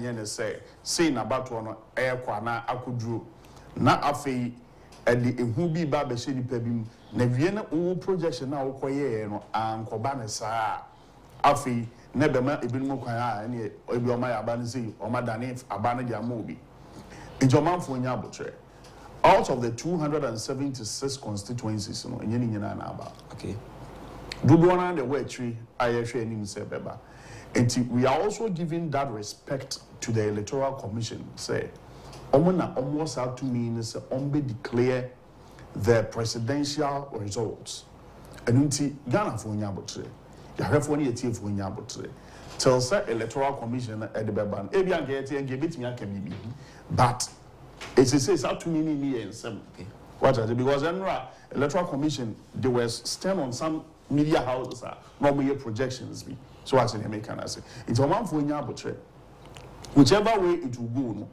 yen say na bato no kwa na akuduro na afei the ehu bi ba be shedi pa bi na wie na wo projection na wo koye no ankoba ne saa afei na be ma ebinum kwan a ne ebi o ma ya aba ne sei o ma dane aba ne dia ma obi injomanfo nya abotre out of the 276 constituencies no enye ni nyina na aba okay dudu na the way tree ayehwe anim se beba and we are also giving that respect to the Electoral Commission say almost have to mean is declare the presidential results. And Ghana for Nyabotre, the Refoni ETF for Nyabotre. Tell say Electoral Commission at the Beban. Ebian get and give it me a KBB. But it says how to mean me and some. What are because Electoral Commission they were stand on some media houses normally projections be. So what's in the can say? It's a man for Nyabotre. Whichever way it will go, no.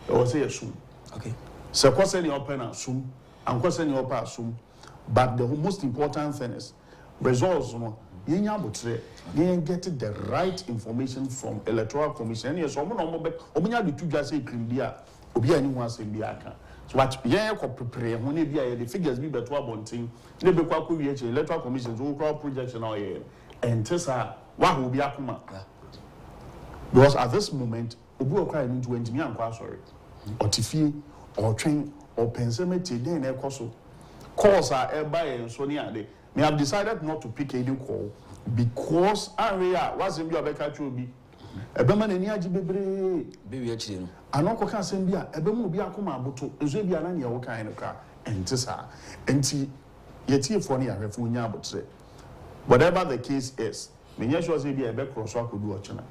I will say assume. Okay. So question your pen assume, and question your pa assume. But the most important thing is results. You get the right information from Electoral Commission. Yes, someone the two just say Crimea, Obi anyone say Biaka. So what prepare when the figures be better one thing. Never Electoral Commission to crowd projection or and Tessa what will be akuma. Because at this moment, Obi Okra into me and sorry. Or Tifi, or train, or pensimity, then a coso. Calls are by and Sonia. They have decided not to pick any call because area was in your Becca to be a Beman and Yaji baby actually. An uncle can send you a Bemu Biakuma, but to Zebian or kind of car, and Tessa, and yet here for near Refunia, but say whatever the case is, Minyasha was a beck cross could do a channel.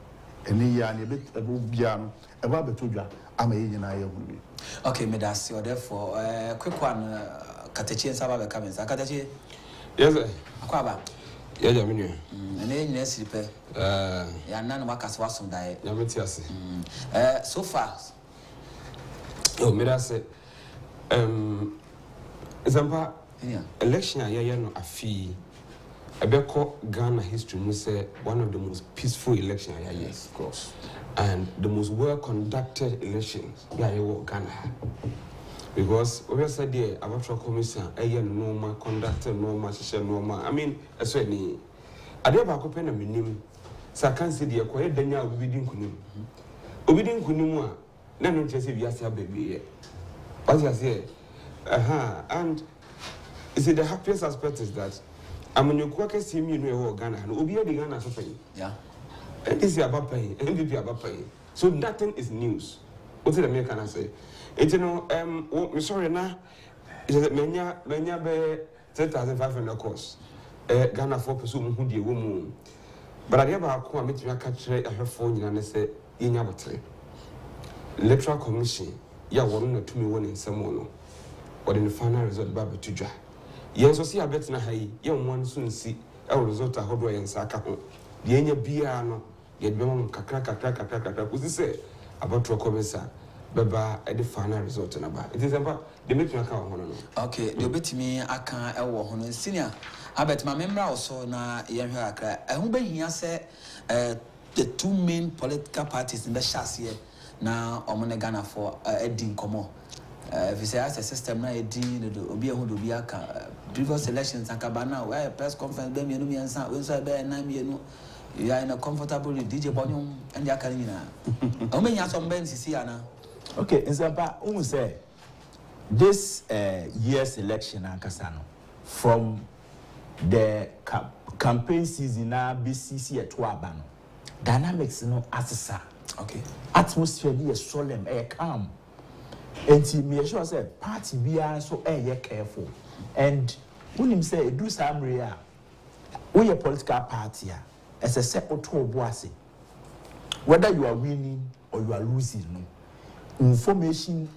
And the year and a bit above Biano, a Babatuja. Okay, me that's your therefore quick one Katechi and Saba comments. Akatechi? Yes, sir. Aquaba? Yes, I mean, and then yes, repair. None workers was some diet. So far. Oh, me that's it. Example, election, I no a fee. I bet Ghana history, we say one of the most peaceful elections. Yes, of course. And the most well-conducted elections, Ghana. Because we said there, Electoral Commission, normal, conducted normal, normal. I mean, I said, I never open a minimum. So I can't say the acquired Daniel Obidin Kunim. Obidin Kunimwa, none just if you have a baby. What I say, and is it the happiest aspect is that I'm in your quacker see me in Ghana, and Obia the Ghana suffering. Yeah. And this is about paying, MVP about paying. So nothing is news. What did American say? It's we're sorry now. It's that many be 10,500 course. Ghana 4% who dear woman. But I never come meet me a catch a her phone and I say, in your Electoral Commission, ya one or 2 million in some but in the final result, Baba to dry. Yes, so see, I bet na hay, young one soon see our result. I hold and Saka. The Enya Biano. Yet Bemon kakra was say about to a commissar, Baba at the final result and about it is about the making account. Okay, the bit me I can't ever senior. I bet my member also na Yamaka. I who be here say the two main political parties in the chassis now on Ghana for Edin Como. If you say as a system na Edin the Obia who do Biaka previous elections and Cabana where press conference be me no me answer we say be na me you are in a comfortable DJ Bonyum and Yakarina. How many years on Ben Siciana? Okay, in Zamba, who say this year's election, Ankasano, from the campaign season, BCC at Wabano, dynamics no assessor. Okay, atmosphere be solemn, calm. And me sure say party be so careful. And when him say do some real, we a political party. As a separate bossy. Whether you are winning or you are losing, no information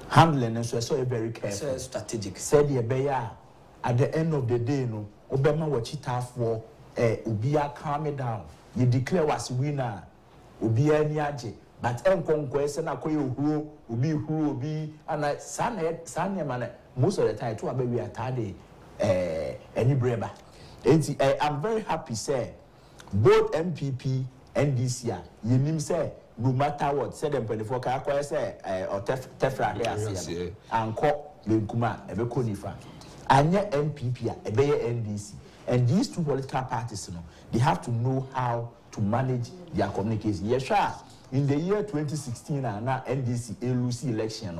handling and so very careful. Strategic. Said the bear at the end of the day, no Obama what it have for Ubia calm it down. You declare was winner, Ubia Niaje, but conquest and who will be and I san man most of the time to a baby at Tade any breba. I'm very happy, sir. Both MPP NDC ye nim say no matter what say them 24 ka kwa say or tefra here ase anko lenkuma ebeko nifa anya MPP ebeye NDC. And these two political parties, they have to know how to manage their communication. Yes, sure. In the year 2016, now NDC LUC election,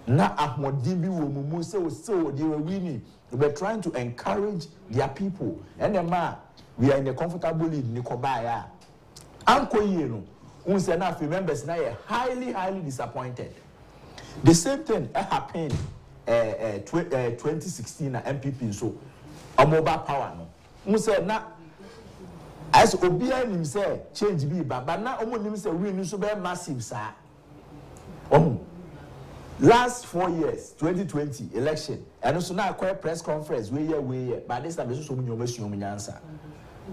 now Ahmadibi Womumu so they were winning. They were trying to encourage their people. And then we are in a comfortable lead. Nikobaya, Uncle Yeno, unsenafi members now are highly disappointed. The same thing happened 2016 MPP so. A mobile power no. Say na as obia nim say change be but na omo nim say we so be massive sir. Last 4 years 2020 election and so na acquire press conference we here but this time so many omasua nyansa.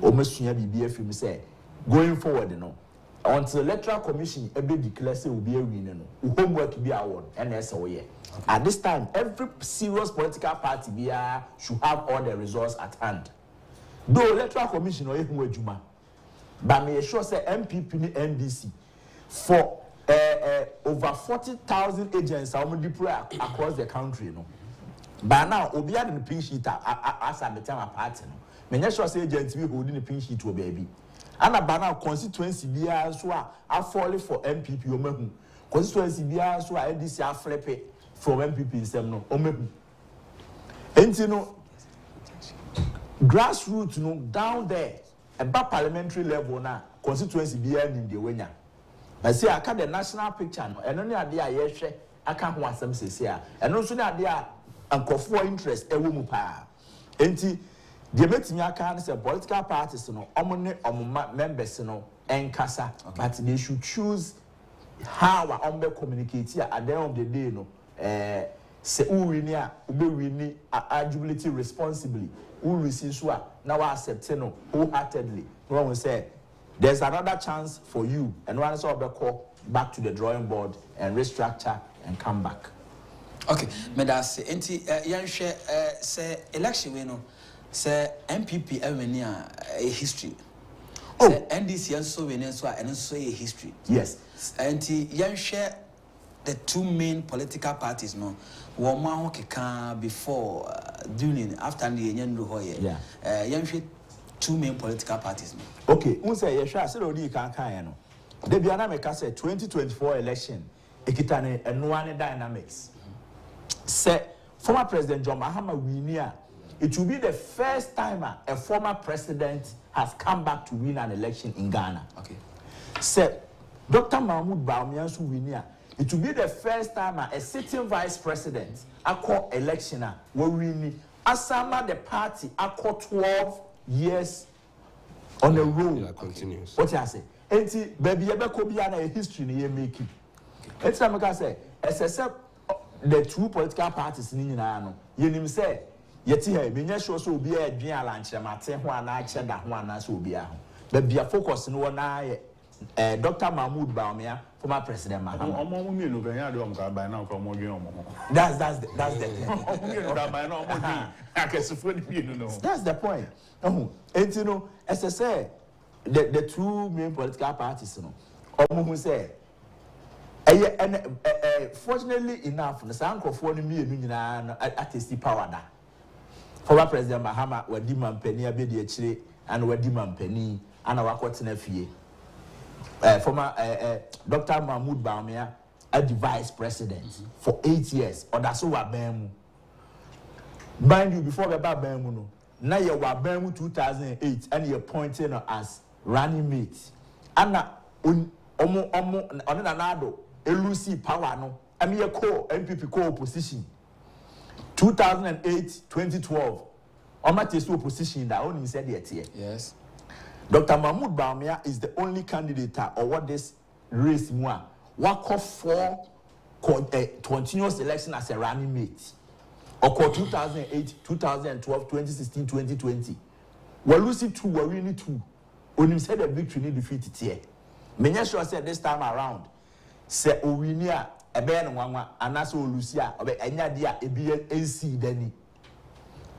Omasua bibia film say going forward no until electoral commission ebe declare say obi win no homework be award and that's all here. At this time, every serious political party should have all the results at hand. Though electoral commission or even Juma, but me sure say MPP and NDC for over 40,000 agents are deployed across the country. No, but now obi had the pink sheet as a time party. No, me sure say agents be holding the pink sheet to baby. And a now constituency be so are falling for MPP or mehu constituency be so NDC are flipping. From MPP in some no, and you know, grassroots no down there, about parliamentary level now, constituency behind in the winner. I say I can't the national picture no, and only idea yes, I can't want some say and also the idea and for interest a woman pa. And the meeting I can't say political parties no, members no, and casa, but they should choose how I communicate here at the end of the day no. Say uwinia ubewini agility responsibly urisiswa now accept no wholeheartedly. No one say there's another chance for you and one is call back to the drawing board and restructure and come back. Okay, medas enti yanhwe say election we no say MPP ewenia a history. Say NDC also we so and so a history. Yes. Enti yanhwe the two main political parties no woman keka before during after the yendu hoye yanhwe two main political parties no. Okay, say yehwa say odi kan no de bia na meka say 2024 election ekitane enoane dynamics say former president John Mahama winia it will be the first time a former president has come back to win an election in Ghana. Okay, say Dr. Mahmoud Bawumia so winia it will be the first time a sitting vice president call election will win asama the party call 12 years on the road. Yeah, continues. What you say? Enti baby ebeko bia na history ni ye make. Enti na make say except the two political parties ni nyina no ye nim say yeti ha menya sure so obi a adwen alanche mate ho ana ache da ho ana so obi a ho. Baby focus no na ye Dr. Mahmoud Bawumia, former president Mahama. That's the point. And you know, as I say, the two main political parties, you know, who say, fortunately enough, the sound of one million at the power that former president Mahama were demand penny a bit and were demand penny and our quarter fee. Former Dr. Mahmoud Bawumia, a vice president for 8 years, or that's what Bemu. Mind you, before the Bemu, now you were Bemu 2008, and you're appointed as running mate. Anna, another LUC power, no, I mean, a MPP co-opposition. 2008, 2012, I'm not just opposition that only said yet here. Yes. Dr. Mahmoud Bawumia is the only candidate or what this race moi work for continuous election as a running mate. Or 2008, 2012, 2016, 2020. We lose it two, we win it two. When you said the victory need defeat it here. Many sure said this time around. Say Owinia, a ben one, and that's all Lucia, or any idea a BNC Denny.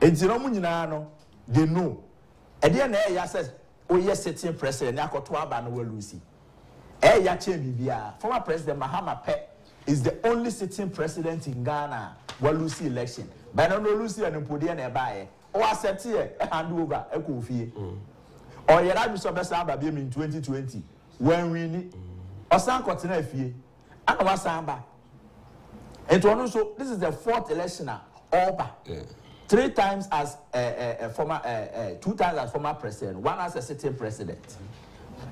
And Zenomunano, they know. And then says yes sitting president akoto aba no Lucy. Ya Bibia, former President Mahama Pe is the only sitting president in Ghana who Lucy election. But no Lucy and Pudia nearby. Or accept here a hand over a coffee. Or Yarabi Sobasamba beam in 2020 when we need or San Cotina fee. And Wasamba. And also, this is the 4th election over. 3 times as a former, 2 times as former president, 1 as a sitting president.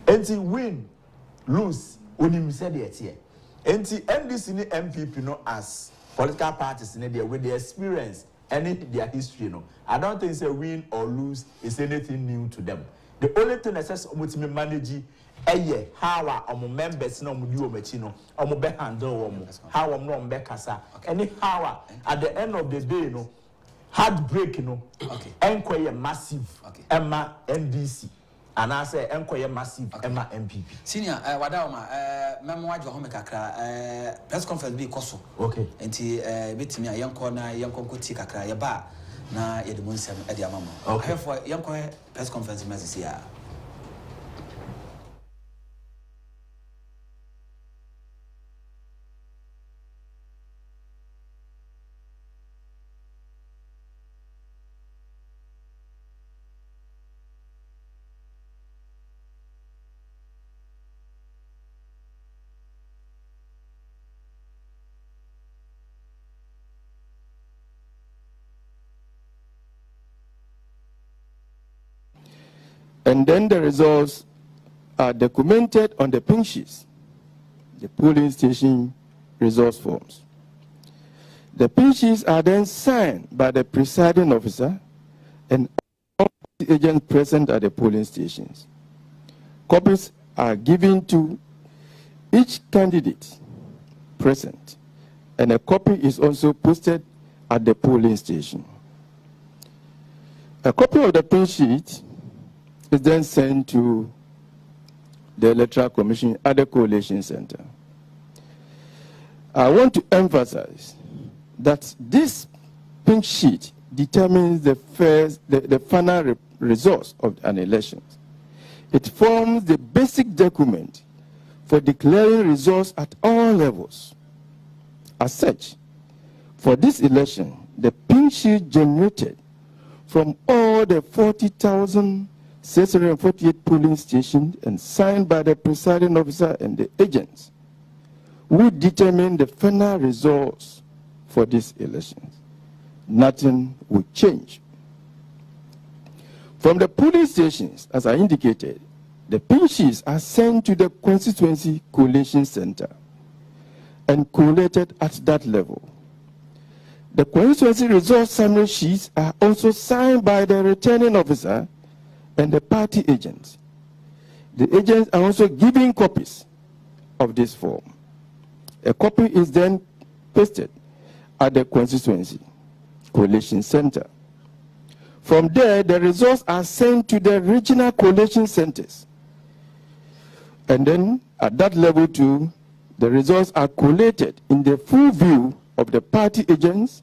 And he win. Lose when you said it here. And the NDC MPP no as political parties in there with the experience and their history no. I don't think say win or lose is anything new to them. The only thing that says with me manage how our members no mu do omachino omo be handle omo how no be kasa any how at the end of the day no heartbreak no enquire massive Emma NDC. And I say, enquire massive Emma MPP. Senior, Wadama, Memoir Home Kakra, press conference be Koso. Okay. And he bit me a young corner, young Konkuti Kakra, Yaba, na Edmundsem, Agyapong. Okay, for young press conference message here. And then the results are documented on the pink sheets, the polling station results forms. The pink sheets are then signed by the presiding officer and all the agents present at the polling stations. Copies are given to each candidate present, and a copy is also posted at the polling station. A copy of the pink sheet is then sent to the Electoral Commission at the Collation Center. I want to emphasize that this pink sheet determines the final results of an election. It forms the basic document for declaring results at all levels. As such, for this election, the pink sheet generated from all the 40,648 polling stations and signed by the presiding officer and the agents will determine the final results for this election. Nothing will change. From the polling stations, as I indicated, the pink sheets are sent to the constituency collation center and collated at that level. The constituency results summary sheets are also signed by the returning officer and the party agents. The agents are also given copies of this form. A copy is then pasted at the constituency collation center. From there, the results are sent to the regional collation centers. And then at that level too, the results are collated in the full view of the party agents,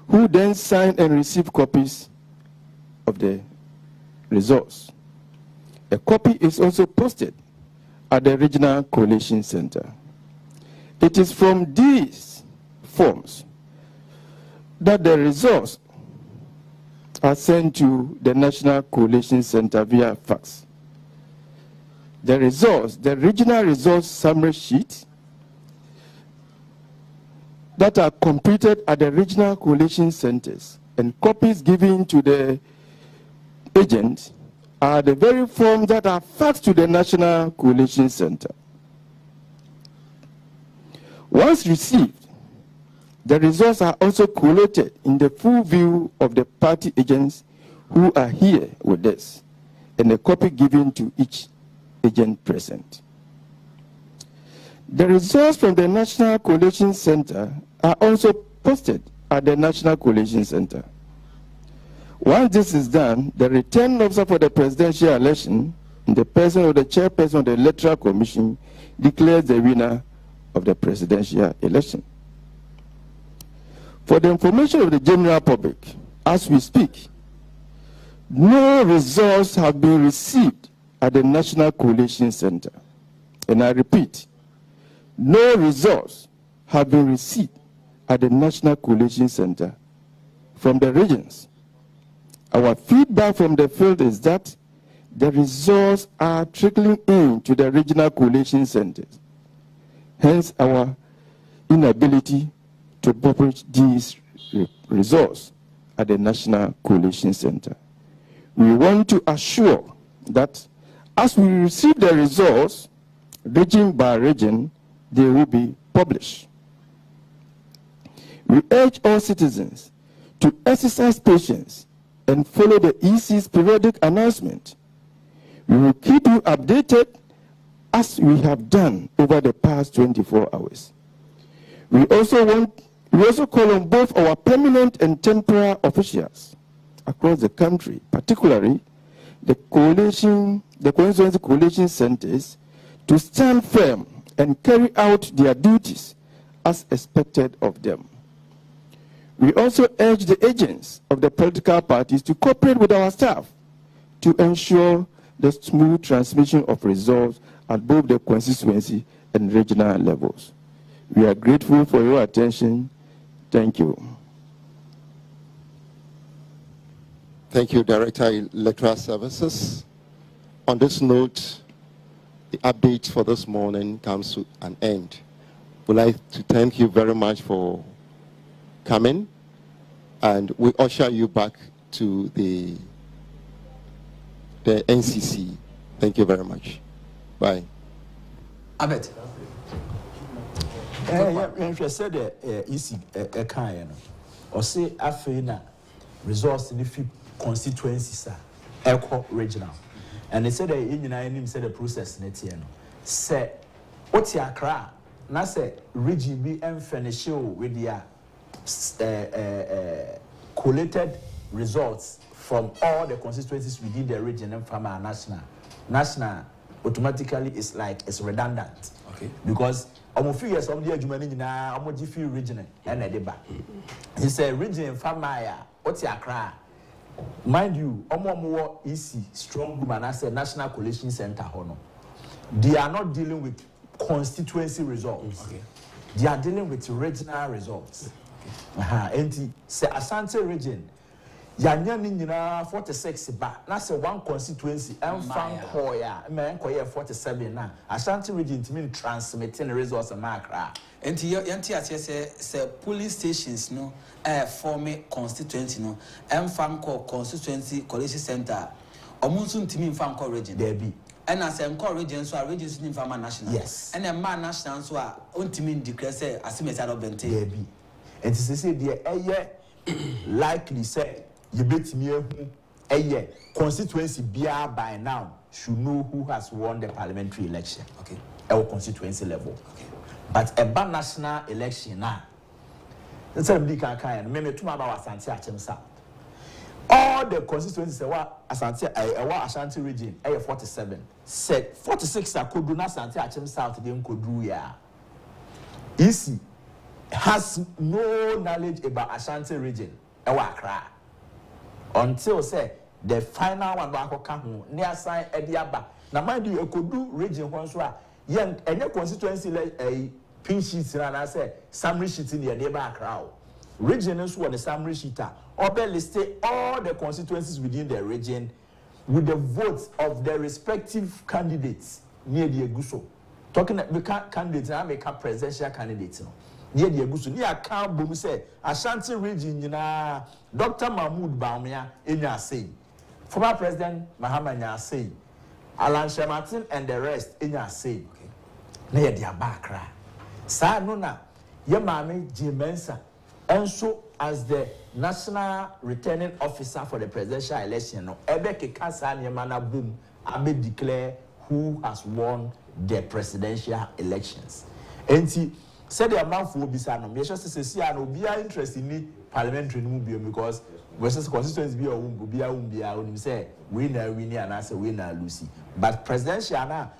who then sign and receive copies of the results. A copy is also posted at the regional collation center. It is from these forms that the results are sent to the National Collation Center via fax. The results, the regional results summary sheet that are completed at the regional collation centers and copies given to the agents are the very forms that are faxed to the National Collation Center. Once received, the results are also collated in the full view of the party agents who are here with us, and a copy given to each agent present. The results from the National Collation Center are also posted at the National Collation Center. Once this is done, the returning officer for the presidential election, in the person of the chairperson of the Electoral Commission, declares the winner of the presidential election. For the information of the general public, as we speak, no results have been received at the National Collation Center. And I repeat, no results have been received at the National Collation Center from the regions. Our feedback from the field is that the results are trickling into the regional collation centers. Hence, our inability to publish these results at the National Collation Center. We want to assure that as we receive the results, region by region, they will be published. We urge all citizens to exercise patience and follow the EC's periodic announcement. We will keep you updated as we have done over the past 24 hours. We also call on both our permanent and temporary officials across the country, particularly the constituency collation centers, to stand firm and carry out their duties as expected of them. We also urge the agents of the political parties to cooperate with our staff to ensure the smooth transmission of results at both the constituency and regional levels. We are grateful for your attention. Thank you. Thank you, Director, Electoral Services. On this note, the update for this morning comes to an end. We'd like to thank you very much for coming, and we usher you back to the NCC. Thank you very much. Bye. Abet. I said easy kind or say afina resource in the constituencies are regional. And they said that in said the process net say what's your cry? Now say region be finish with their collated results from all the constituencies within the region and from our national automatically is like it's redundant. Okay. Because I'm figure some the argument na I'm few region and deba. He said region from my what's your cry? Mind you, more easy, strong group and I said National Collation Center hono. They are not dealing with constituency results. Okay. They are dealing with regional results. Okay. And say Asante region, Yanya 46 ba. That's one constituency. I'm fan koya, man koya 47 na. Asante region to mean transmitting the results of Makra. And say police stations no form a constituency no fan call constituency collation center omunsun timi fan call region there be and as call region so regions in farmer national yes and a man national so ontimi declare say asimeta do bente there be and to say there likely say you bet me constituency bia by now should know who has won the parliamentary election. Okay. Our constituency level. Okay. But a national election now. That's what I'm saying. Maybe two about Asante Achem South. All the constituencies what Ashanti region 47. Said 46 are could do not Asante Achem South. They could do ya. Easy has no knowledge about Ashanti region. Accra until say the final one back come near sign Ediaba. Now mind you, could do region once young and your constituency like a pin sheet and I say summary sheet in the neighbor crowd. Regions were the summary sheeter or list all the constituencies within the region with the votes of the respective candidates near the Eguso. Talking about candidates, I make a presidential candidates. Near the Eguso, near Camp Boom say Ashanti region, Dr. Mahmoud Baumia in your say. Former President Mahama Nyase, Alan Shematin and the rest in your say. Near their backra. Sa nona, your mammy Jim Mensa, and so as the national returning officer for the presidential election, no, Ebeke Kansan Yamana Boom, Abe declare who has won the presidential elections. And see, said the amount for Bisano, Yasha says, I will be interested in the parliamentary movie because versus constituency be a umbia, say, winner, and I say, winner, Lucy. But presidential,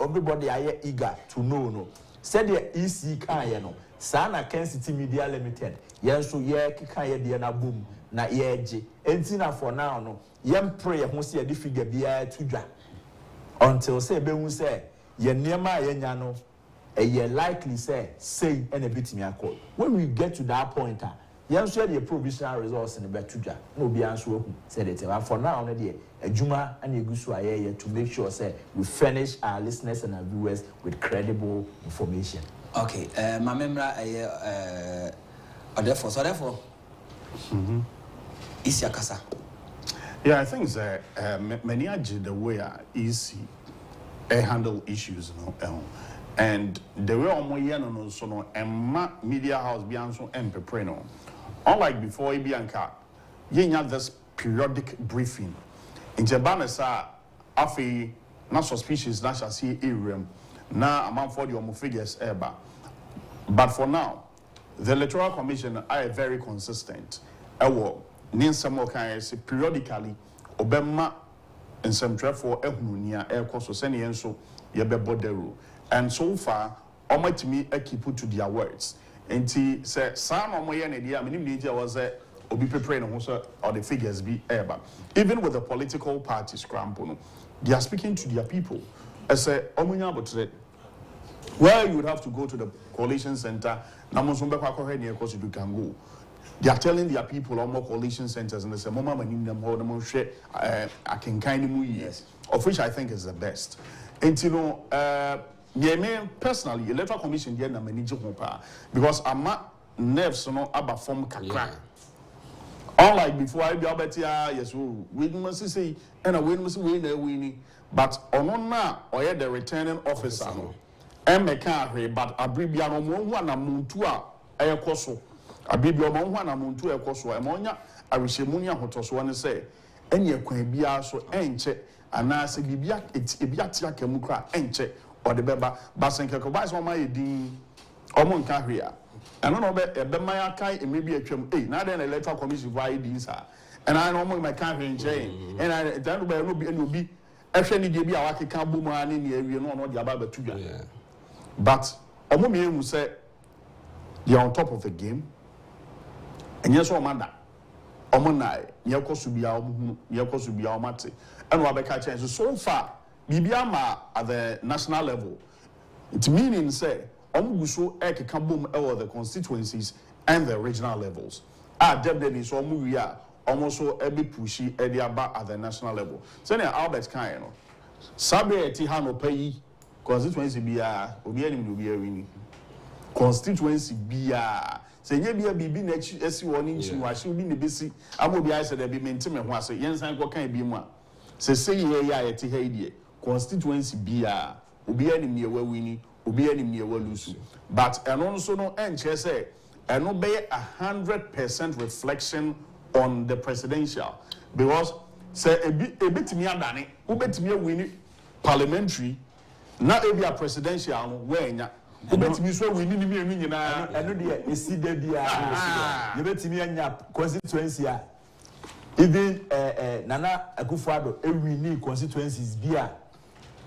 everybody are eager to know, no. Said the EC can, sana Kencity Media Limited yen so ye keka ye de na boom na ye gye enti na for now no yen pray ho se ye de figure bia to dwa until say be hu say ye niema ye nya no ye likely say and a bit me accord when we get to that point yen so the provisional results in the betudwa no be answer who said it for now no dey adwuma and egusu aye to make sure say we furnish our listeners and our viewers with credible information. Okay, my member therefore is yakasa. Yeah, I think that many the way easy handle issues, you know, and the way no so no media house bianso empre no. Unlike before Ibianka, you have this periodic briefing. In Jabanesa, afi not suspicious, not shall see area. Now amount for the figures ever. But for now, the Electoral Commission are very consistent. Periodically, Obama and some for Ehunia, Air Cosso, so Yabeboderu. And so far, almost me keep to their words. And he said, some of my idea, media was be preparing or the figures be ever. Even with the political parties, they are speaking to their people. I say, where you would have to go to the Collation Center, you can go. They are telling their people on more coalition centers and they say, Mama, I can kind of yes, of which I think is the best. And you know, personally, Electoral Commission because I'm not nerves about form kakra. Unlike before, I be about yes, we must say, and we must win, but on now, or the returning officer, and but Abribiano Mwana Muntua, Air Coso, Abribiano Mwana Muntua Coso, Amonia, Arishemunia Hotosuan say, and ye can be also enche, and I say, Bibia, it's Ibiatia Kemuka, enche, or the Beba, Basenka, on my dean, Omon Kahria. And I know that Maya Kai and maybe a trim, now then Electoral Commission via these are. And I know my country in Jane, and I don't know be and be actually give me a waki kabuma in the area, no, not the about the but Omomi will say they are on top of the game. And yes, Omanda, Omonai, Yakosubia Mate, and Wabeka change. So far, Bibiama at the national level, it meaning say, Omuguso Eke Kabum over the constituencies and the regional levels. Definitely so we are almost so every pushy Ediaba at the national level. So now Albert Kaino Sabe Tihano Pay constituency bia obi anim no bia wini constituency bia se nye bia bibi na esi woni nchi wahye obi ne besi amobi ayi se da bi mentime ho ase yensan ko kan bi mu a se ye ya yete ha idie constituency bia obi anim ne wawini obi anim ne walusu but eno nso no enche se eno be 100% reflection on the presidential because se ebetimi adane obetimi awini parliamentary na ebi a presidential no wenya obetimi so we ni mi enu nyina eno de esi da bia ye betimi anya constituency a even nana akufo-addo ewini constituencies bia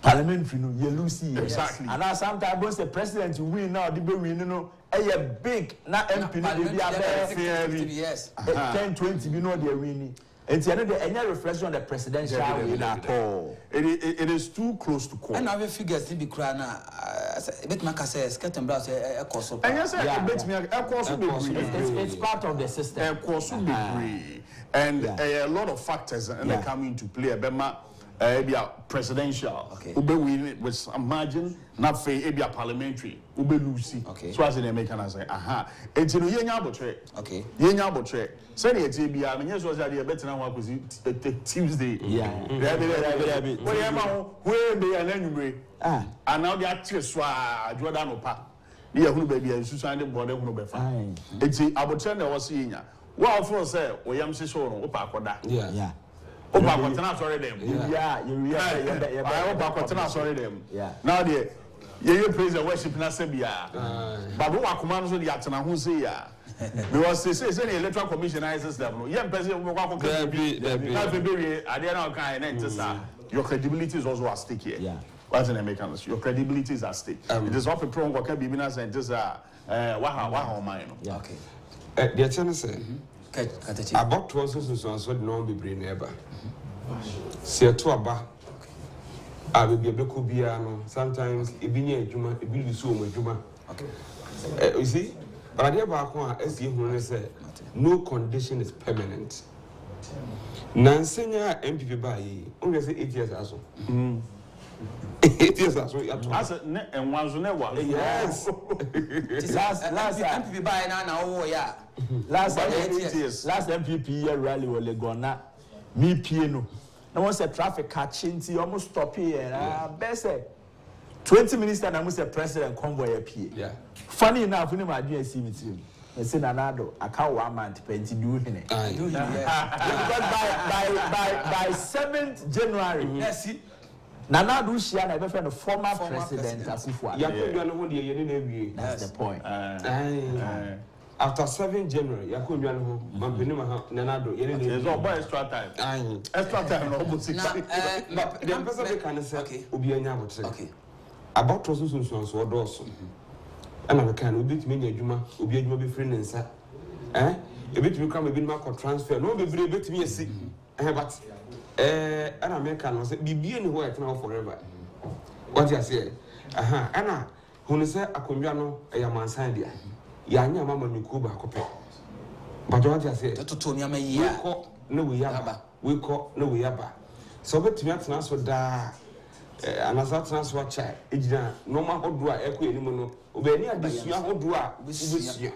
parliamentary no ye lose exactly and sometimes once the president win now the be win no e big na MP no de bia be yes 10-20 bi no de win. It's any reflection on the presidential win at all. It is too close to call. And I have figures to be crying. A bit Macasses, Captain Brass, a course of. And yes, it's part of the system. And a lot of factors and they come into play. Ebia presidential, ube win with some margin, not fair, ebia parliamentary, ube lucy. Okay. So as they make and I say, aha, it's in a botre. Okay. Yenya botre. Say it's ebia, I mean, yes, was idea better now was Tuesday. Yeah. Where they are anyway. And now the actress Jordan Opa. Yeah, who baby is Susan border who be fine. It's a abotre was seeing. Well, for say, we am so Opa Koda. Yeah. Opa Kotana sorry them. Yeah. Opa Kotana sorry them. Yeah. Now the you praise the worship na sebia. But who are command so the atana who say ya. Because they say the Electoral Commission system no. Yeah, person we go be ade na kan na ntesa. Your credibility is also at stake here. Yeah. What's in American? Your credibility is at stake. It is off a pro and can be as and just wow, mine. Okay. The channel say about 2 so no be brain ever. See to aba. I will be able to be sometimes it be near Juma, it be so much Juma. Okay. You see, but the back one, as you say, no condition is permanent. Nansenya MPP by only say 8 years also. 8 years also. As and one's never. Last Yes. MPP by now, yeah. Last 8 years. Last MPP rally was Legona. Me piano. No one said traffic catching, almost stop here. Best 20 minutes and I must say president convoy appear. Yeah. Funny enough, when I do see with him. I said, Nanado, I can't 1 month plenty do it. Because by 7th January, yes, Nanado Shian, I friend the former president akufo-addo. That's the point. After 7th January, Yakundiano, Nanado, there's all extra time. Extra time, almost 6 the ambassador can say, okay. About Trosus or Dawson. And I can bit me Juma, Ubi Juma be friend and sir. A bit you come a bit mark transfer, no be bit me a sick. But an American was be anywhere now forever. What you say? Anna, who say a Cumbiano, a Yamansandia. Yanya Mamma Mikuba copy. But what you say? To Tony, I'm a year. No, we yaba. We call no, we yaba. So, but to me, that's what da. And as that transfer child, it's no matter what do I echo anymore. Obey this year, what do I this year?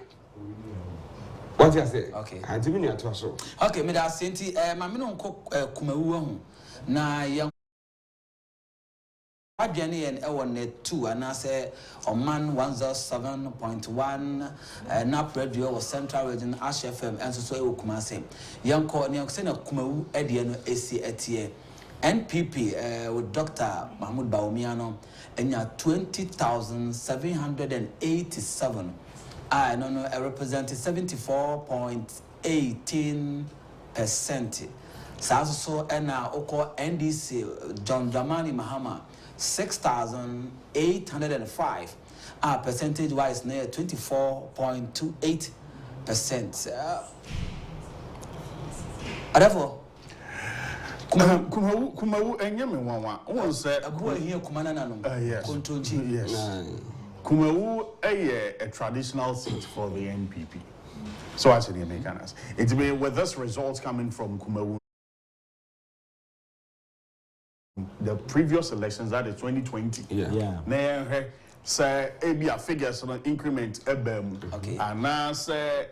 What you say? Okay, I'm doing it also. Okay, me that senti, my men cook Kumawu na young Adjani and Ewan 2, and I say Oman 107.1, Nap Radio or Central Region Ash FM, and so Kumase. Young Court, Young Sena Kumawu, Ediano AC Etie. NPP with Dr. Mahmoud Baumiano and 20,787. I don't know, represented 74.18%. So and now Oko NDC John Dramani Mahama 6,805. Percentage wise near 24.28%. Therefore. Kumawu enyame wanwa won say abuwa here kumana na no kontonji yes Kumawu a traditional seat for the NPP, so actually Americans it be with this results coming from Kumawu the previous elections, that is 2020 na say a figures on increment okay and now say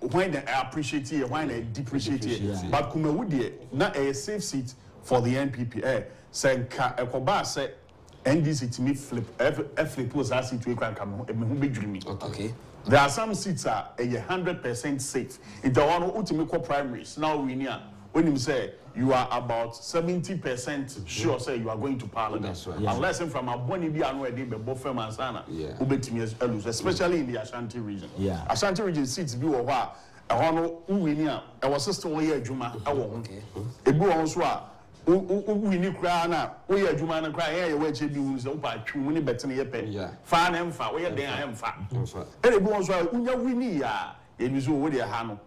when they appreciate it, when they depreciate it. But Kumawu die na a safe seat for the NPP. Say Ekoba say NDC to me flip flip was that seat we can come be dreaming. Okay. There are some seats are 100% safe. If the one ultimate primaries now we near when you say you are about 70% sure say you are going to parliament. That's right. Unless from a boni be anwhere be both firm and sana. Especially in the Ashanti region. Yeah. Ashanti region seats be or what a hono uwinia a was sister way juma a won't. A boo on swa we knew crana we are juma and cry here where you use by winning better than your pen. Fan and far where they am fat. Any bones were winnie ya in you with your hand.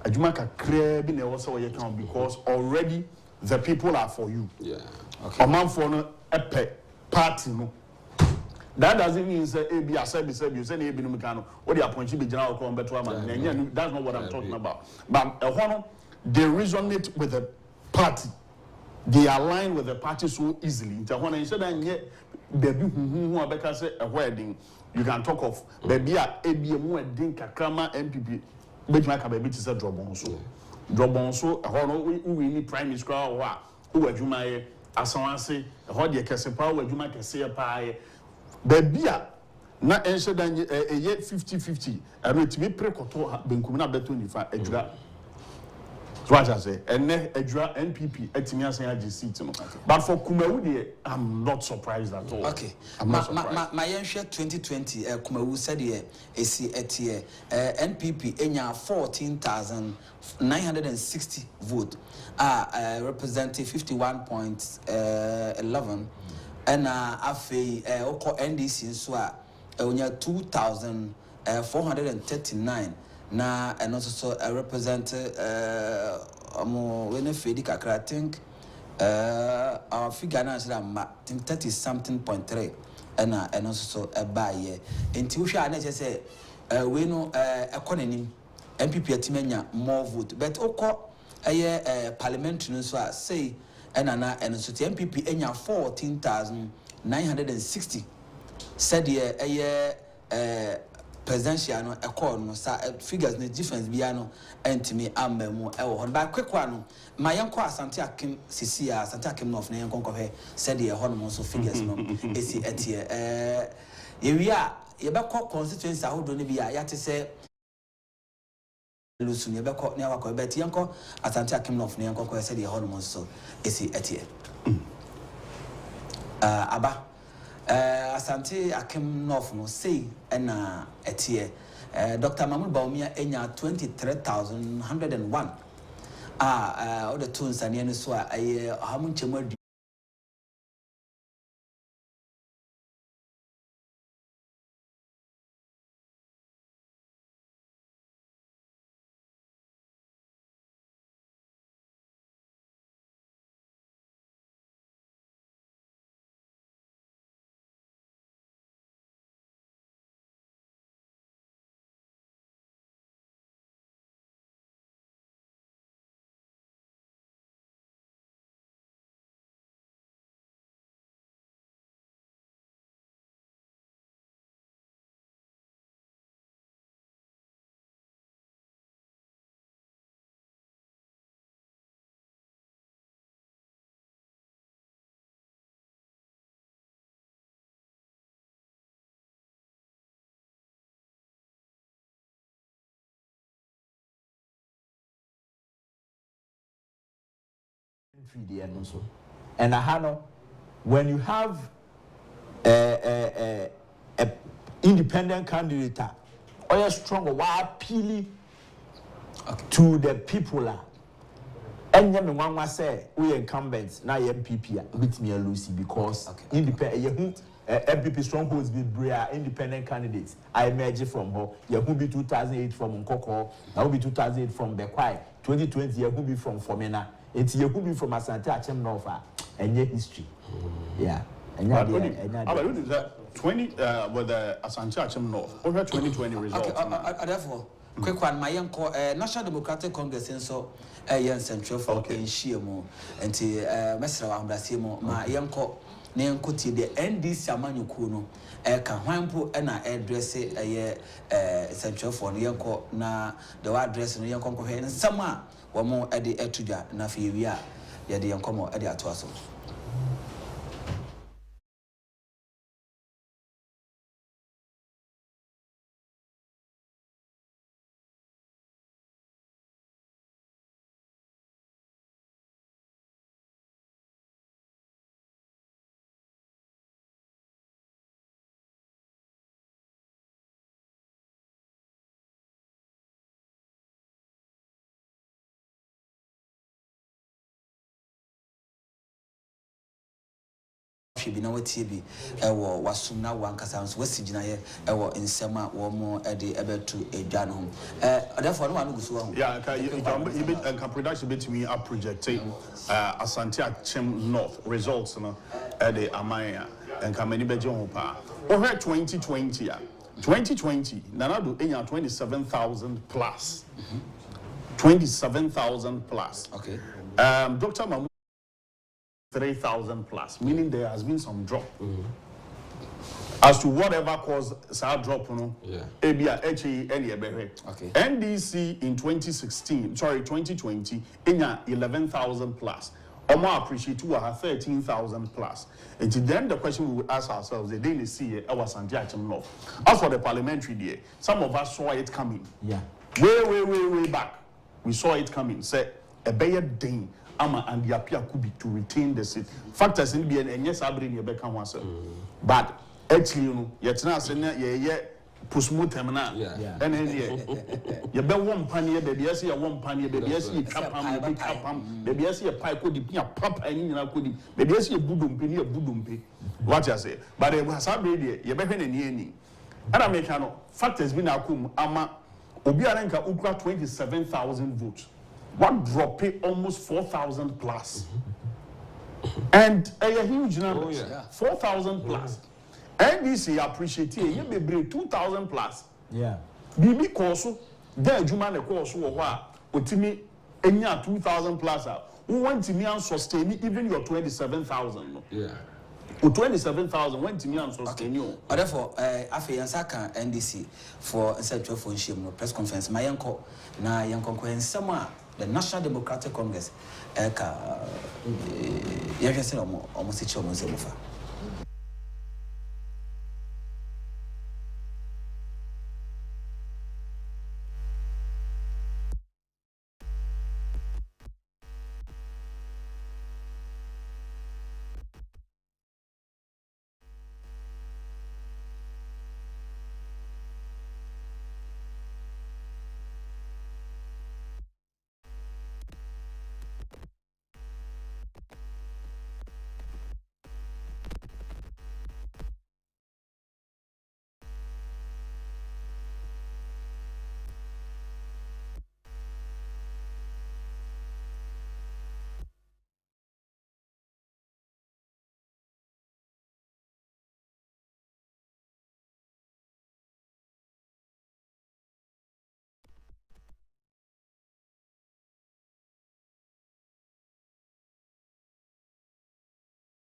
Ajumaka crab in also your account because already the people are for you. Yeah. Okay. A man for a pet party no. That doesn't mean say be a service you say be no mechanic or the appointee be general come better man. That's not what I'm talking about. But they resonate with the party. They align with the party so easily. When I said that baby who Becca say a wedding, you can talk of baby a wedding kakrama MPP. But my baby is a drop on so. Drop on so, we need prime minister or who are you my as someone say, a hot year can power, you might say a pie. Baby, not answer than a yet 50-50. I read to me precoto been coming up the 25. So what I say, and Edra NPP etimi asan seat no. But for Kumawu, I'm not surprised at all. Okay. I'm not surprised. My 2020 Kumawu said here AC etie NPP enya 14,960 vote representing 51.11 and afi oko NDC so onya 2,439 na and also represent when Fedi kakra, I think our figure now is about 30 something point 3 and also a buy year. Until we shall say we know economy MPP atimenya more vote, but oko a parliamentary so say and so the MPP enya 14,960 said a presidential no call no figures no difference biano entimi amemu e wo hon ba quick one my yanko asante akim sisia asante akim no of na yanko hwe said ye hon mo so figures no esi etie ye wi a ye be call constituency ahodo ne bia ya te se lusu ne be call ne akọ bet yanko asante akim no of na yanko hwe said ye hon mo so esi etie aba asante akim north no say na etie Dr. Mahmoud Baumia enya 23,101 all the tunes and yen so how much more and when you have a independent candidate or a stronger appealing to the people and then one say we incumbents now MPP with me Lucy because independent MPP strongholds be independent candidates. I emerge from her. You will be 2008 from Nkoko. I will be 2008 from Bekwai. 2020 you will be from Fomena. It's you will be from Asante Achem Norfa and your history. Yeah. And but what is that 20 with the Asante Achem North? Over 2020 results. Therefore, quick one. My young National Democratic Congress and so young Central for in Shiamo and Mr. Ambrasimo. My young Nyankuti the NDC Amanyu Kuno Kahwampo and I address a Central for Yanko na the address in Yanko and somewhere one more at the Etuja Nafia Yadi Yankomo at the Atuaso. She be now TV was now one Cassans West Gina in summer or more at the able to a Jan home. Therefore, no one goes wrong. Yeah, can production between a projecting Asante Achem North results at the Amaya and Kameni Bejon. Over 2020, 2020, Nanado 27,000 plus. 27,000 plus. Okay. Dr. Mahmoud 3,000 plus, meaning there has been some drop. As to whatever caused that drop, NDC in 2020, in 11,000 plus. Oma appreciate 13,000 plus. And then the question we would ask ourselves, the daily see our Santiago North. As for the parliamentary day, some of us saw it coming. Yeah. Way back. We saw it coming. Say a better thing. Ama and the appear could be to retain the seat. Factors in the and yes, I bring you back on but actually, you know, yet now saying yeah, push more terminal. And then you bet one penny, baby, I see a 1 penny, baby, I see a capam, baby, I see a pie could be a pop and in a could baby, I see a budumpi. What I say, but it was a radio, you better than any. And I make factors been akum ama Obiarenka Ukra 27,000 votes. What drop it almost 4,000 plus. And a huge number. 4,000 plus. NDC appreciate you be bring 2,000 plus. Yeah. BB Koso, there Juma the course or Utimi enya 2,000 plus. Who want to me and sustain even your 27,000? Yeah. 27,000 went to me and sustain you. Therefore, after Yansaka NDC for Central for Shim press conference, my uncle na yanko and somewhere the National Democratic Congress almost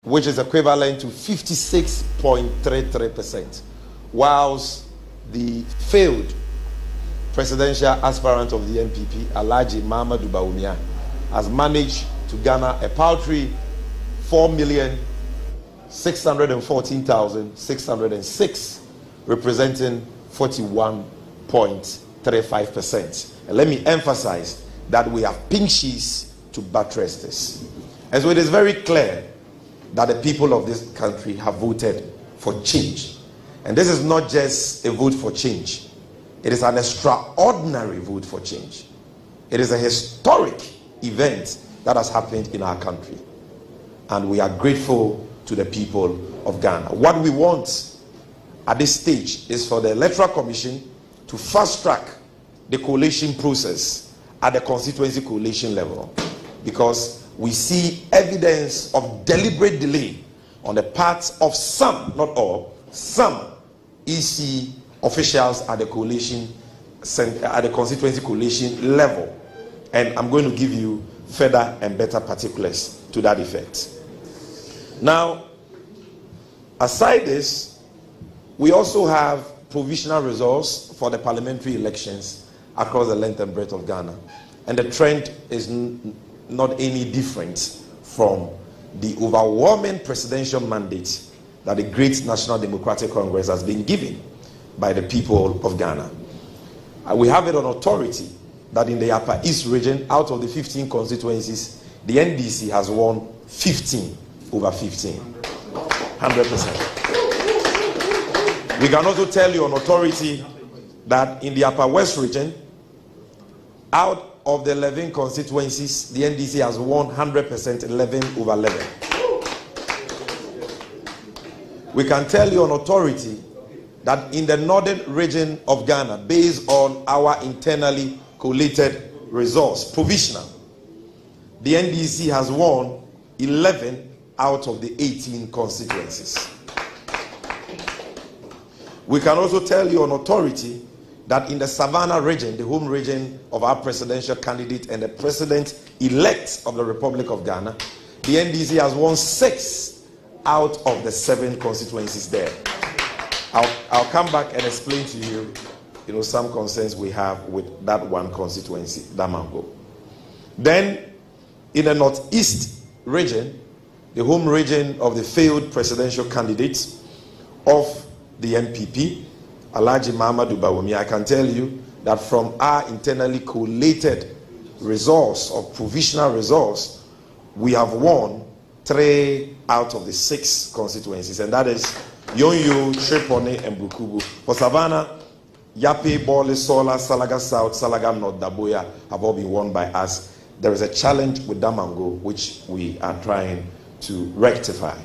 which is equivalent to 56.33%, whilst the failed presidential aspirant of the NPP, Alhaji Mahamudu Bawumia, has managed to garner a paltry 4,614,606, representing 41.35%. And let me emphasize that we have pink sheets to buttress this. And so it is very clear that the people of this country have voted for change. And this is not just a vote for change. It is an extraordinary vote for change. It is a historic event that has happened in our country. And we are grateful to the people of Ghana. What we want at this stage is for the Electoral Commission to fast track the collation process at the constituency collation level, because we see evidence of deliberate delay on the part of some, not all, some EC officials at the collation, at the constituency collation level. And I'm going to give you further and better particulars to that effect. Now, aside this, we also have provisional results for the parliamentary elections across the length and breadth of Ghana. And the trend is not any different from the overwhelming presidential mandate that the great National Democratic Congress has been given by the people of Ghana. We have it on authority that in the Upper East region, out of the 15 constituencies, the NDC has won 15 over 15. 100%. We can also tell you on authority that in the Upper West region, out of the 11 constituencies, the NDC has won 100%, 11 over 11. We can tell you on authority that in the northern region of Ghana, based on our internally collated results, provisional, the NDC has won 11 out of the 18 constituencies. We can also tell you on authority that in the Savannah region, the home region of our presidential candidate and the president-elect of the Republic of Ghana, the NDC has won 6 out of the 7 constituencies there. I'll come back and explain to you, some concerns we have with that one constituency, Damango. Then, in the northeast region, the home region of the failed presidential candidate of the NPP, Alhaji Mahamudu Bawumia, I can tell you that from our internally collated resource, of provisional resource, we have won 3 out of the 6 constituencies, and that is Yonyo, Tripone, and Bukubu. For Savannah, Yape, Bole, Sola, Salaga South, Salaga North, Daboya have all been won by us. There is a challenge with Damango, which we are trying to rectify.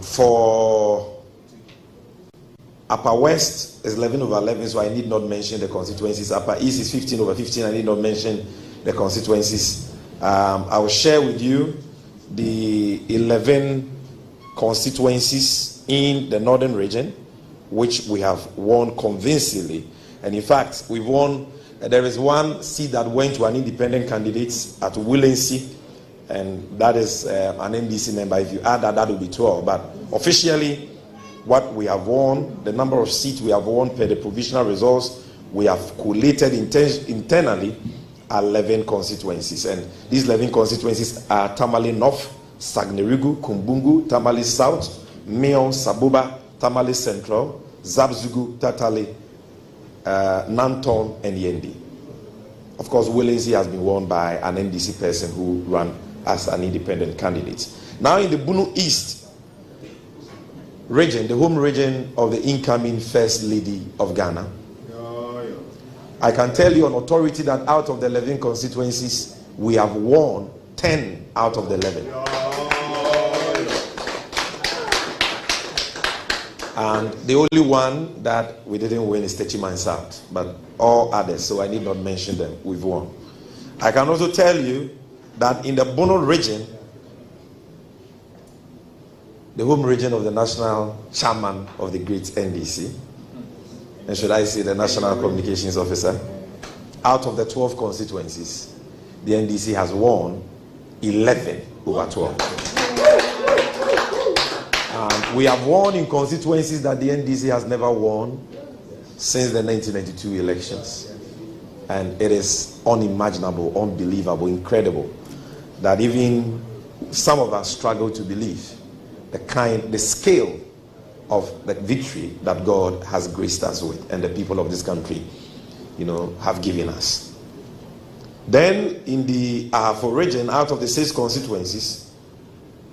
For Upper West is 11/11, so I need not mention the constituencies. Upper East is 15/15, I need not mention the constituencies. I will share with you the 11 constituencies in the northern region, which we have won convincingly. And in fact, we've won, there is one seat that went to an independent candidate at Willensi, and that is an NDC member. If you add that, that will be 12. But officially, what we have won, the number of seats we have won per the provisional results, we have collated internally 11 constituencies. And these 11 constituencies are Tamale North, Sagnerigu, Kumbungu, Tamale South, Mion, Sabuba, Tamale Central, Zabzugu, Tatale, Nanton, and Yendi. Of course, Willensi has been won by an NDC person who ran as an independent candidate. Now in the Bunu East region, the home region of the incoming First Lady of Ghana, I can tell you on authority that out of the 11 constituencies, we have won 10 out of the 11. And the only one that we didn't win is Techiman South, but all others, so I need not mention them, we've won. I can also tell you that in the Bono region, the home region of the national chairman of the great NDC, and should I say the national communications officer, out of the 12 constituencies, the NDC has won 11/12. And we have won in constituencies that the NDC has never won since the 1992 elections. And it is unimaginable, unbelievable, incredible that even some of us struggle to believe the scale of the victory that God has graced us with and the people of this country, have given us. Then in the Ahafo region, out of the 6 constituencies,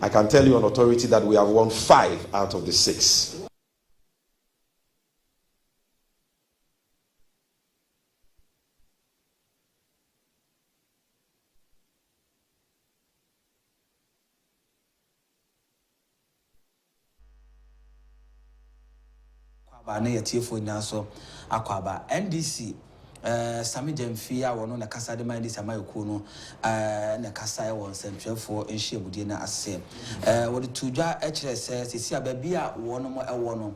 I can tell you on authority that we have won 5 out of the 6. Na yetifo nyaso akwaba NDC Sami Jemfia wono na kasa de mandi samayoku no na kasa e won sentwefo enhyiamudie na ase wodi tudwa ekire se sisi ababi a wono mo ewo no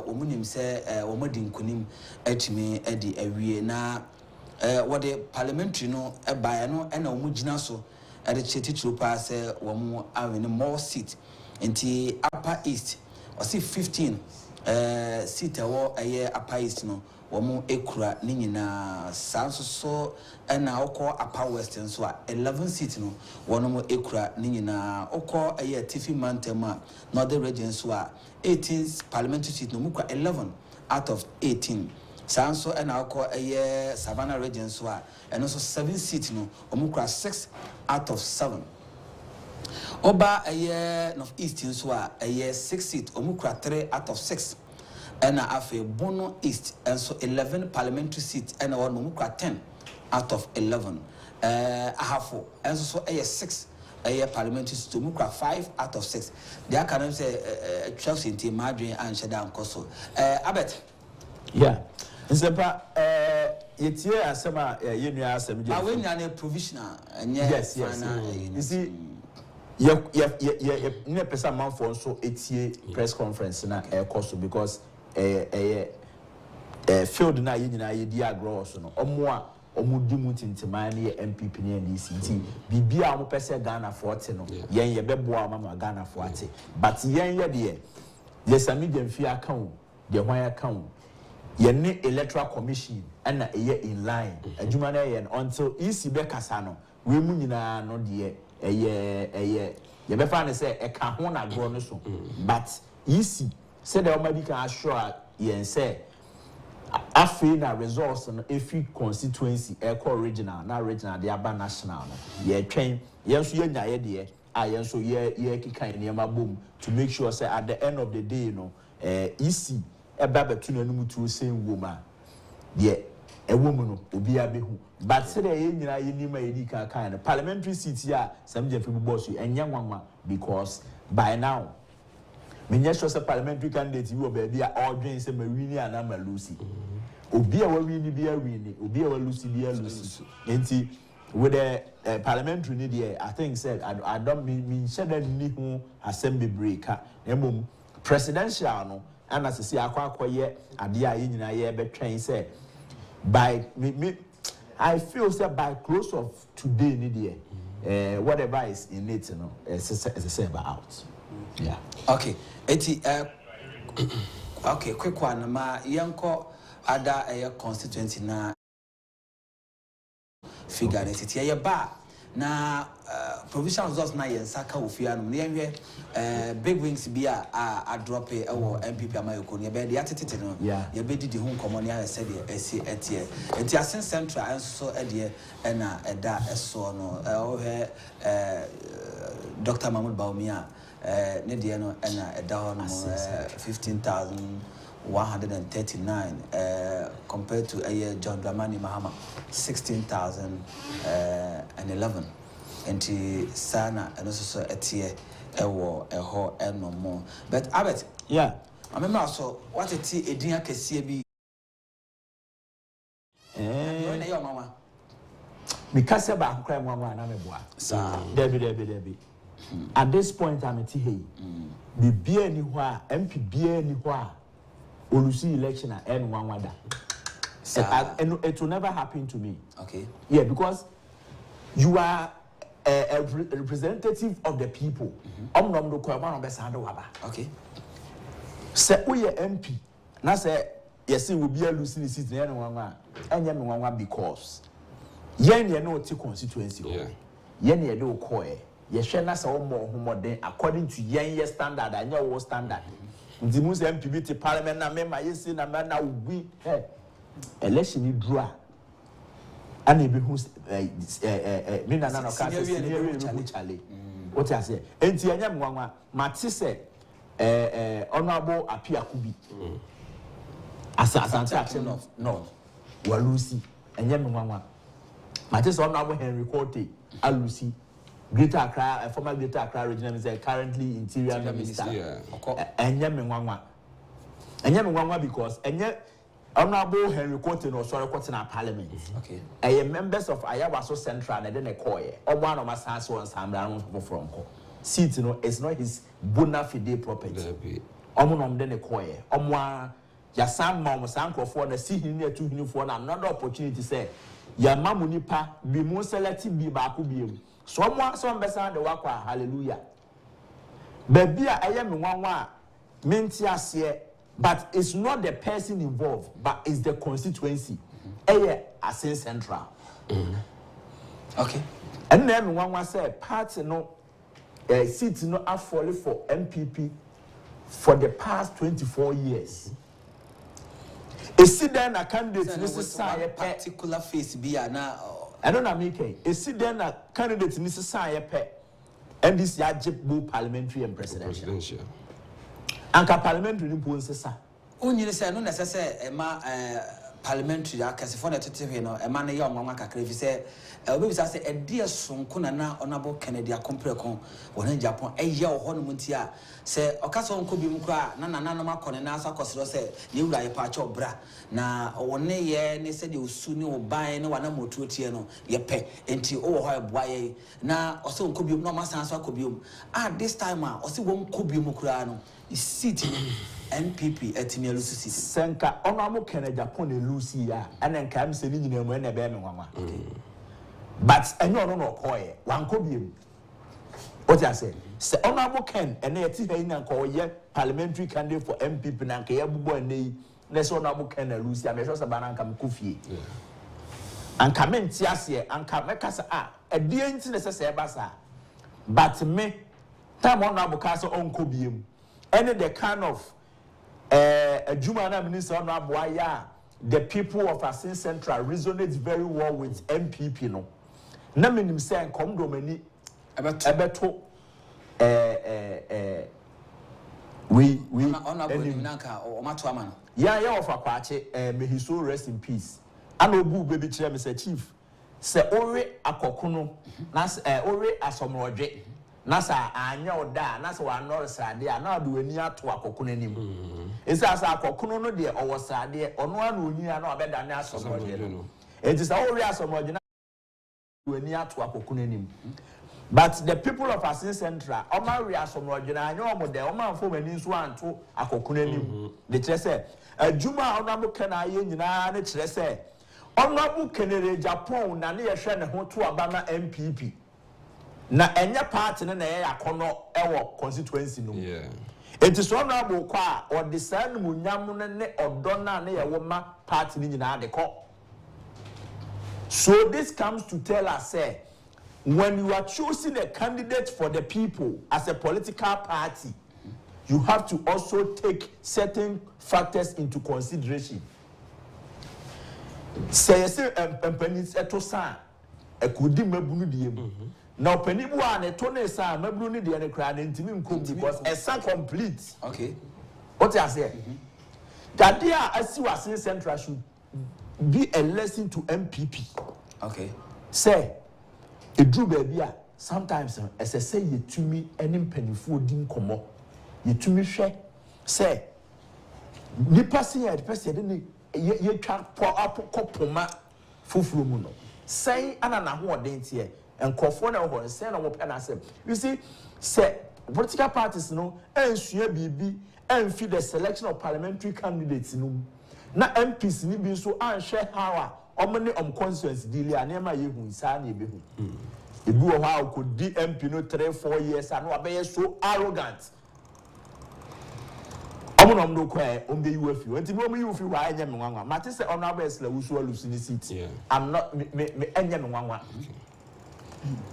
omunim se womadi nkunim atimi edi awie na wodi parliamentary no ebae no na omugina so ede chetitru pa se womo awene more seat enti Upper East osi 15 seat awo eye Upper East no womo ekura ni nyina sanso so na okọ Upper West nso a 11 seat no wono mo ekura ni nyina okọ eye Tifi Mountain a Northern Region so a 18 parliamentary seat no mukura 11 out of 18 sanso na okọ eye Savannah Region so a eno so 7 seat no omukura 6 out of 7 Oba eye North East nso a eye 6 seat omukura 3 out of 6 Ena afe Bono East and so 11 parliamentary seats and one mukura 10 out of 11 Ahafo and so a 6 a parliamentary seat mukura 5 out of 6 they can say Chelsea team Madrid and Shadam Koso Abet Nsepa yetie asema yenua asem je when you provisional and yes you see ne pesa man for so etie press conference na Koso because field na nyina ye di agro so no omo di mutintima na ye MPP na NDC bibia omo pese Ghana 40 no yen ye beboa ma Ghana 40 but yen ye de ye Sami Jemfi account de hwan account ye ne electoral commission na ye in line adwuma na ye until EC be kasa no we mu nyina no de ye be fa ne say e ka ho na agro no so but EC said the Omadi can assure yen say After na results no every constituency echo regional na regional the aba national no ye twen yen so yenya ye de yen so ye kikan niam abom to make sure say at the end of the day no EC eba betu na num to same woman ye a woman no obi abehu but say ye nyina ye nima ye di kan parliamentary seat here some je fi boss you enya nwanwa because by now menya sure say parliamentary candidate you baby a ordwen say ma wini ana ma lucy obi a wa wini bi a wini obi a wa lucy bi a lucy enti with the parliamentary need there I think said I don't mean share that ni hu assembly breaker emom presidential no and as say akwakoye ade a nyina ye betwen say by me I feel say by close of today need there whatever is in it you know it's a say out. Yeah. Okay. Okay, quick one. Ma yanko ada constituency na figure it. Yeah, ba na provincial results na yensaka ofia no. Ne big wings be a drop e wo MPP amayoko ne be de atete no. Ye be didi hu komo ne said e si etie. Enti asen central enso e de e na eda eso no. Dr. Mahmoud Baumia ne de no na eda ho no 15,139 compared to John Dramani Mahama 16,011 and sana and also etie ewo eho eno mo but Albert yeah I remember so what it edin akese bi na yo mama because ba kra mwa na meboa sa debi at this point I'm at hey bibia ni ho a MP bia ni ho a olusi election and one wada. And it will never happen to me. Okay. Yeah, because you are a representative of the people. Okay. Say we MP. Now say yes, we will be a losing seat and because yen no constituency. Yen ye do call ye share na say more according to yen standard and your standard. The Muslim MPB parliament na member yes na na we election ni draw and be who me na no ka senior chale what you say enti anya mwanwa mate say honorable Apiakubi asante action of no walusi anya mwanwa mate say honorable Henry Korte alusi Greater Accra, former Greater Accra regional minister, currently Interior Minister. Enyeme Mwangwa because Honorable Henry Korte no sorry in our parliament. Okay. Members of Ayawaso Central and then a coy. Or one of my sons was from seat, you know, it's not his bona fide property. Then a coy. Yasam mom was uncle for the see him near to him for another opportunity say, Yamamunipa be more selective be bakubium. Some besan the wakwa hallelujah. Baby I am one mentias here, but it's not the person involved, but it's the constituency. As central. Okay. And then one say party no seat no afford for MPP for the past 24 years. A sit then a candidate necessary particular face be na I don't know, Mickey. A sit then a candidate necessary and this Agyapong parliamentary and presidential. Anka parliamentary imposes. Only say no necessary parliamentary akasifo na tete no e ma na ye onwanwa kakra fi say obi say e dia sonko na na honorable Kennedy akompreko wona Japan e ye ho no munti a say okasa onko bi mkra na no makone na asa kosero say ye wura ye pa cha obra na wona ye ne say de osu ne oban ne wana motu tie no ye pe enti o ho eboa ye na ose onko bi no masan so akobi this time a ose won kobi mkra no seat NPP etimi lucy seat senka honorable Kennedy Agyapong lucy ya and then kam se ni nyina mu na be me nwanwa but enyo no koye wan kobi what I say say honorable Ken and na yeti hayi na ko ye parliamentary candidate for MPP na nka ye bubo anei na so honorable Ken lucy am sure say bana nka mkofie anka menti ase anka meka say edie nti na say e basa but me time honorable ka say onkobiem any the kind of a Jumana minister on Abuaya, the people of Asin Central resonates very well with MPP no. Na minim say come do mani ebeto we yeah of akwache may his soul rest in peace. And obu baby chair Mr. Chief say ore akokono na ore asomroje na sa anya oda na sa wa no sade na do ani ato akokono anim esa sa akokono no de owo sade ono ana onyi ana obeda na asomroje no enti sa ore asomroje na do ani ato akokono anim. But the people of Asin Central, Oma Riasomroje na anya omo de Oma mfo mani nso anto akokono anim. De kire say adwuma onamu kana ye nyina ne kire say onamu kenere Agyapong na ne yehwe ne ho to abama MPP. Na enye party na ye akono ewo constituency no. Yeah. Enti so onamu kwa o de san munyam ne odo na ne ye wo ma party ni nyina de ko. So this comes to tell us say when you are choosing a candidate for the people as a political party, you have to also take certain factors into consideration. Say pennies etosan ekudi mabunu diem. Now penibu an etone sa mabunu de ne kra na ntimi nkom because esa complete. Okay. What I say? That there Asin Central should be a lesson to MPP. Okay. Say edru baby a sometimes as I say you to me any penifo din komo you to me hwe say nipa say the person ye twa kopoma fufuru mu no say ana na ho oden tie enkofo na ho say na wo pe na say you see say political parties no ensua bibi enfi the selection of parliamentary candidates no na MPs ni bi so anhwe how omne constituency deal ya na yehu isa na ebehu ebi wo ha ko di MP no 3-4 years and we so arrogant omo no kwa ombe UFU enti mo UFU wa anya me nwanwa mate se ono abesla wusu alusu ni seat. I'm not me anya me nwanwa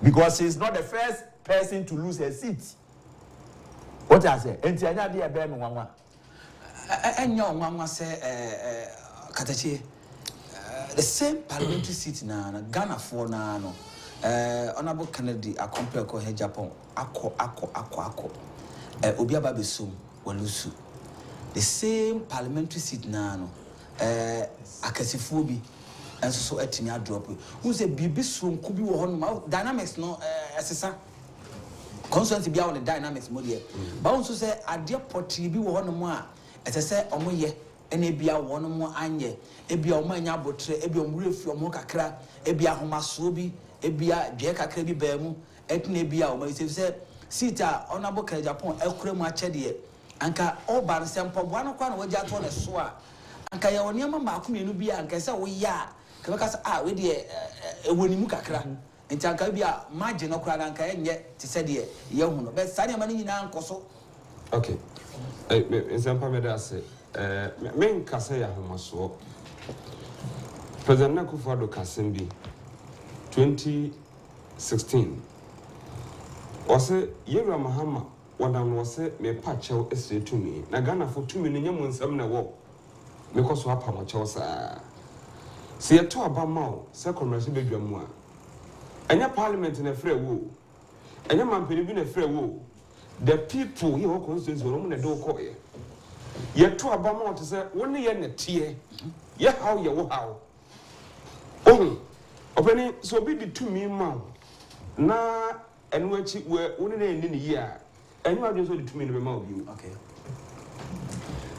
because he's not the first person to lose a seat. What I say enti anya de e be me nwanwa anya nwanwa se katachi the same parliamentary seat na Ghana for na no honorable Kennedy accompany ko Agyapong ako obi aba besum walusu the same parliamentary seat na no akasifo bi enso so atimi adrop who say bibi so nko bi wo hono dynamics no esesa constituency bia on the dynamics mo de ba won so say ade potri bi wo hono mo a esese omoye ene bia wono mo anye ebia omo anya botre ebia omrefi omo kakra ebia homaso bi ebia dwe kakra bi ba mu etne bia omo se sita onabo ka Agyapong ekura mu achede anka oba nsempo bo an kwa na waji ato ne so a anka ye woni ama maako mienu bia anka se wo ya ka beka se we de ewoni mu kakra enti anka bia margin no kura anka enye ti se de ye hu no be sane ama ni nyina ankoso. Okay nsempa me da se men kase ya homaso President Akufo-Addo Kasembi 2016 wase Yewura Mahama wadam wase me pachew esre tumi na Ghana for tumi no nyam nsam na wo me koso apa mo chew sa se yeto abama o se commerce bedwam a enya parliament na frɛ wo enya mampeni bi na frɛ wo the people here wo constituency wo mo na do ko yeto abama o te se woni ye ne tie ye how ye wo how openi so bi di tumi ma na enu achi we woni na eni ni ya enu adwo so di tumi no be ma obi. Okay.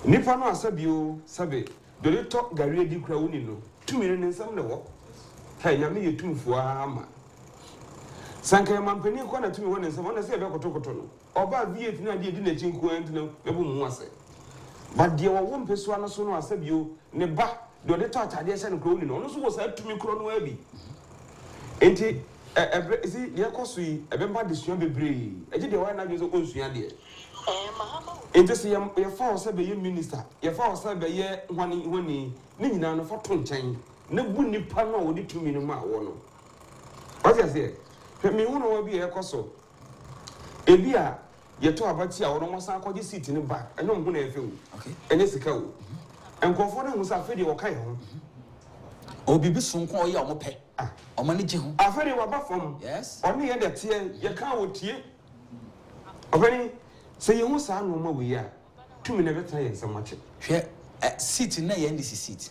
Nipa no asabio sabe do le to gari edi kura woni no tumi ne nsam ne wo ha nyame ye tumfo ama sanka mampeni ko na tumi woni nsam ona se be kotokoto no oba viet na edi na chinko enti no ebu mu ase ba de wo mpeso ana so no asabio ne ba do le to atade se ne kura woni no ono so wo sa tumi kura no abi enti isi ye koso yi ebemba desua bebre eje de wa na dwe so onsua de enti se ye fa o be ye minister ye fa o be ye hwani ni nyina no foto nchen na bu nipa no wo di tumi no ma wo no what you say me hu no wa bi ye koso ebi a ye to abati a wo no san akɔgye seat ni ba eno mhu na efe wo okay enye sika wo And conforming was afraid you were kind. Obibi sunko oye omo pe. Omo ni je ho. Afraid you were back from. Yes. Only at that year, you can't wait here. Okay, say you must have no more we are. 2 minutes time so much. Seat na ye NDC seat.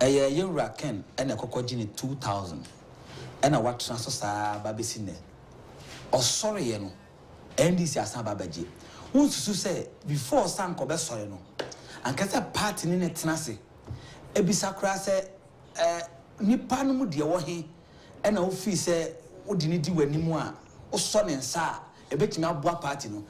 Ye Ken and a kokojini 2,000. And a what transfer sa babesine. Or sorry ye no. NDC asan babaji. Who to say before Sam Kobe sorry no. And kasa party in it tenase. Ebisa kra se nipa no mu de wo he e na ofi se odini di wani mu a oso ne nsa ebetimi aboa party no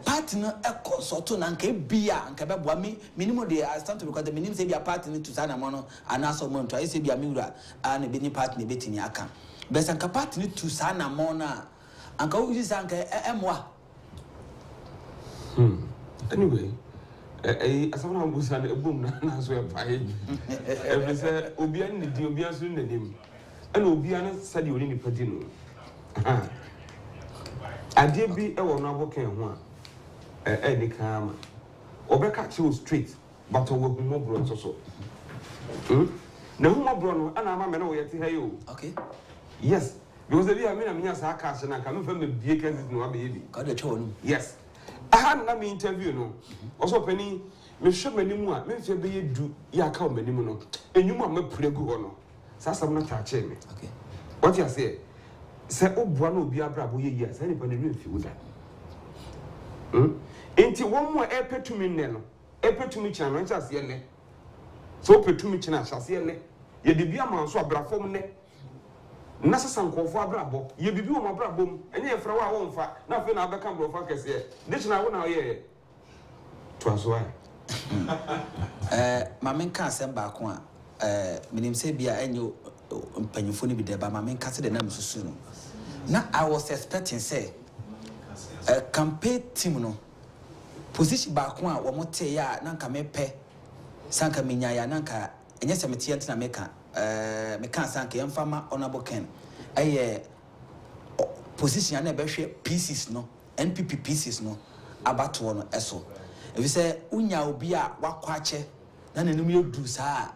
party no consult na nka bia nka be boa me minimum de I stand to because the minimum say bia party no to sana mo no anaso mo nto I say bia me wura na be ni party na betimi aka be san ka party no to sana mo na anka wo use anka emoa Anyway, as someone who was a boom, na so a pie. Every say, Obian, the Obian soon the name. And Obiana said you need Padino. I did be a one can one. Eddie Calm. Obeka she was straight, but over more bronze also. No more bronze, and I'm a man yet to hear you. Okay. Yes, because the I mean, I'm sarcasm and I come from the vehicles no baby. Got the tone. Yes. I had an interview, no. Also, Penny, me show me no more. Me feel be do ya come me no. And you me pray go no. Sasa not touch me. Okay. What you say? Say o bua no bi abra bo ye yes. Anybody really feel that? Enti one more epe to me ne no. Epe to me chan no chase ne. So epe to me chan chase ne. Ye de bia man so abra fom ne. Na sasa nkofo abrabo ye bibi wo mabrabom enye ye fra wa wo mfa na fe na abeka mbrofa kese de na wo na ye to aso ma men ka asem ba ko a minim se bia enyo mpanyifo ni bi de ba ma men ka se de na msusu no na I was expecting say campaign team no position ba ko a wo mote ya na nka mepe sanka minya ya na nka enye se mete yent na meka me kan sanka yemfama honorable Ken position na be hwe pieces no NPP pieces no abato no eso if say unya obi a wakwache na nanum yedu saa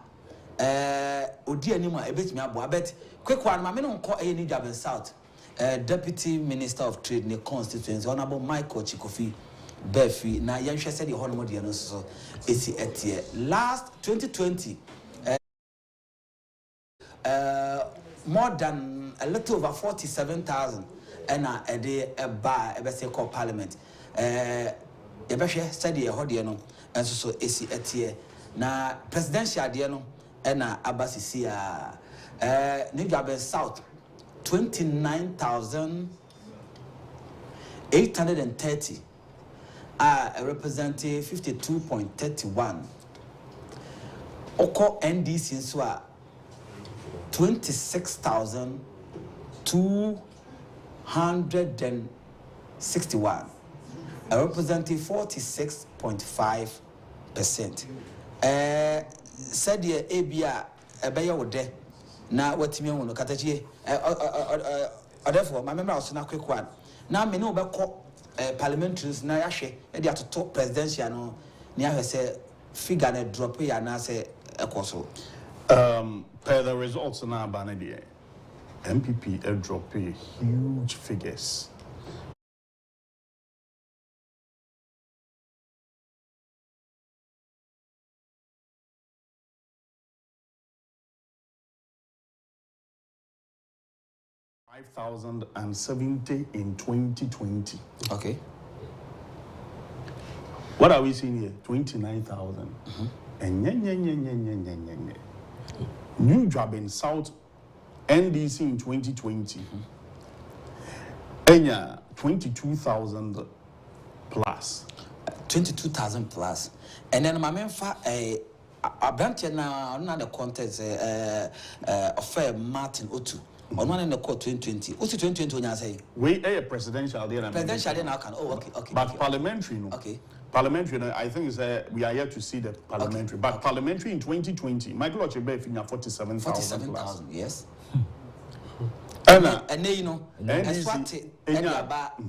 odi anim a ebetimi abo abet quick one ma me no nko New Durban South Deputy Minister of Trade ne constituency honorable Michael Chikofi Befi na yanhwe said the honorable de no so esi etie last 2020 more than a little over 47,000 and a day a bar a best called parliament study a hodiano and so AC etie na presidential diano and abasisi New Durban South 29,830 representing 52.31 oko NDC so 26,261 representing 46.5%. Said the ABA ebeye wode na watimi won katachi therefore my member also na quick one na me no be call parliamentaries na yahwe e dia toto presidential no na yahwe say figure na drop ya na say ekoso per the results now, Banadi, MPP drop huge figures. $5,070 in 2020. Okay. What are we seeing here? 29,000. And New Durban South NDC in 2020. Enya 22,000 plus. 22,000 plus. And then my man for a branch now another contest of Martin Otu. On one in the court 2020. What's 2020 when you say? We a presidential there. Presidential there now can. Oh, okay. But okay. Parliamentary, no. Okay. Parliamentary, I think is we are yet to see the parliamentary. Okay. But parliamentary in 2020, Michael Ochebe finger 47,000. 47,000, yes. And you know, NDC about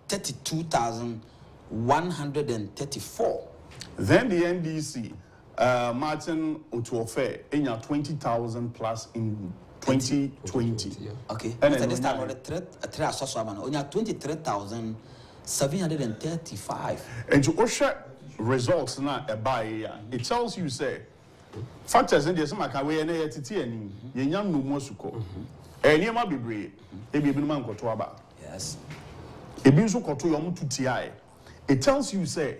32,134. Then the NDC Martin Otuofe, in 20,000 plus in 2020. Okay. And this time, the only 23,735. And to usher results now by it tells you say factors in the summer can we any TTN, young no more suko. And you might be brave, a baby man got to about. Yes. A bisu got to your to TI. It tells you say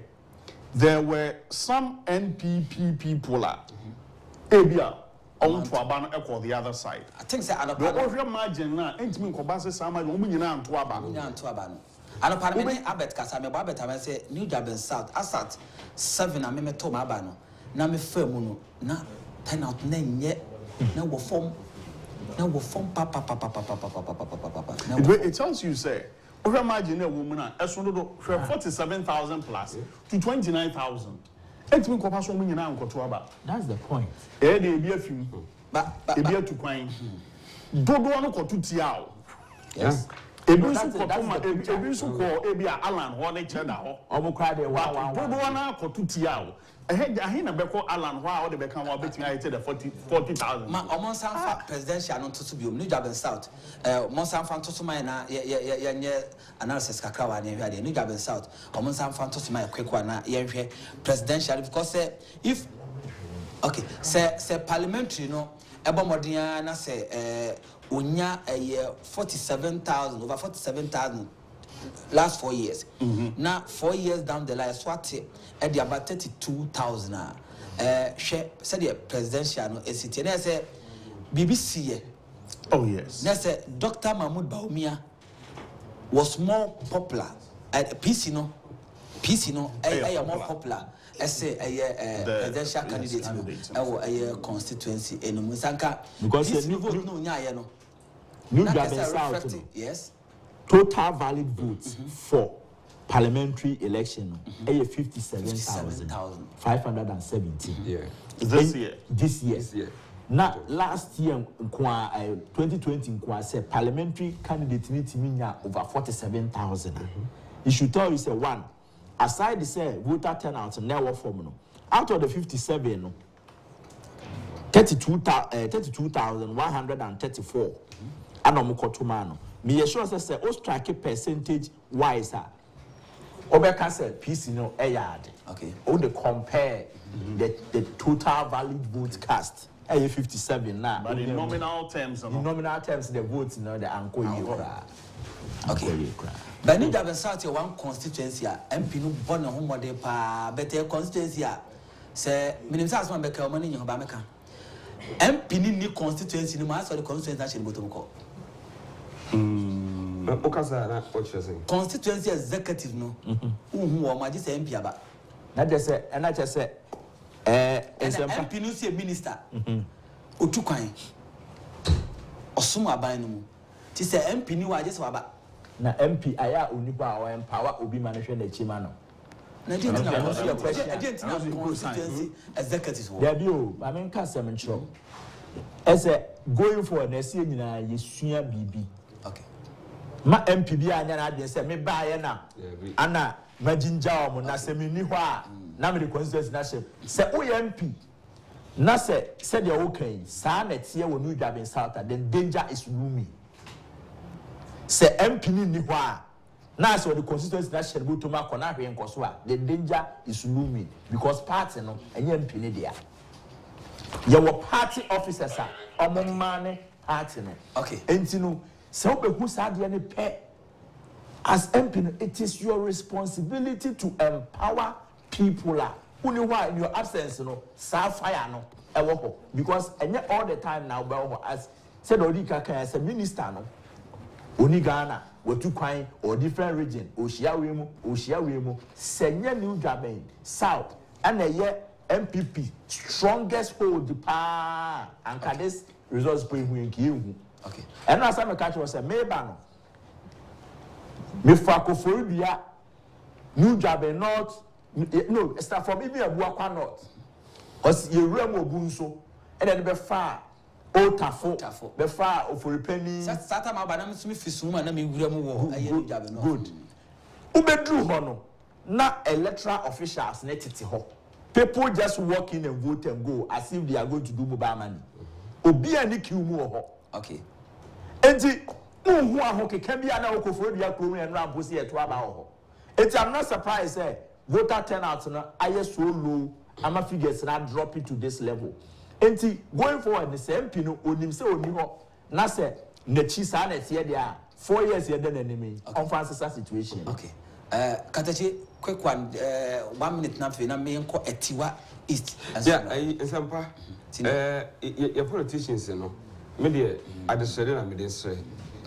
there were some NPP people Abia on to Abano echo the other side. I think say other part of your margin now ain't me kobase sama yo munyina anto Abano. And apparently, I bet Casame Babet, I say New Durban South, Asat 7 and me to Mabano. Now me firm, na 10 out name yet. Now we form papa. It tells you, say, imagine a woman as soon as 47,000 plus to 29,000. It's me copas woman and uncle to about. That's the point. Eh, they be a few, but a beer to quine. Don't want to Tiao. Yes. Ebi so call Abia Alan Horne Cheda. Omo cry the wow. Bodoana Kotutia. I na beko Alan Hoa or the Beckham betting I said 40,000. Ma Omo Sanfa presidential non to be New Durban South. Monsan Fan to my analysis Kakawa near the New Durban South. Omo Sanfa to my quick one presidential because if okay, say parliamentary no Ebomodiana say Unya a year 47,000 over 47,000 last 4 years. Now 4 years down the line, Swati at the about 32,000. She said the presidential no SCT. And I said BBC. Oh yes. I said Dr. Mahmoud Baumia was more popular at PC no, more popular. I say a presidential candidate a constituency in Musanka because you vote no nya no. New Durban South, yes. Total valid votes for parliamentary election, 57,570. Yeah. This year. This year. Now, last year, 2020, said parliamentary candidate need to over 47,000. You should tell you, say, one, aside the say voter turnout, never form. Out of the 57, 32,134. Anomukotumano. Me sure say o strike percentage wise Obeka say PC no a yard. Okay. O they compare the total valid vote cast. 57 now. But in nominal terms, in nominal terms, the votes the anko yekra. Okay. But New Durban South one constituency MP no born na homo de pa better constituency say minimum as man be ka money in ba meka. MP ni constituency no ma so the constituency actually bottom call. Constituency executive no. Who o ma just MP aba. Na just say and I just say MP no say minister. Otu kwan. Osumo aban no mu. Ti say MP ni wa just aba. Na MP aya onipa o empower obi manahwe na chima no. Na didn't know constituency executive. There be o, I mean ka sem nchro. Ese going for na see nyina yesua bibi. Okay. Ma MP bi anya na ade say me ba ye na. Ana majinja o mo na se me ni ho a na me constituency na she. Say o MP na say de o kan sa na tie wo New Durban South, then danger is looming. Say MP ni ho a na so the constituency na she boto ma kona hwe nkoso a the danger is looming because party no enye MP ni dia. Your party officers are omomane party no. Okay. Enti no so be who sad any pay as MP, it is your responsibility to empower people. Only why in your absence, fire no, because all the time now, as said Odika as a minister, no, only Ghana, what you kind or different region, Oshia senior New Durban South, and a year MPP strongest hold the power and this results bring you. Okay. And as I'm a catcher was a Maybano. Me akufo-addo New Durban North, no, start from even Agyapong North. Because you remember Bunso, and then be far, Otafo, be far of Penny. Sata ma banam sumi fisuma na me wura mu wo aye New Durban North. Good. Ubedru hono na electoral officials na tete ho. People just walk in and vote and go as if they are going to do mobile money. Obi ani kiu mu ho. Okay. Enti who are hockey can be an akufo-addo program and ramposi at 2 hours. I'm not surprised, voter turnout I so low, I'm a figures not dropping to this level. Enti going forward, the same pino onim se onimo na se ne chisa na tie dia 4 years here than enemy on Francis situation. Okay. Katachi, quick one, 1 minute na fe na me enko etiwa east. Yeah, Nsampa. Your politicians, you know. Me I decided na me dey say.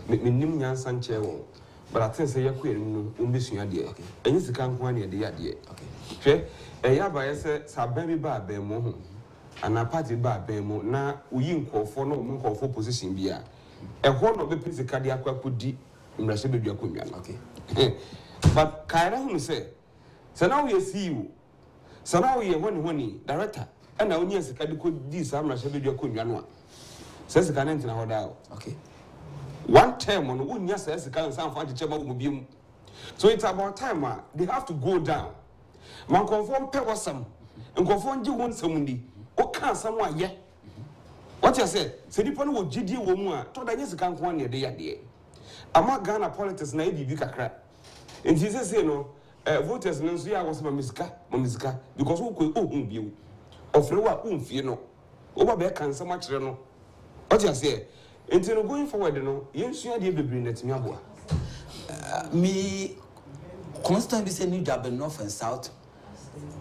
Me nim nyansa nche wo. But I think say yakwe no umbesua de. Okay. Enyi sika nko na de yade. Okay. Hwe ya ba yese saban bi ba ba mu ho. Ana party ba ba mu na uyi nkofo no mu nkofo position bia. Eho no be physical de akwakodi mrase be dua konwa. Okay. But kaira hu say now we see you. So now we one director. And now we sika de ko di sa mrase be dua konwa no a. Say sika na ntina hoda. Okay. One term on unya says can sound for the so it's about time they have to go down. Man conform pewasam and conform you want somebody. O can someone yet. What you say? Say the will GD woman told that yes can't one year day. I'm not Ghana politics na be kakra. And Jesus say no voters no so ya was mamiska because who could be of fear no over be can so much no. What you say? Until going forward, you know, you should be able to bring that me constantly say new job in north and south.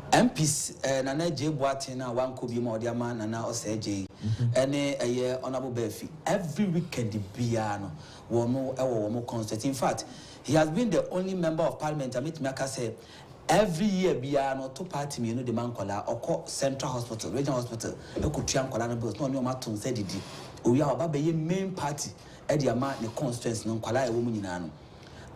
MPs Nana J. Boatina, one could be more dear man, and now say J. And a year honorable Befi. Every weekend, the piano will more constant. In fact, he has been the only member of parliament. I meet Maka say every year, Biano to party me, you know, the man or Central Hospital, Regional Hospital, you could try and call bills, no, no matter said it. We are about the main party at the amount the constituency non kwala e woman nyina no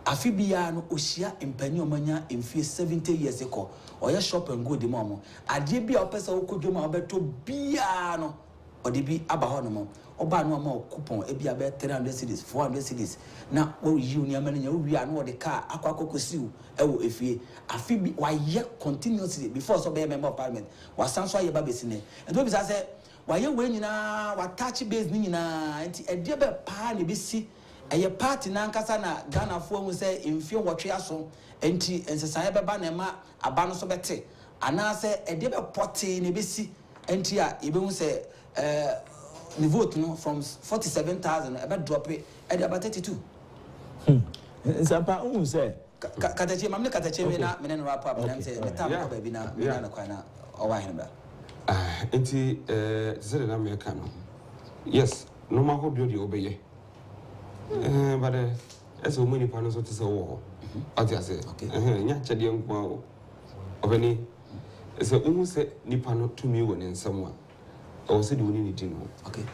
afi bia no ohia impani omanya emfie 70 years ago oya shop and go the mom ade bia opesa okodwom abeto bia no ode bi aba ho no mo oba no ma coupon e bia be 300 cedis 400 cedis na wo yi uni amani nya wo wi ano ode car akwakokosiu e wo efie afi bi wa ye continuously before so be member of parliament wa sanso aye ba besine and we be say why you when what touch base nina and a dear party be see a party nankasa na Ghana for say in few what we are so and say banema a banner so better and I say a dear potty in a BC and here even say the vote no from 47,000 about drop it at about 32. Sampa say Katachi, Mamma Katachi, and wrap up and say the time baby now, or why him. Enti said na me kan yes no ma ho biodi obeye but as o many panos so to say wo ati ase nya chede nko obeni say umu say nipa no to me won ensam a o say de woni ni di no okay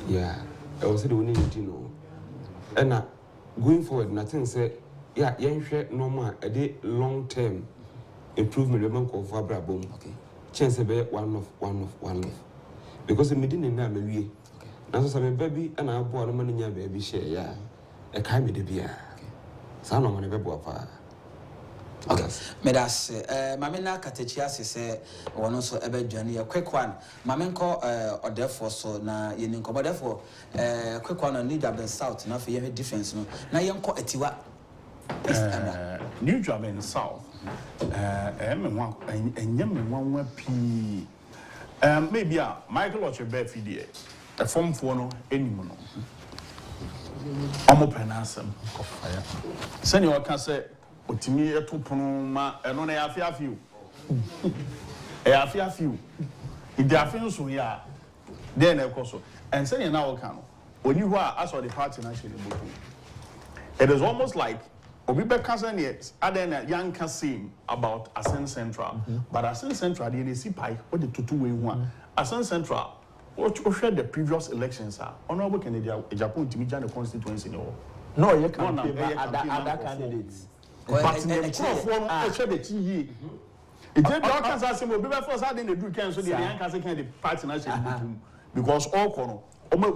yeah o say de woni ni di no and going forward nothing say yeah yenhwe normal a dey long term improvement we man ko for abrabom okay chance be one of because me didn't na me wie na so me baby and I bo no man nya baby share ya e kai me de bia sa no man be bo pa okay me das mame na katechi ase se wono so ebe dwane ya quick one mame nko odefo so na ye ni nko odefo quick one need the south na fe ye difference no na ye nko atiwa new job in south maybe Michael or your bed feed a form for no anymore. I'm open answer. Senior can say, but to me, a 2 puma, and only a few. A few. If they are few, we are then, of course. And senior now can when you are as for the party national. It is almost like Obibe Cousin yet, other young Cassim about Ascent Central, but Ascent Central, the NAC Pike, what the 2-way one. Ascent Central, what shared the previous elections are. Honorable Canada, Agyapong to the constituency. No, you can't other candidates. But in the form, I said the TE. It did not cancel some Obibe first, I didn't do cancel the young Cassin the party national because all corner, Omo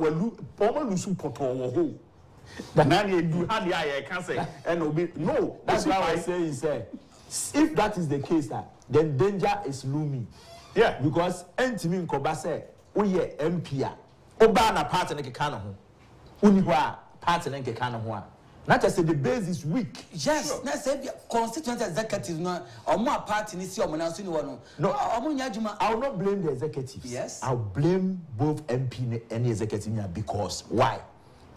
Lusu Poto or Now you do how the I can say and no. That's why I say if that is the case, then danger is looming. Yeah. Because entimi nkoba say oye MP a oba na party ne keka no ho. Uni ho a party ne keka no ho a. Not just say the base is weak. Yes, na say constituent executive no omo party ni si omo na so ni wo no. No, omo nya adwuma. I will not blame the executives. Yes. I'll blame both MP and the executive because why?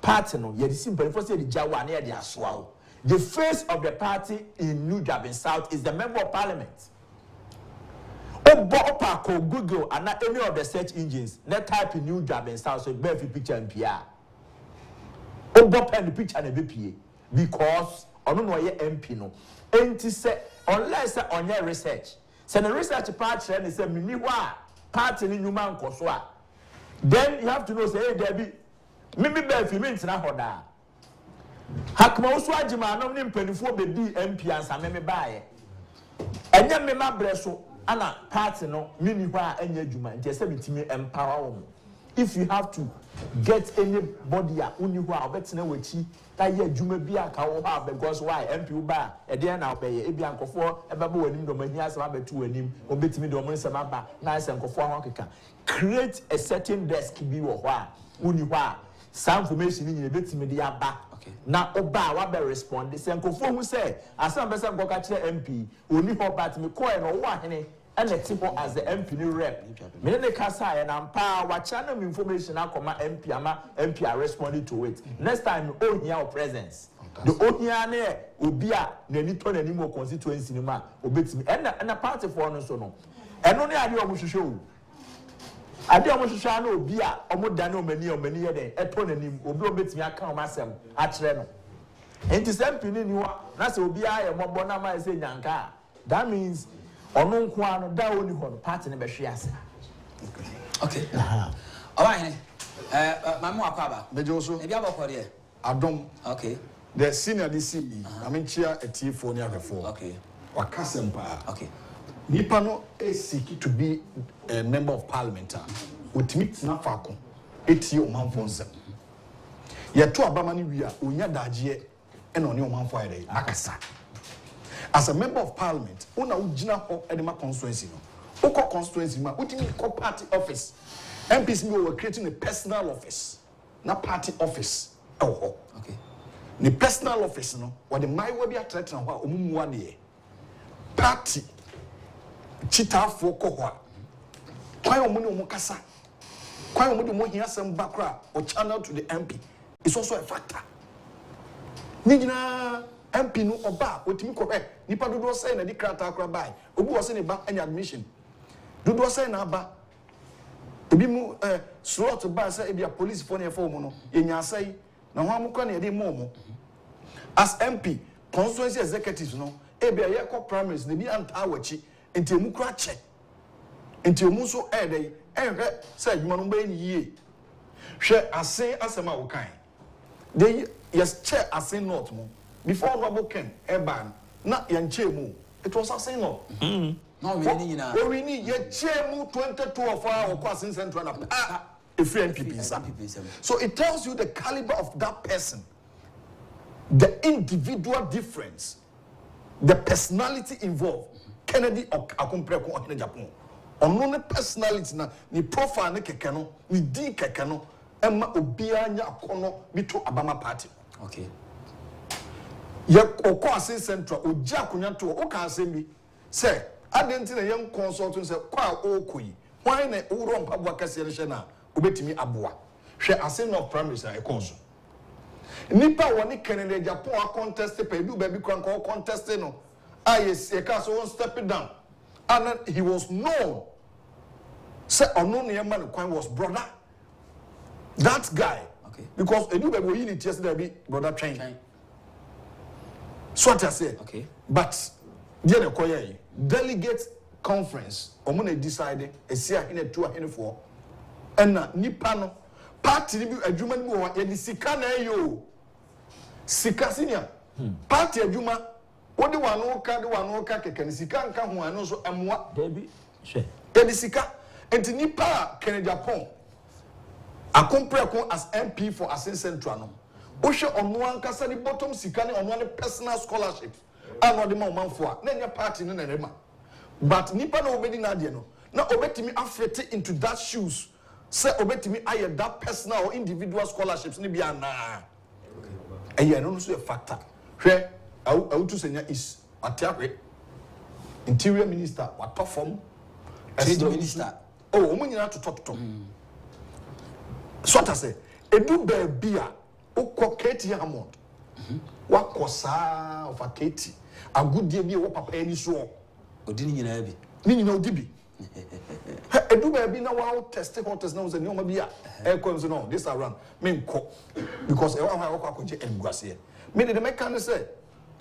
Party no, you see, but first say the Jawa near the Aswao. The face of the party in New Jabin South is the member of parliament. Call Google and not any of the search engines. Let type in New Jabin South so bear picture and PR. Pen the picture and BPA because I don't know why MP no. And say unless on your research. So the research party and say miniwa party in human koswa. Then you have to know say hey Debbie. Maybe bear fi mint na hoda. Hakma usu ajima no ni mpanifo be di MP ansa me baaye. Enya me mabreso ana party no mini hwa enya adwuma nti ese bitimi empower wo. If you have to get anybody a uni hwa obetena wachi ta ye adwuma bi aka wo ha because why MP wo ba e de na obeye ebi ankofo ebeba wanim do mani asema betu wanim obetimi do mo nsema ba na ase ankofo ho keka. Create a certain desk bi wo hwa uni hwa some information in betimi de aba. Na oba wa be respond the same kofo hu say asam be say nkoka kire MP oni ho bat me ko e no wo ahene and the tipo as the MP ni rep me ne kasa e na mpa wa channel information akoma MP ama MP are responding to it next time o hia your presence the o hia na obi a nani to nani mo constituency ni ma obetimi and na party for no so no eno ne ade o mo hwehwe o ade omo hwehwa na obi a omo dane omani ye den eto nanim obi obetimi aka o masem a kire no enti sempini ni wa na se obi a ye mobo na ma se nyanka that means ono nko ano da oni ho no party ne be hwe ase okay alright mamu akaba mejo so e bia bokore adom okay the senior DCE I mean chia etifo ni ahwefo okay wakasempa okay nipa no seek to be a member of parliament ultimate na fako etie omanfo nsem ye to abama ni wi a onya daje e no ne omanfo ayre akasa as a member of parliament una ugina ho edema constituency no uko constituency ma ultimate ko party office MPs me were creating a personal office na party office oh okay the personal office no what the my we be attract na ho omumuwa ne party chitafo kohwa kwan omuni omukasa kwan omudi mo hia sem bakra or channel to the MP is also a factor nigina MP no oba otimi ko nipa dodo say na di krata akra bai obi wo say ne ba any admission dodo say na ba obi mu slot ba say e bia police for na efo mu no enya say na ho amukwa na e dey mo as MP constituency executives no e bia ye ko primaries na bi anta awachi enti emu kura che enti emu so dey ehwe say adwuma no ba ni yie hwe asen asema wo kan they yes chair asen not mo before Robo Ken Eban na yanche mu it was asen no no we ni nyina we ni ye chair mu 22 of our kwasin central na a free MPP so it tells you the caliber of that person, the individual difference, the personality involved. Kennedy akompreko on Agyapong ono ne personality na ni profile ne keke no ni din keke no emma obia nya akono bito abama party okay ye okwasin central oji akonya to o kan asemi say adenti na ye consultant say kwa okoyi why na uro mpabwa kase re na obetimi aboa hwe asen of primaries na ekonso nipa woni Kennedy Agyapong a contest pe du baby kwan ko contest no yes, a castle won't step it down. And he was known. Say unknown man was brother. That guy. Okay. Because a new baby you need yesterday be brother train. So what I say. Okay. But delegate conference. Omone decided a sia in a 2 and 4. And nipano party adjuma ni mo ye sika na yo. Sika senior. Party adjuma what do one oka keke sika nka ho ano so amwa Debbie she edisika enti nipa Kencity Media akompreko as MP for Asin Central no o hwe ono ankasa ni bottom sika ni ono ne personal scholarship ano de ma manfo a na nya party no na rema but nipa na obedi na de no na obetimi afete into that shoes say obetimi aye that personal or individual scholarships ni bia na eye no so a factor hwe awutu senya is atiakwe interior minister what perform trade minister oh omunyina to so ta say edu ba bia ukọ Katie Hammond wakosa of a Katie agudie bi wo papa ani so odi ni nyina bi ni nyina odi bi edu ba bi na wa test hotels na wo say ni o ma bi a e ko so no this around me nko because e wa ha wakọ akọje enguase me the mechanic say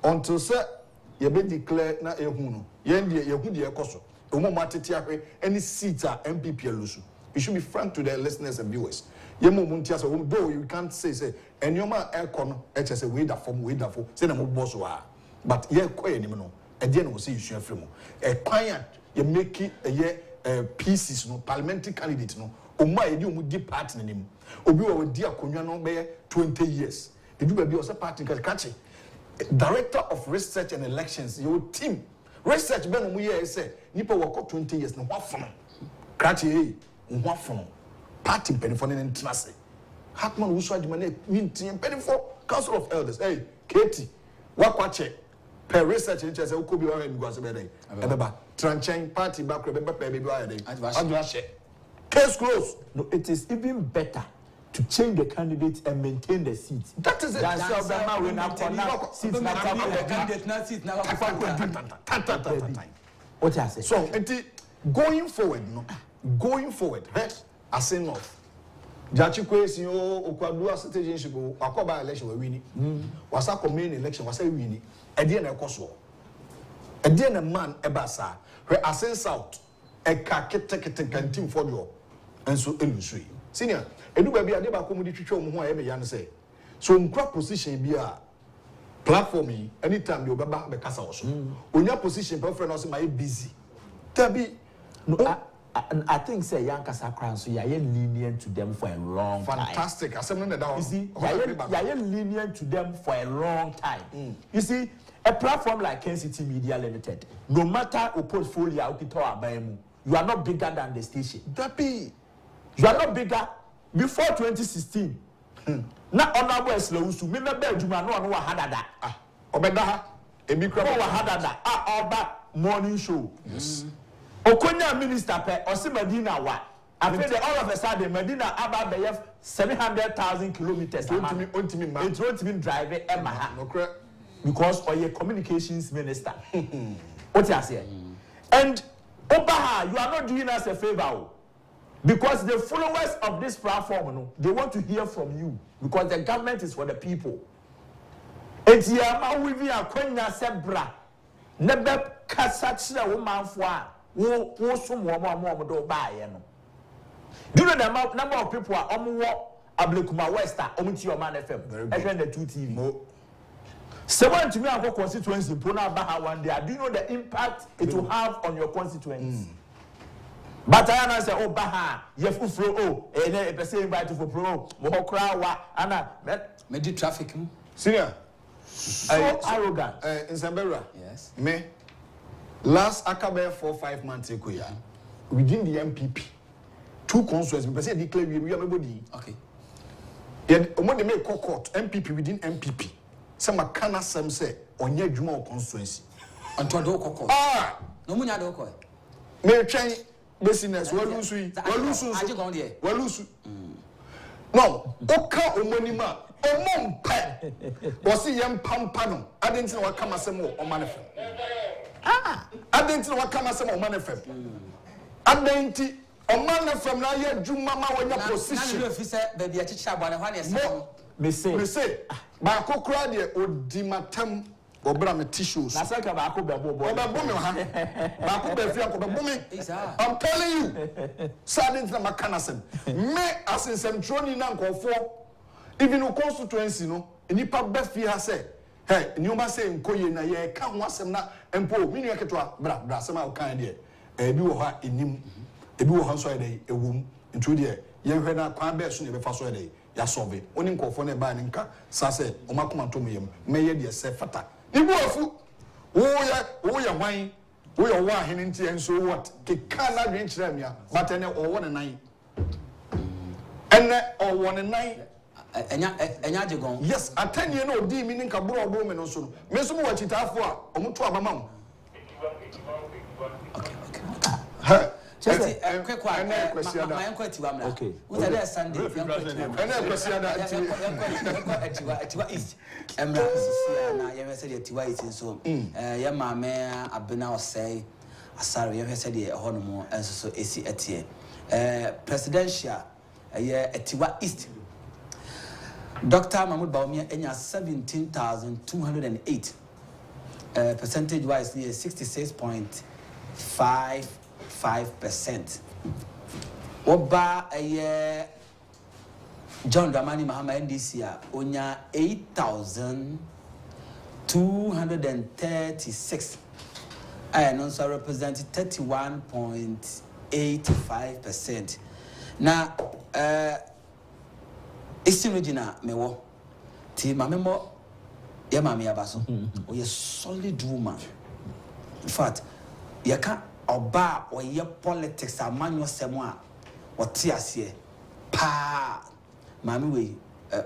until say ye be declare na ehu no ye ndie ye hu de ekoso omo matete ahwe any seat a MPP alusu. You should be frank to the listeners and viewers. Ye mo muntia so though you can't say enyoma ekono eche say we da form say na mo boss wa but ye ko enim no e de no say issue afre mo e kwan ye make ye pieces no parliamentary candidate no omo ye di omo di party nim obi wo di akonwa no be 20 years edu ba bi o say party catch director of research and elections your team research ben mu ye say nipa wo 20 years no wafono catch wafono party penifo ne ntrase Hackman wusu adimane mintin penifo council of elders hey Katie wakwache per research in chese ukobi wa ngwase be dey ebeba tranchen party back be be wa dey adwashe case closed. No, it is even better to change the candidate and maintain the seat. That is it. That's how when I seats the candidate na seat na what I say. So going forward I say north Jachi kwesi o okwadua citizenship akoba election we wini wasa main election wasa wini ede na ekoso ede na man ebasa we asen south e ka kete kantim for you enso elusui senior edu ba bia de ba ko mu di twetwe mu ho a ye ya ne say so nkwa position bia platform yi anytime you obeba be kasa oso onya position per friend also my busy tabi no I think say Yankasa Crown so you're lenient to them for a long time. Fantastic. You see, you're lenient to them for a long time. You see, a platform like Kencity Media Limited, no matter a portfolio you are not bigger than the station. You are not bigger before 2016. Na honorable Eslausu, me be juma no hadada. Obeda emikra hadada. Oba morning show. Yes. Okonya minister pe osi Medina wa after all of a sudden Medina aba be 700,000 kilometers it drive emaha because oye communications minister what you say and obaha you are not doing us a favor because the followers of this platform no they want to hear from you because the government is for the people etiama we be akonya sebra nebe kasachira wo manfo a wo some wo do baaye no do you know the number of people are wo Ablekuma West ti Oman FM even the 2 TV so when to me and constituency pona ba one day do you know the impact it will have on your constituents but I answer oh baha yefufro oh e person invite for pro mo hokra wa ana me di traffic senior so arrogant in Zambera yes me last Akabe 4-5 months ago ya within the MPP 2 constituencies we say declare we are nobody okay and omo dey make court MPP within MPP some makana sem say onye adwuma o constituency anto do kokko no munya do kokko me twen business walusu no oka omonima omompe wosi yem pampa no adenti na wakama sem o Oman FM adenti na wakama sem o Oman FM adenti Oman FM na ye adwuma ma wonya position na fi se ba bia chicha bwana hwa ne sem me say ba kokra de odimatam obra me tissues na saka ba ko bebo me ha ba ko be fia ko be me I'm telling you sadin na makana sem me asensem troni na nkofo even no constituency no enipa be fia say hey nyoma say nkoye na ye ka ho asem na empo minu eketwa bra sem a kan de ebi wo ha enim ebi wo ha so ede ewum ntu de ye hwe na kwan be so ne be fa so ede ya solve oni nkofo na ba ne nka sa say o makoma to meyem me ye de se fata ibu afu woyɛ hwan woyɛ ɔwɔ ahene nti ɛnso what keka na dwen kyerɛ me a but ɛnɛ ɔwɔ ne nan ɛnɛ ɔwɔ ne nan enya Agyapong yes atanie na odi mi ne nkaboro ɔboro me no so no me nso mo wachitaafo a ɔmo to abama mo okay just quick one my inquiry wa mra okay we say Sunday atiwa east emra sisi na ye say atiwa east so ye maame abena osei asare ye say de ho no mo enso so esi etie presidential ye atiwa east Dr. Mahmoud Bawumia enya 17,208 percentage wise near 66.55%. Oba John Dramani Mahama NDC onya 8,236 and also represented 31.85%. Now Eastern regional mewo ti mamemo ya mame abaso o ye solid woman in fact ya ka oba o ye politics amanyo semo a o ti ase pa mame we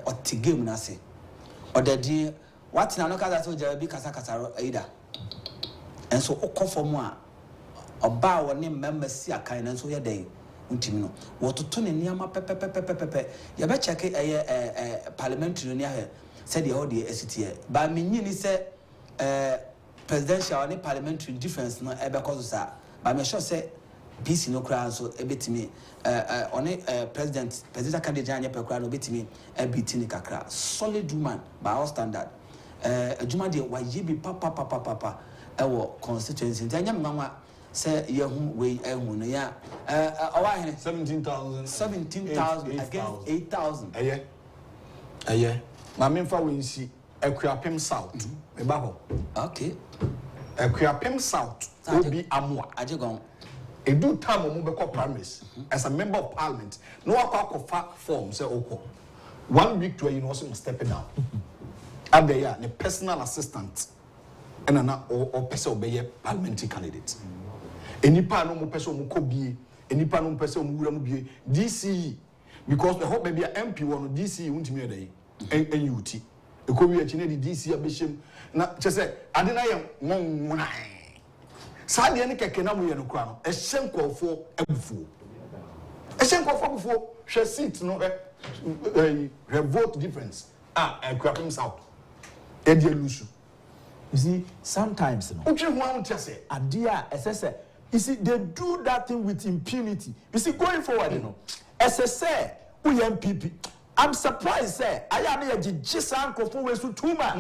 o ti game na se o dadi what na no kaza so je bi kasa aida enso okofo mu a oba wo ne member si akan na so ye den untimi no wototo ne niama pepepepepepe ya be check parliamentary ni ahe said the hold the SCT ba menyini say presidential ne parliamentary difference no e be cause sa ba me sure say PC no kra so e betimi on presidential candidate anya pe kra no betimi e biti ni kakra solid woman by all standard adwuma de wa ye bi papa e wo constituency ntanya mmanwa say yehu we ehu no ya owa hene 17,000 against 8,000 eye na memfa we nsi Akuapem South me ba ho okay Akuapem South obi amwa Agyapong edu time mo be call primaries as a member of parliament no akwa form say okọ 1 week to you know so stepping down and they are the personal assistant and na or person obey parliamentary candidate enipa no mo person mo kobie enipa no mo person mo wura mo bie DCE because the hope maybe MP one DCE wuntimi edai NUT ekowi achi na di DCE abeshem na chese ade na ye ngonwona saade ne keke na mo ye no kra no ehye nkofo abufuo hwe seat no vote difference Akuapem South e dey lose. You see, sometimes no. Adia, you see, they do that thing with impunity. You see, going forward, you know, as I say, we MPP. I'm surprised, say, I am here just uncle for too much.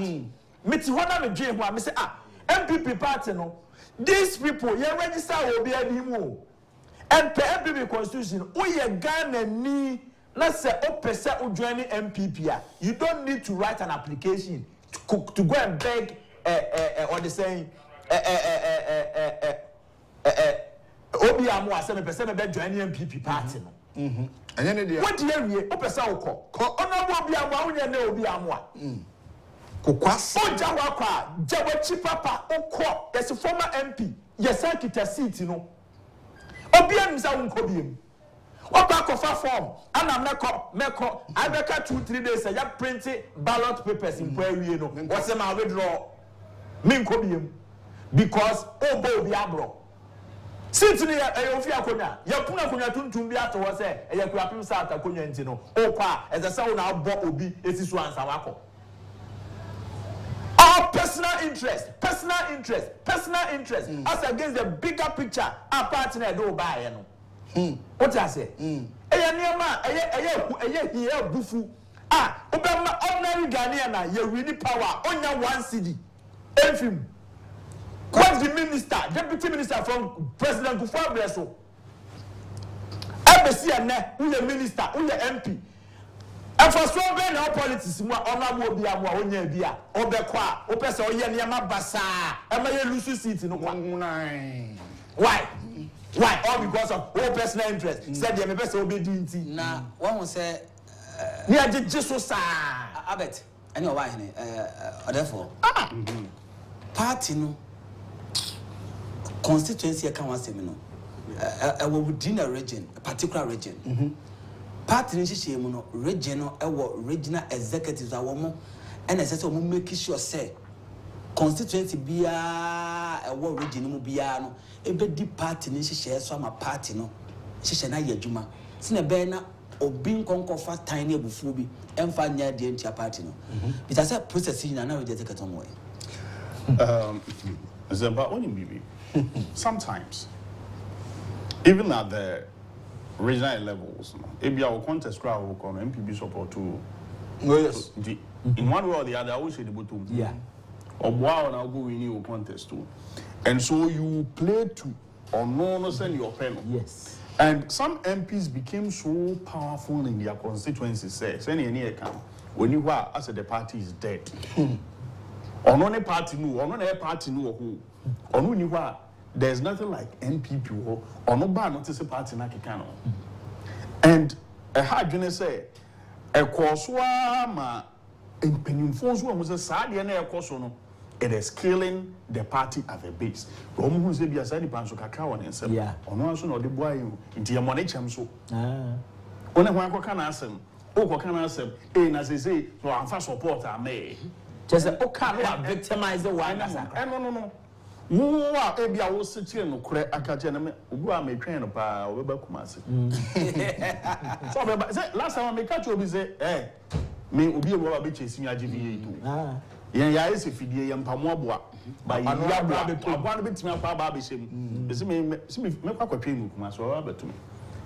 Miti wana me dream wa me say MPP party no. These people, you register will be anymore. And per MPP constitution, we Ghana ni na say o pese o join MPP. You don't need to write an application to go and beg or the saying obi amu aseme pese me be join MPP party no anya ne what dey wie o pese wo ko ono obi amu awunya na obi amu a kokwasa oja wakwa jawachi papa ukọ yes former MP yes kita seat no obi anu sa unko biem wakwa kofa form ana meko I beka 2-3 days ya print ballot papers in prawie no what's my withdraw me nko biem because obo obi abro since ni ofi akonya ya puna akonya tuntum bi ato wo se ya Akuapem South akonya nti no okwa eze se wo na abo obi esisu ansa wako all personal interest as against the bigger picture a partner do buy no what I say eya niama eya here bufu obema ordinary Ghanaian na ye really power onya 1 cedi enfim what's the minister deputy minister from President Akufo-addo abesi ene uye minister uye MP and for so be na politics mu ona mo bi amu onya bi a obekọ a opese oye niama basa e ma ye lusu seat no kwa why all because of personal interest said the person obedi nti na won say ni agye so sa abet any why ne therefore party no constituency can one seminar. Within a region, a particular region. Party in regional, regional executives are one more, and as I make sure say constituency be a region biano, a bit deep party in share some a party no, she shall not yet juma. Sinabena or being conquer fast tiny before be and find near the entire party no. It has a processing and now we take it on way. Sometimes, even at the regional levels, maybe our contest crowd will come MPB support to. Oh, yes. In one way or the other, I will say the bottom. Yeah. Or wow, now go in your contest too. And so you play to or no send your pen. Yes. And some MPs became so powerful in their constituencies, say, send any account when you are as the party is dead. Or no party no, or no party no who. Or no you are. There's nothing like NPP or no bar notice a party na kikano. And a hard gonna say a course ma in penumfos was a sad and course no. It is killing the party at the base. Romu who say be a side panso cacao and say, yeah, or no, so no, the boy into your money chamso. Only one can ask them, oh, can ask them, as they say, so I'm fast support I may. Just a okay, victimize the one. No. Who are maybe I was sitting no correct academic who are making a pa or Kumasi. So last time I make catch you say, eh, me will be a rubber chasing your GVA too. Yeah, is if you am Pamoa by one bit me up Baby Sim. The same make up a pin with Master Robert to me.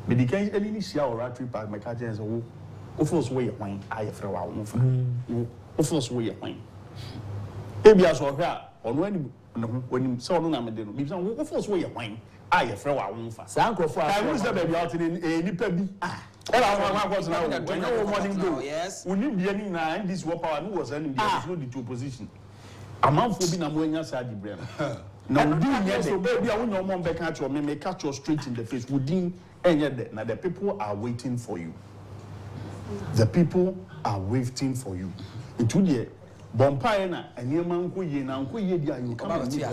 But the can't any see our rat trip by my catch as a who first way of wine, I have throw out who first way of wine. Maybe I saw her on when you saw no Amadino, because who first way of wine, I have throw out one fast. Uncle for I was the baby out in a nippy. All I was now, when our morning go, yes, we need the ending and this war power who was ending the two position. A month for being a more inside the brain. Now, yes, so baby, I will no more back at you, may catch you straight in the face. Within any of that, now the people are waiting for you. The people are waiting for you. Into the Bompire and your man who ye now, you come out here.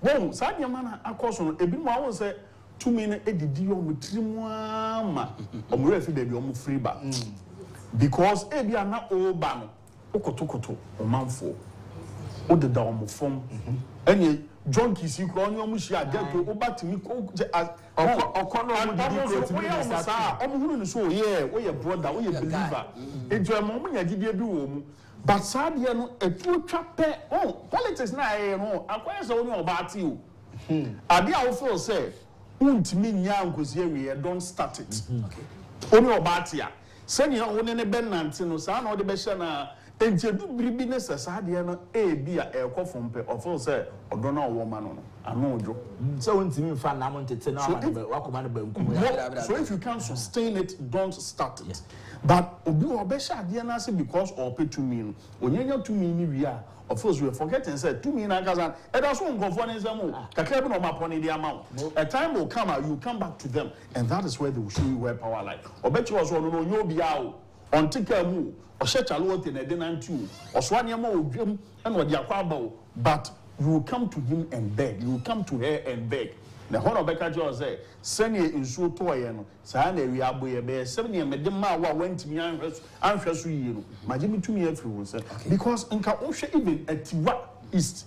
Well, Sadia man, of course, a bit more say. 2 minutes edidi omu trimwa omu refi baby omu free ba because ebi ana o ba no okotokoto omanfo o de da omu fom ene John Kisi kro onye omu hia get o batimi ko okono omu didi ko timi sa omu hunu ni so ye brother we believer ejo omu nya gidie bi wo mu but sadie no etu twape politics na no akwai so onye obati o ade a wo feel say untimi nya nkosi ewe don't start it oni obatia seni ya woni ne benante no sa na ode be hye na enjedu biribi ne sesa de no bi a ekofompe ofo se odo na owo ma no ano ojo se untimi mfa na mo ntete na wakoma ne banku so if you can't sustain it don't start it but obi obe hye ade na se because or pay to me onyanya to me ni wi a of course we are forgetting said 2 million and that's one governance a time will come out you come back to them and that is where they will show you where power lies or bet you was on no you be out on tikamu or share chalote na denantu or swanyama o dwem and what yakwa but you will come to him and beg you will come to her and beg the whole of Beka say send ye in so toy no sa na wi aboye be 7 year me de ma wa wantimi anhweso yi no magimi tumi afiri say because nka o hwe even at what is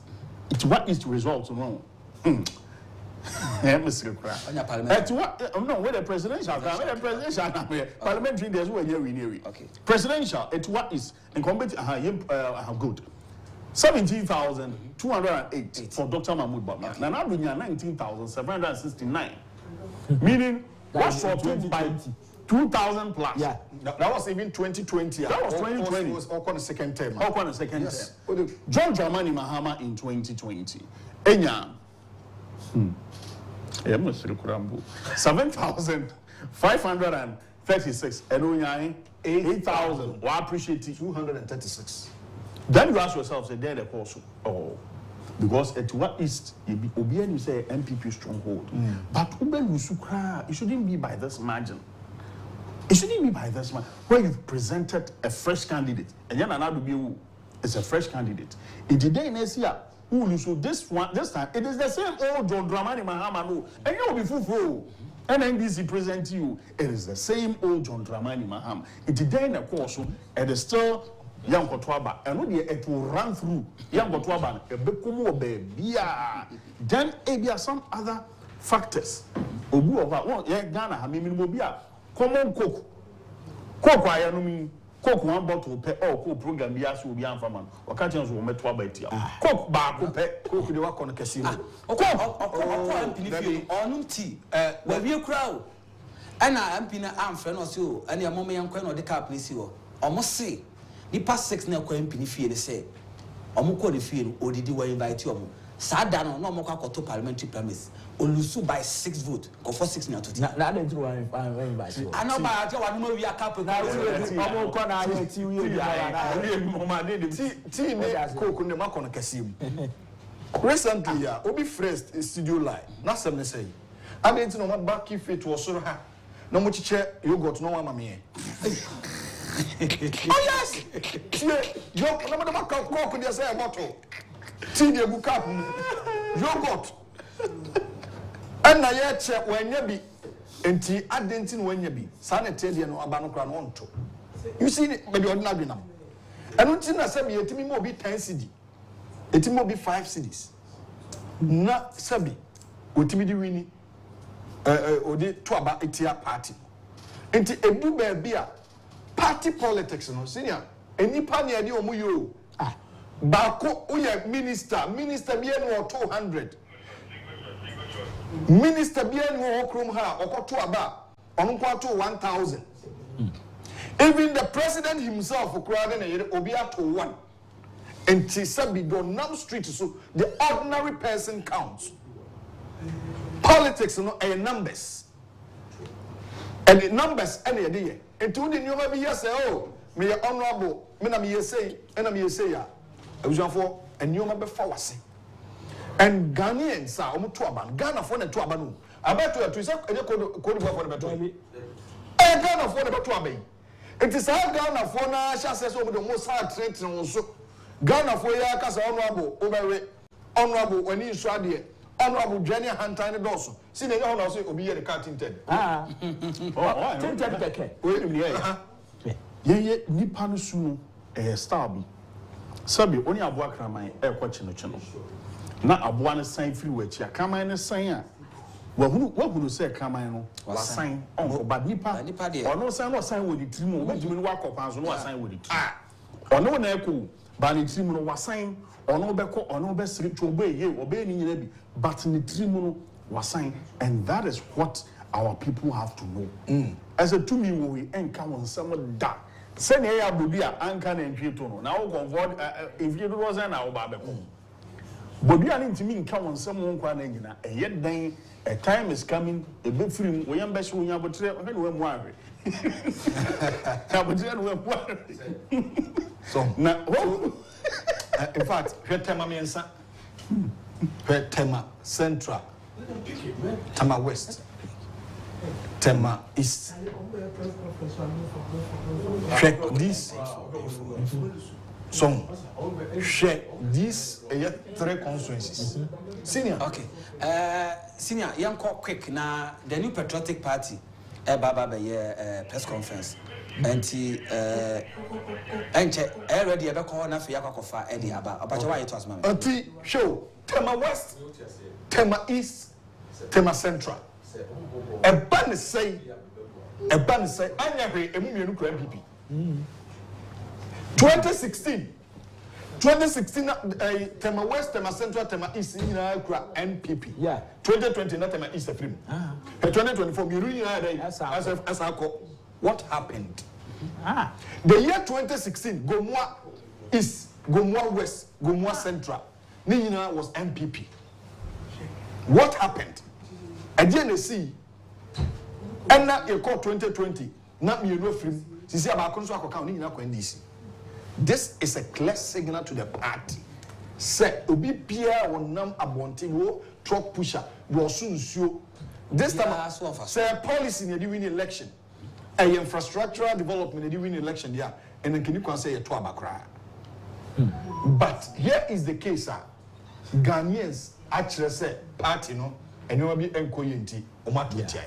results no Mr. Kra at what no where the presidential parliamentary there's where you win okay presidential at what is incumbent good 17,208 for Dr. Mahmoud Baba. Now, we are 19,769. Meaning, what's sorted by 2,000 plus. Yeah, that was even 2020. That was 2020. It was all on the second term. All on the second term. John Dramani Mahama in 2020. Enya. 7,536. And we are 8,000. We appreciate it. 236. Then you ask yourself, say, there the course. Oh, because at what East, you say MPP stronghold. But it shouldn't be by this margin. It shouldn't be by this margin. Where you've presented a fresh candidate, and then another be it's a fresh candidate. In the day next year, So this time, it is the same old John Dramani Mahama, no, and you'll be full. NNDC present you, it is the same old John Dramani Mahama. It is then a course, and it's still young Kotwaba, and when it will run through young Kotwaba, a Bekumo baby. Then there are some other factors. Obu over one, yeah, Ghana, I mean, Mobia, common cook, I mean. Coke 1 bottle per or program be as will be anfaman or catchings will met 12 by tea. Coke bar, coke the work on the casino. Or tea, where you crowd. And I am Pina arm friend or so, and your mommy and Queen or the car police you almost say. The past 6 now Queen Penny fear, they say. Omuko the field, or did you invite you? Sat down no more to parliamentary premise. Olusu by 6 votes. Go for 6 now to tea. Now they do invite you. I know by one more we are couple. Now we are recently, Obi First studio line. Not something say. I didn't know what back if it was so high. No much chair, you got no one, me. Oh, yes! You no matter what cock could you say a bottle? Tea, you book up. Yogurt. And I yet when you be. And tea, I didn't when you be. Sanitary and Abanokran on to. You see, maybe on Nabinam. And until I said, it will be 10 CD. It will be 5 cities. Not Sabi. What me do winning? Or the Twaba Etia party. And a do beer party politics, no senior. Any panny idea or you. Bako, uya minister bien or 200. Minister bien or Krum ha or Twaba on 1,000. Even the president himself for crowding a obia to 1. And Tisabi don't now street so the ordinary person counts. Politics no numbers. And the numbers any idea. And to the new maybe yes oh me honorable me na me say and me say ya. I was for a new member forward. And Ghanaians are almost 2 aban. Ghana for the 2 aban. I bet to say code for the better. Ghana for the better. It is how Ghana for na says over the most hard trade also. Ghana for ya kasa honorable when you saw the honorable Jenny Hantine Dawson. See the honor say obi the cat tinted. Tinted ye nipa no su no star bi. Sabi oni aboa kraman kwa chino. Na aboa ne san free wachi kraman ne san a wahunu say kraman no wasan onko bad nipa ono san no san wo di trimu obetimi no wakopan so no wasan wo di ono na eko ba ne trimu no wasan ono beko ono be siri to obeye obe ni nyina bi but ne trimu no wasan, and that is what our people have to know. As a to me we enka won some da send here abobia anka na ntwe to no na wo convert if you was na wo ba beko bobia ni ntimi nka won some nkwa na nyina eye dan a time is coming a bit free we yam be so nya botre o no mu ahwe ya botre no mu ahwe so na in fact Tema Miensa, Tema Central, Tema West, Tema East. Check this song. Check these 3 constituencies. Senior. Okay. Senior, young quick now the new patriotic party press conference. And already ever call na fiya kofa Eddie aba abacha why it was mama anti show Tema West, Tema East, Tema Central. A ban say anya hwe emu mienu kura MPP. 2016 Tema West, Tema Central, Tema East nyina kura MPP. Yeah. 2020 na Tema East afrim. 2024 mienu nyina dey as akọ. What happened? The year 2016, Gomwa East, Gomwa West, Gomwa Central, Nina was MPP. What happened? Again, you see, and now you call 2020, not me, no film. You see about Consul account, Nina Quendisi. This is a clear signal to the party. Say, Obi Pierre or Nam Abontigo, truck pusher, you soon show. This time, say a policy in the winning election. A infrastructural development in the winning election, yeah, and then can you say a 2 abakra? But here is the case, sir. Ghanaians actually say party no and you will be encoyenti or matutia.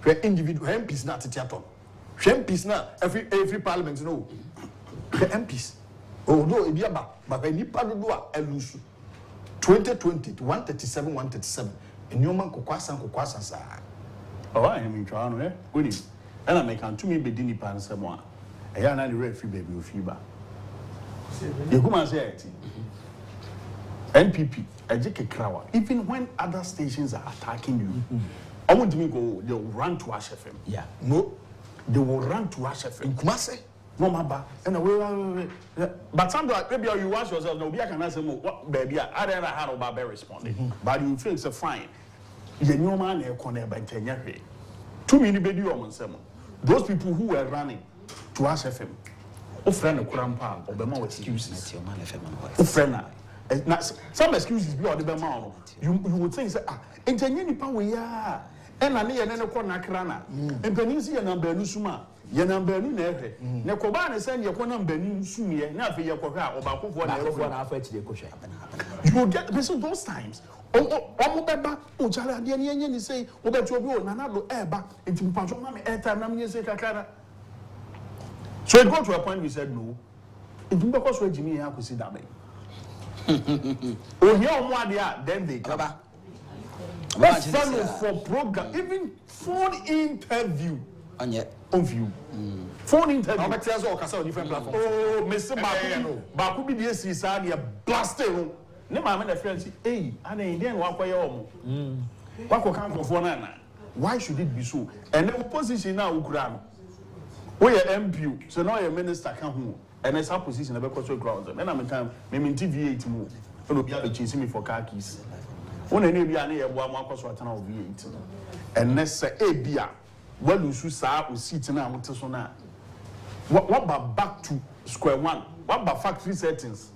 Where individual MPs not theater. MPs now every parliament no MPs. Although it be about but any part of a loose 2020 to 137 and your man kokwasa sa. Oh, I am in Toronto, eh? Good evening. And I make on to me bedini pan someone. I am not free baby with fever. You come and say it. NPP, a JK Krawa, even when other stations are attacking you, I want to go, they'll run to Ash FM. Yeah. No, they will run to Ash FM. Kumase, no maba, and away. But sometimes maybe you ask yourself, no, I can answer what baby, I don't know how about responding. But you feel it's a fine. The new man here corner by 10 years. Too many baby on someone. Those people who were running to Ash FM, friend of Kurampa, or the more excuses. Friend. Some excuses be on the Bemano. You would think, and any power, yeah, and I need another corner crana, and Penisi and Amberusuma, Yanamberu Neve. Nakoban is sending your corner Benin Sumia, not for your Koka or Baku. You will get those times. Beba, Ujala, the Indian say, Oba to go, Nanado, Eba, into Pajama, airtime, Namia Kakara. So it got to a point we said no. It didn't because we Jimmy I could see that. Oh, here on one day, then they come. That's for program, even phone interview. On view. Phone interview. I'm different platforms. Oh, Mr. Baku be the SC, blasted. No, my friends, hey, and then walk away. Why should it be so? And the opposition now, Ukraine. We are MP, so now your minister come home. And it's our position about cultural grounds. And I'm in time, maybe TV8 move. You know, chasing me for car keys. When any be a one cost of V8. And let's say, a beer. Well, you should start with sitting now. What about back to square one? What about factory settings?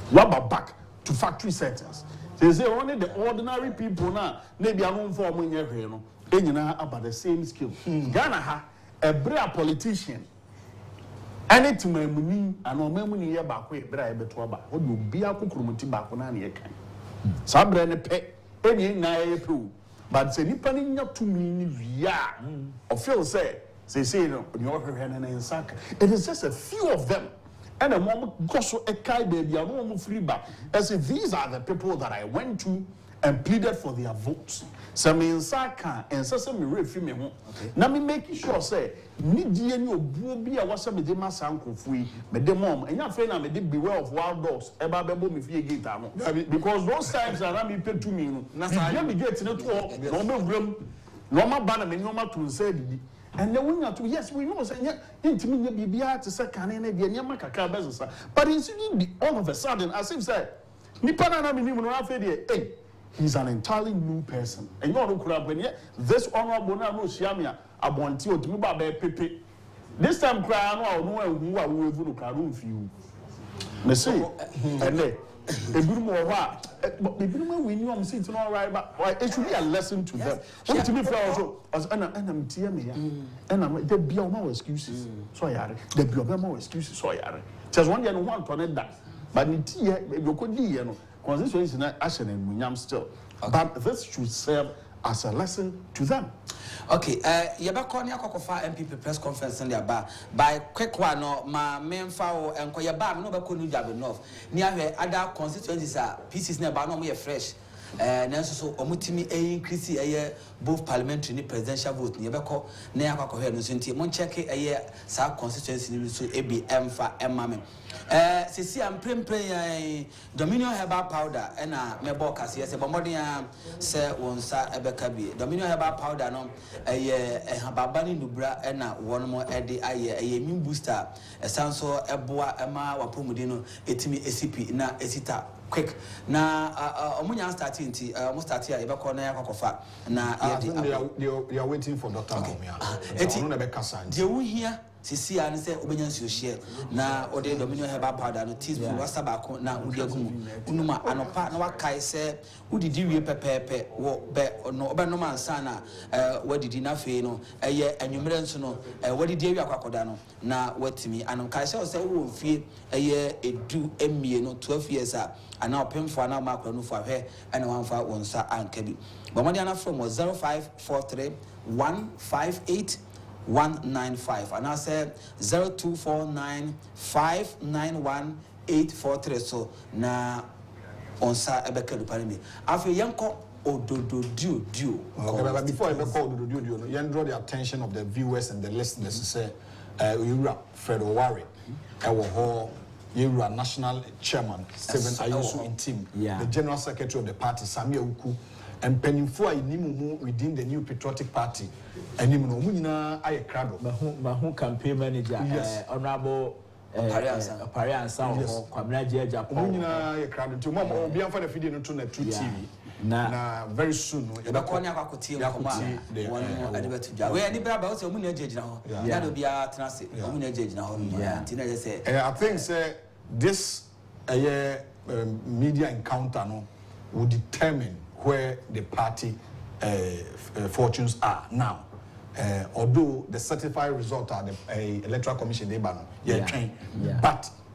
What about back to factory settings? They say only the ordinary people now, maybe I don't form in your hair, about the same skill. Ghana, a brave politician. And it's my money, and no money here back way, but I bet to about what you be a cookroom back on any kind. Sabre and a pet, any night proof. But say, nipping up to me, yeah, or Phil say, no, your hand and sack. It is just a few of them. And a moment gosso a kai baby, a normal free back. As if these are the people that I went to and pleaded for their votes. Some in Saka and Sesame refime home. Now me making sure say, need you be a was some de mass uncle free, but the mom and your friend I did beware of wild dogs, about baby me fear gate. Because those times are not paid to me. I be getting it to normal room, normal banner, normal to say. And then we to yes, we know saying intimate be to second and the Yamaka business. But it's all of a sudden, as if said, Nipana minimum, hey. He's an entirely new person. And you know, this honorable no Shiamia, I want you to move about Pepe. This time, cry, I know who I will do Karoon for you. Messi, and they do more what? But the people we knew I'm sitting all right, but it should be a lesson to them. What to be fair also, as I'm tearing and I'm there be no excuses. So I are there be no excuses. So I are just one year no one to that. But you could be, constitution is not action and Munyam still. Okay. But this should serve as a lesson to them. Okay, Yabakoni Akofa MPP press conference in the bar by quick one or my main foul and Koyabam, no Bakunu job enough. Near other constituencies are pieces nearby, no more fresh. So omutimi increase both parliamentary and presidential vote near Bako, Neaka Coherence, Moncheke sa constituency so ABM for Emma. Sisi am prem Dominion herbal powder and mebokas yes bomodia se wonsa ebekabi Dominion herbal powder no hababani nubra and one more edi aye immune booster esanso eboa ema wapomudino etimi ACP na esita quick na omunya starting ti almost start here ebekọ na yakofa na they are waiting for Dr. Omia. Eti de wo hia sisi a ne sɛ obenya nsuo hye na ɔde dominion herbal powder no teaspoon wasa baako na wodi agumu unuma anopa na wakae sɛ udidi wie pɛpɛɛpɛ wo bɛ no ɔbɛnom ansa na wadidi na afei no ɛyɛ anwummerɛ nso no wadidi awie akwakoda no na watimi anonkae sɛ wo mfie ɛyɛ edu emie no 12 years a ana opemfo ana ma akwa no fo ahwɛ ɛna wanfa wɔn sa anka bi bɔmɔde ana from 0543 158 195 and I said 0249 591 843 so na onsa ebeka do pare me afi yenko ododo dio okay but before I call ododo dio no yen draw the attention of the viewers and the listeners say Yura Fred Owari ewo ho Yura national chairman Stephen Ayuso in team the general secretary of the party Samia Uku and pennyfo inimu within the new patriotic party animu no mu nyina aye krado mahu campaign manager honorable Pariansa Kwamina Agyapong mu nyina aye krado to mom obi amfa na video no to na True TV na very soon no be konya kwakotie nkoma wonu adebetu dwa we ani braba o se mu na agina ho na do bia tenase mu na agina ho nti na say I think say this media encounter no will determine where the party fortunes are now. Although the certified result are the Electoral Commission, but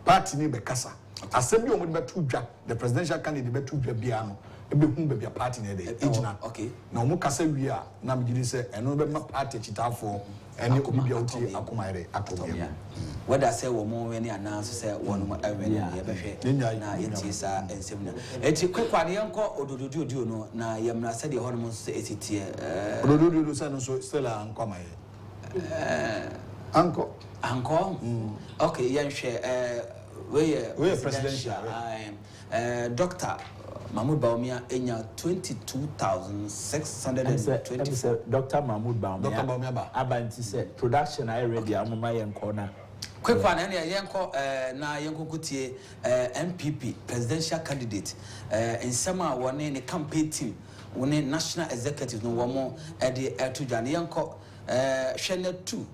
party ni bekasa. Assembly omo be tudwa the presidential candidate be tudwa bia no ebe hu be bia party na dey ejina. Okay. Na omo kasa wi a na me gidi say eno be ma party chitafo ene obi bia uti akomaire atobia. Whether say wo mo we ni announce say wonu mo awe ni ye behwe na yeti sa ensem na eti kwekwa ne yenko odododio no na yemna say de hono mo so etitie odododio say no so still anko maye anko okay yenhwe we presidential Dr. Mahmoud Baumia enya 22,620. Dr. Mahmoud Baumia ba abanti say production I ready amoma yenko na quick one and yenko na yenko kutie MPP presidential candidate in summer one in campaign team one national executive no womo e de etudwa ne yenko hwene 2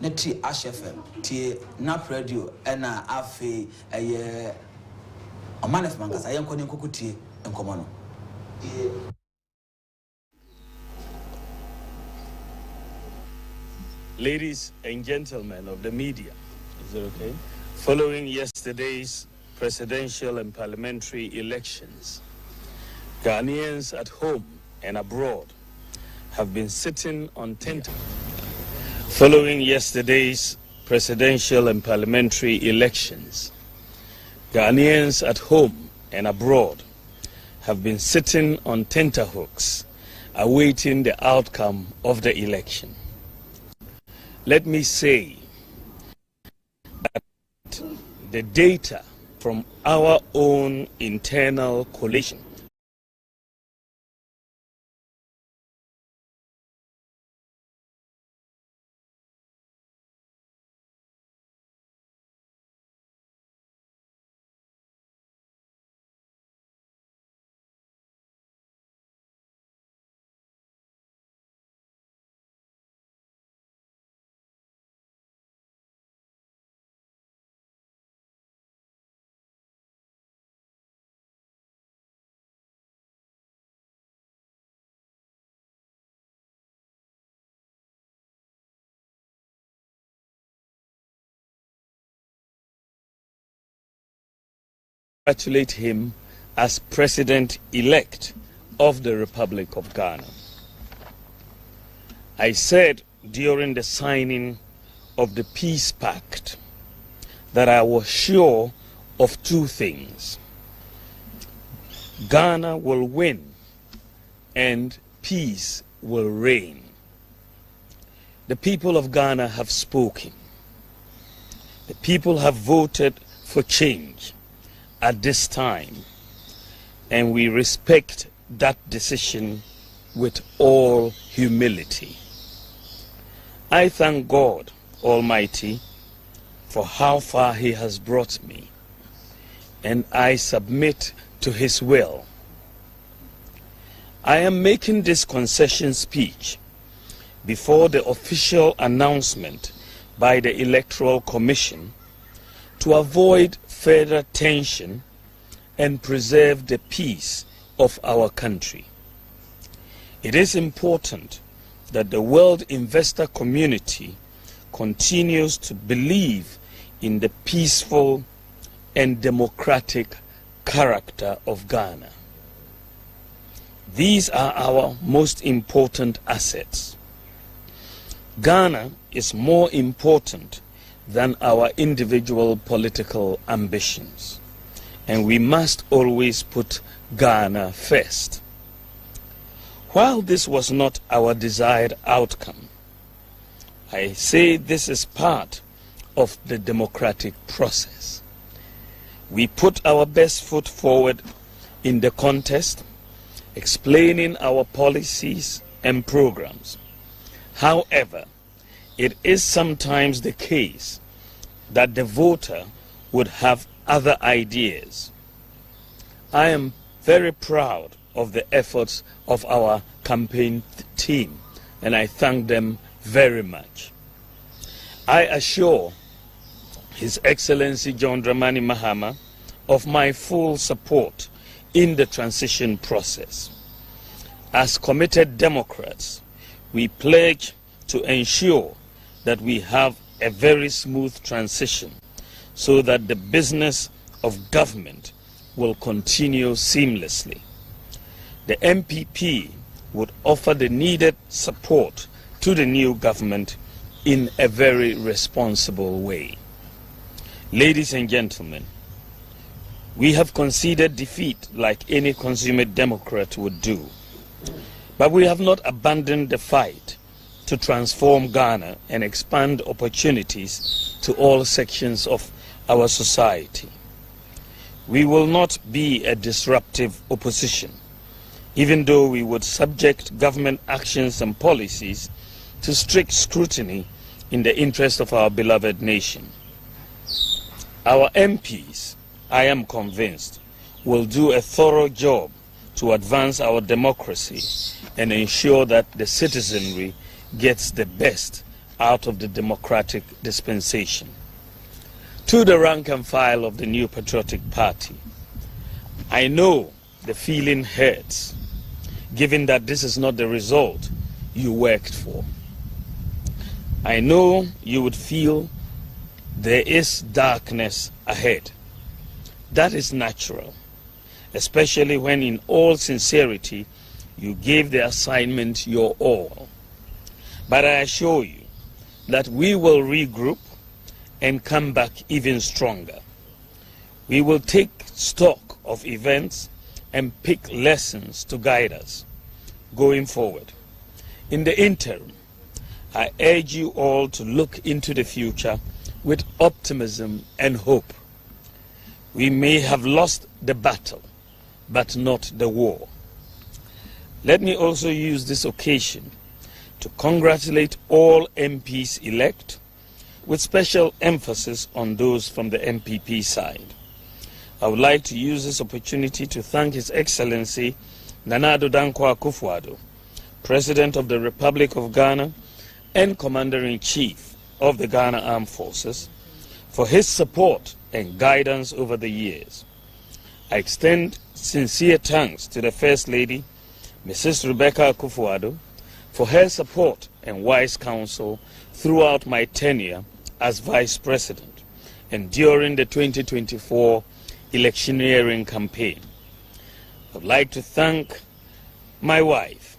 na ti Ash FM ti na radio na afi Oman FM kasa yenko ne kutie enkomo no Ladies and gentlemen of the media, is it okay? Following yesterday's presidential and parliamentary elections, Ghanaians at home and abroad have been sitting on tenterhooks. Following yesterday's presidential and parliamentary elections, Ghanaians at home and abroad have been sitting on tenterhooks, awaiting the outcome of the election. Let me say that the data from our own internal collation congratulate him as President-elect of the Republic of Ghana. I said during the signing of the Peace Pact that I was sure of 2 things. Ghana will win and peace will reign. The people of Ghana have spoken. The people have voted for change at this time, and we respect that decision with all humility. I thank God Almighty for how far He has brought me, and I submit to His will. I am making this concession speech before the official announcement by the Electoral Commission to avoid further tension and preserve the peace of our country. It is important that the world investor community continues to believe in the peaceful and democratic character of Ghana. These are our most important assets. Ghana is more important than our individual political ambitions, and we must always put Ghana first. While this was not our desired outcome, I say this is part of the democratic process. We put our best foot forward in the contest, explaining our policies and programs. However, it is sometimes the case that the voter would have other ideas. I am very proud of the efforts of our campaign team, and I thank them very much. I assure His Excellency John Dramani Mahama of my full support in the transition process. As committed Democrats, we pledge to ensure that we have a very smooth transition so that the business of government will continue seamlessly. The MPP would offer the needed support to the new government in a very responsible way. Ladies and gentlemen, we have conceded defeat like any consummate Democrat would do, but we have not abandoned the fight to transform Ghana and expand opportunities to all sections of our society. We will not be a disruptive opposition, even though we would subject government actions and policies to strict scrutiny in the interest of our beloved nation. Our MPs, I am convinced, will do a thorough job to advance our democracy and ensure that the citizenry gets the best out of the democratic dispensation. To the rank and file of the New Patriotic Party, I know the feeling hurts, given that this is not the result you worked for. I know you would feel there is darkness ahead. That is natural, especially when in all sincerity you gave the assignment your all. But I assure you that we will regroup and come back even stronger. We will take stock of events and pick lessons to guide us going forward. In the interim, I urge you all to look into the future with optimism and hope. We may have lost the battle, but not the war. Let me also use this occasion to congratulate all MPs elect, with special emphasis on those from the MPP side. I would like to use this opportunity to thank His Excellency Nana Addo Dankwa Akufo-Addo, President of the Republic of Ghana and Commander-in-Chief of the Ghana Armed Forces, for his support and guidance over the years. I extend sincere thanks to the First Lady, Mrs. Rebecca Akufo-Addo, for her support and wise counsel throughout my tenure as Vice President and during the 2024 electioneering campaign. I would like to thank my wife,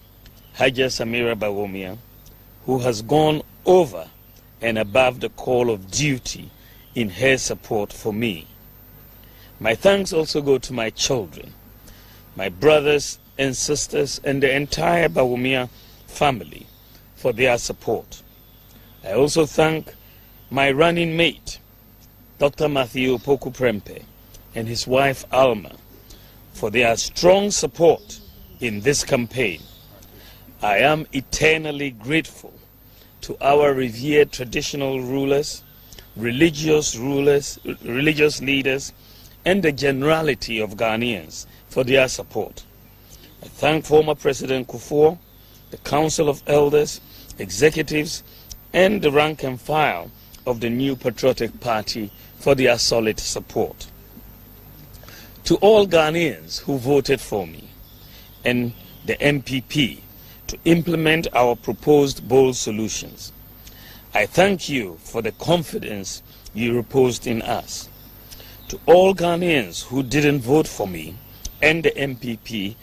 Haja Samira Bawumia, who has gone over and above the call of duty in her support for me. My thanks also go to my children, my brothers and sisters, and the entire Bawumia family for their support. I also thank my running mate, Dr. Matthew Poku Prempe, and his wife Alma for their strong support in this campaign. I am eternally grateful to our revered traditional rulers, religious leaders, and the generality of Ghanaians for their support. I thank former President Kufuor, the Council of Elders, executives, and the rank and file of the New Patriotic Party for their solid support. To all Ghanaians who voted for me and the MPP to implement our proposed bold solutions, I thank you for the confidence you reposed in us. To all Ghanaians who didn't vote for me and the MPP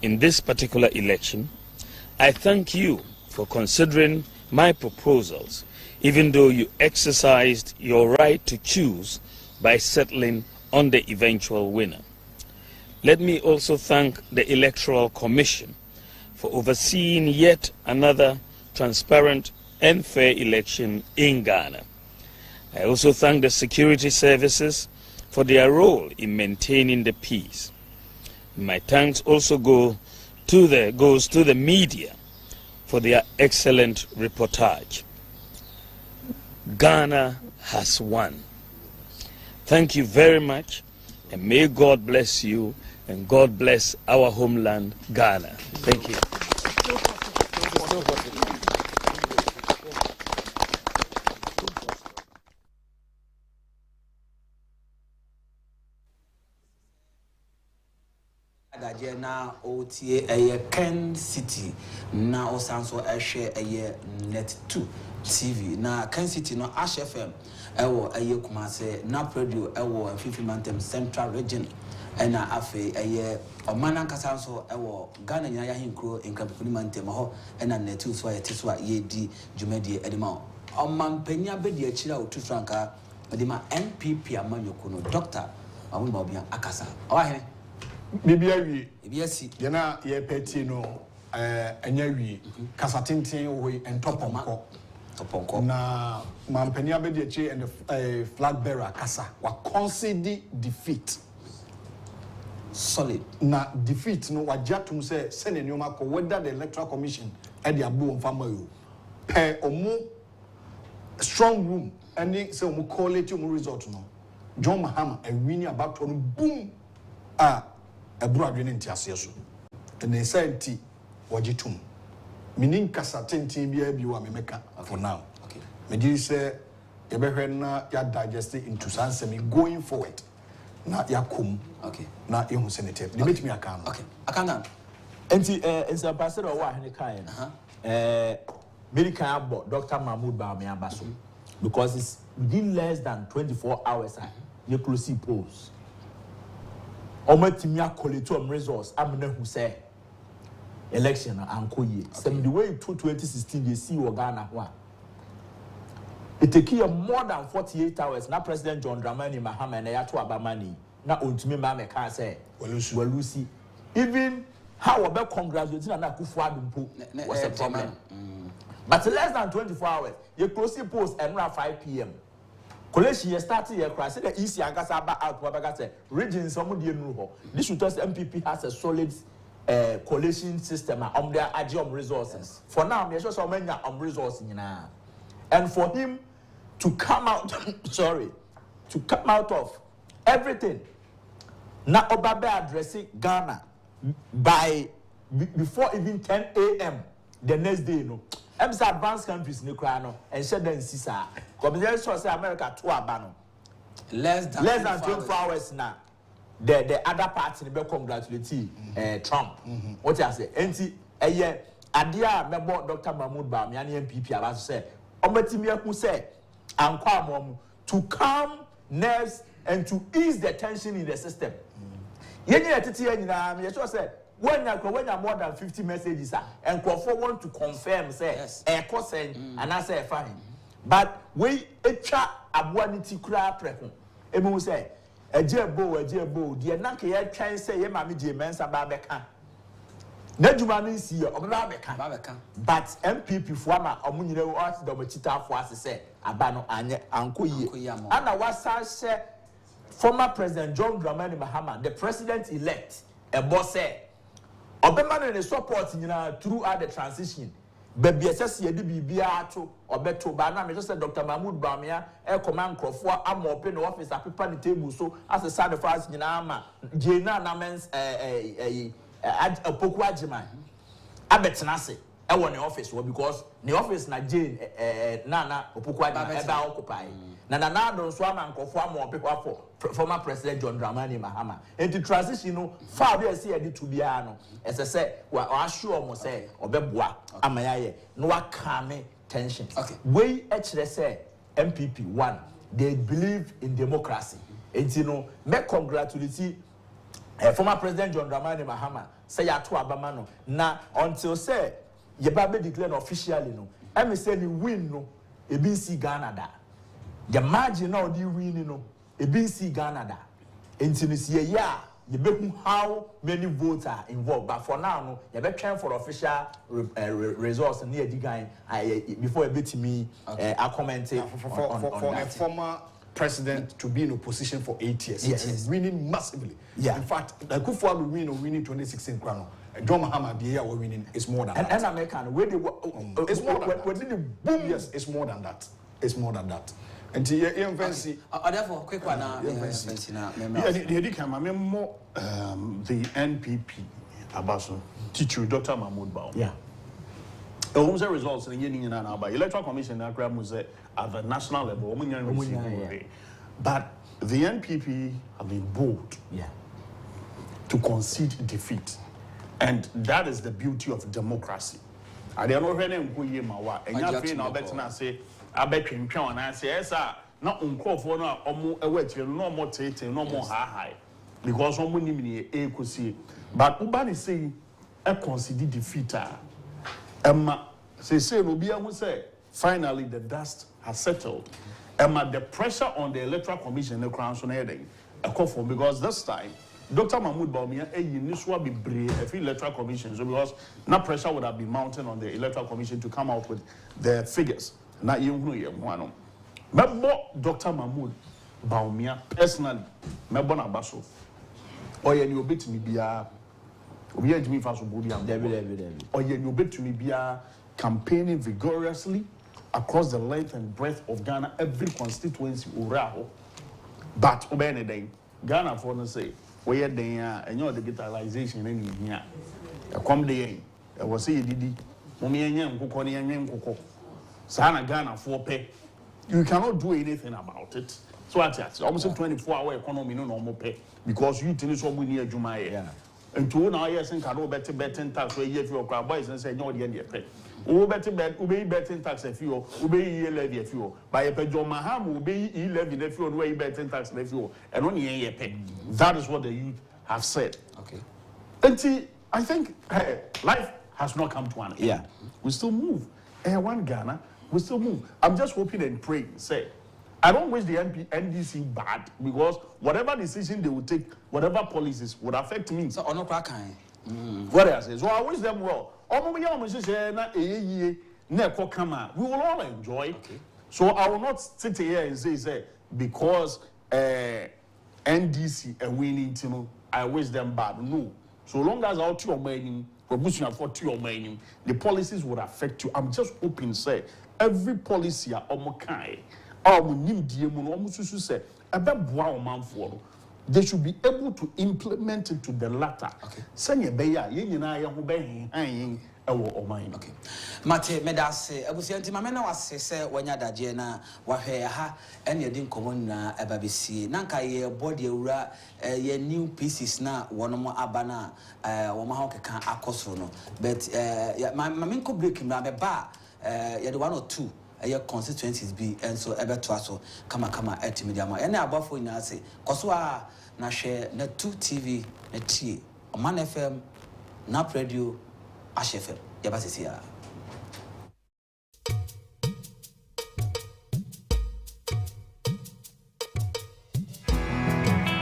in this particular election, I thank you for considering my proposals, even though you exercised your right to choose by settling on the eventual winner. Let me also thank the Electoral Commission for overseeing yet another transparent and fair election in Ghana. I also thank the security services for their role in maintaining the peace. My thanks also goes to the media for their excellent reportage. Ghana has won. Thank you very much, and may God bless you, and God bless our homeland, Ghana. Thank you. Na otie Kencity na osanso ehwe net 2 TV na Kencity no Ash FM ewo Kumase na radio ewo Fifimantem Central Region ena afe Oman Kasanso ewo Ghana nya ya hinkro Fifimantem ho ena net 2 so yeteso a yedi dwumadi edema omampanya bedi akira otu franka edema NPP amanyoko no Dr. Awuni Bobia akasa owa Bibiawi Biasi yana ye peti no enyawi kasatenten wo entoponko na mampania be de chi and the flag bearer kasa wa concede defeat solid na defeat no wa jatum say sene nyoma ko whether the Electoral Commission e de abo mfama yo pe omo strong room any say omo collate omo result no John Mahama e win about no boom Ebru adwene ntiase so ene senti wajitum minin kasa tenten bia bi wa memeka for now okay me di say ye behwe na ya digest into sansemi going forward na yakom okay na ehun senator de metimi aka no okay akanga enti ambassador wa hene kan medical abo Dr. Mahmoud Bawumia abaso because it's within less than 24 hours you close polls Omatimia collate results amena who say election anko ye some the way to 2016 you see Ghana one it take you more than 48 hours na President John Dramani Mahama na yato abamani na ontumi ma me kan say walusi even how about congratulating na akufo-addo mpo was a problem but less than 24 hours you close post and around 5 p.m. Collation you started your crash the easy agasa ba out wabaga say regions some dey nu ho this should tell MPP has a solid collation system on their Agyapong resources for now me sure so many resources nyina and for him to come out to come out of everything na obabe addressing Ghana by before even 10 a.m. the next day no advanced countries in Ukraine and said then sisa because say America to abano less than 24 hours now the other party be congratulate Trump what you say enti adia mebo Dr. Mahmoud Bawumia na MPP aba say omatimi aku say ankwa amom to calm nerves and to ease the tension in the system yenye tete nyina me sure say when you more than 50 messages and want to confirm say and I say fine but we echa abuaniti kura preko emu say ejebo de nanke ye twan say ye mama die mensa ba beka na djuma no si ye obeba beka but MPP fo ama omunyire o ati do machita fo ase say aba no anye ankoyie ana wasa say former President John Dramani Mahama the president elect e boss say obema no support nyina throughout the transition baby esese ye de bibia ato obeto ba na me say Dr. Mahmoud Bawumia e command crofo am open no office paper ni table so as a side of us nyina ama jena na mens opoku agyeman abetena se want the office because the office na Jane Nana Opukwa eba occupy. Na don so am ankofo am people for former President John Dramani Mahama. And the transition no far be see edi to bia no. Ese say wa assure mo say obeboa amayaye no wa calm tension. Okay. We actually say MPP one they believe in democracy. And you know, me congratulate former President John Dramani Mahama say ya to abama no na until say ye ba be declare officially no em say ni win no e bin see Ghana da the margin now the win no e bin see Ghana da enti see ya ye be hu how many votes are involved but for now no ye be trying for official results near the guy before a bit me I commented for a former president to be in opposition for 8 years. Yes. Winning massively. Yeah. In fact, akufo-addo winning 2016 crown. John Mahama the year we're winning is more than that. And American where they it's more than that. When did the boom? Yes, it's more than that. It's more than that. And you fancy. Therefore, quick one now. The NPP Abaso teacher Dr. Mahmoud Bao. Yeah. The results in the Electoral Commission at the national level, but the NPP have been bold to concede defeat, and that is the beauty of democracy. I don't know when I'm going and you're saying, I bet I say, I bet you and I say, yes, sir, not uncalled for no more tate, no more high, because someone need a see. But Ubani say, I concede defeat. Say, Nobia will say, finally the dust has settled. The pressure on the Electoral Commission, the Crown Sonading, because this time, Dr. Mahmoud Baumia, be brave, Electoral Commission, so because no pressure would have been mounted on the Electoral Commission to come out with the figures. Not you know, but Dr. Mahmoud Baumia, personally, Mebona Basso, or you bit me be a we are doing fast or you bet to me be campaigning vigorously across the length and breadth of Ghana, every constituency uraho. But obey Ghana for no say we are there and you're the digitalization in here. Come the I was say Didi, Mumian Kukoni and Koko. Sana Ghana for pay. You cannot do anything about it. So that's almost a 24-hour economy no normal pay because you tell us what we need Jumaya. And to now, yes, and can better betting tax where you your crowd boys and say, no, the end of pay. Better bet, obey betting tax if you obey levy if you by a pejo maham, obey levy if you way betting tax if you and only a pay. That is what the youth have said. Okay. And see, I think life has not come to an end. Yeah. We still move. One Ghana, we still move. I'm just hoping and praying, say. I don't wish the NDC bad because whatever decision they will take, whatever policies would affect me. So, on What I say? So I wish them well. We will all enjoy. Okay. So I will not sit here and say because NDC and we need to know, I wish them bad. No. So long as our two mining, the policies would affect you. I'm just hoping, say, every policy they should be able to implement it to the latter. Okay. Okay. Mate medase abusianti mamena wasese wanya daje na wahwe ha ene yedi nkomo na ebabesi nanka ye body ewura ye new pieces na wono aba na wo ma hokeka akoso no but mamenko break na me ba ye the 1 or 2 constituencies be and so ebeto aso kama media ma ene abafo ina ase koso a na hwe na 2 TV na tie Oman FM na radio HFM yabasisia.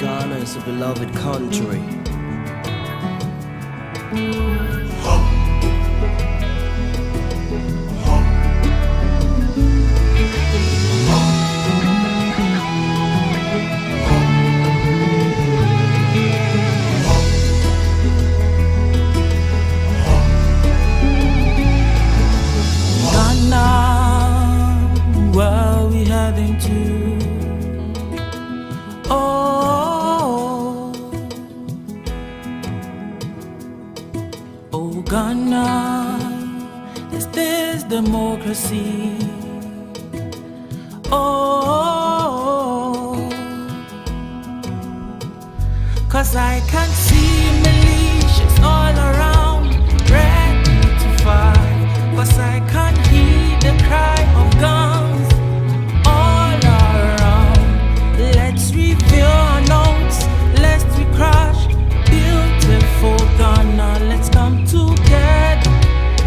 Ghana is a beloved country. advocacy. Oh, 'cause I can see militias all around, ready to fight. 'Cause I can hear the cry of guns all around. Let's reveal our notes, let's we crash beautiful Ghana. Let's come together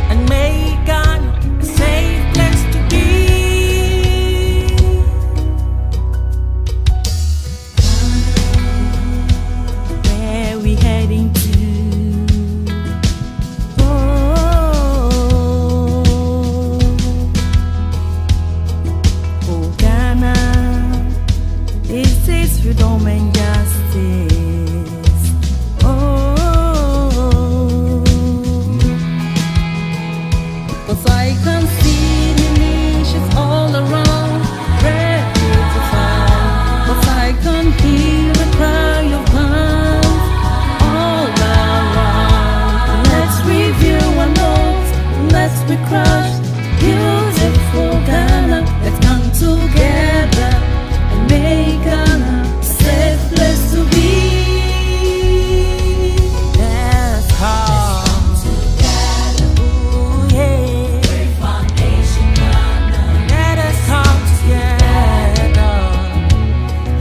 and make Ghana a safe place to be. Where we heading to? Oh, Ghana, this is freedom and justice. Oh, 'cause I can see the nations all around, ready to fight. 'Cause I can hear the cry of guns all around. Let's review our notes, let's be crushed. Beautiful Ghana, let's come together and make Ghana a safe place to be. Let's come together. Ooh, yeah. Great foundation, Ghana. Let us come together.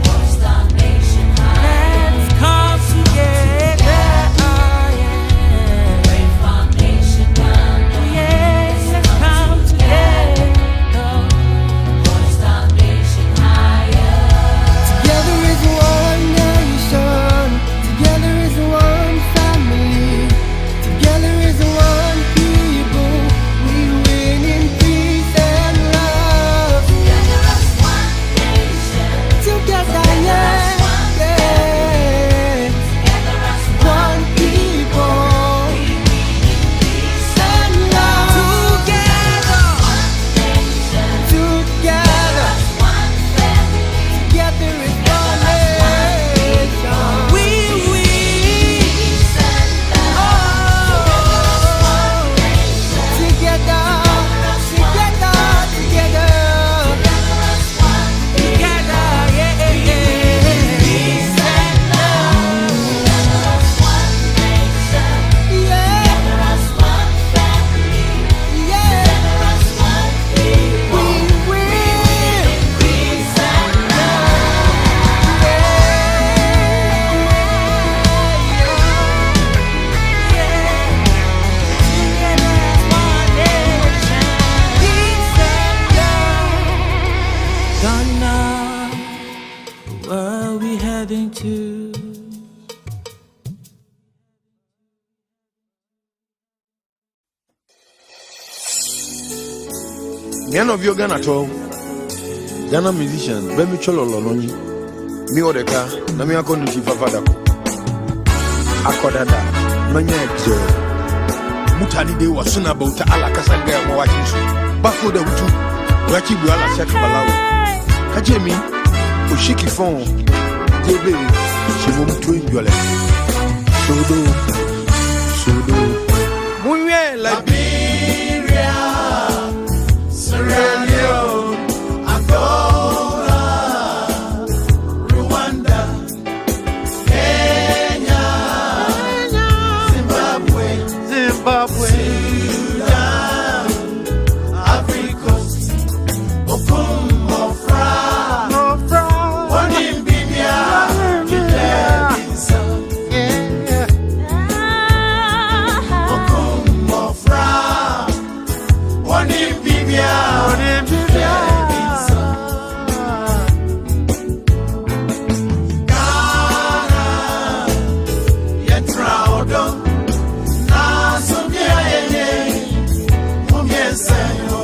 Force the nation high. Let's come together. Yeah. Great foundation, Ghana. Yes, let's come together. Force the nation higher. Together is one nation, together is one family, together is one people. We win in peace and love. Together as one nation, together, yeah, yeah. Together as one people. We win in peace and love. Together, one nation, together as one family. Together is one nation. We win. Oh, together, together, together, together, yeah, yeah, yeah. Peace and love. Yeah. As one family. Yeah. As one people. We win. Peace and love. Ghana, where are we heading to? None of your Ghana at all. Ghana musicians, Bemi Cholo Lononi, me or the car, Namia Konuti Favadako. Akodada, Manya Joe. Mutani de was soon about Alakasa Gaya watching. Bafo the Wutu, Rachi Buala Shakabalawa. Kajemi, Ushiki phone, Debe, she won't twin your left. Sudo. Munye Liberia, Sierra Leone, Angola, Rwanda, Kenya, Zimbabwe, Sudan, Ivory Coast, Okumofra, Wanimbibia, Kidebisa, Okumofra, Wanimbibia, Kidebisa, Ghana, Yetraodo, Nasubia Yeye, Mumyeseyo.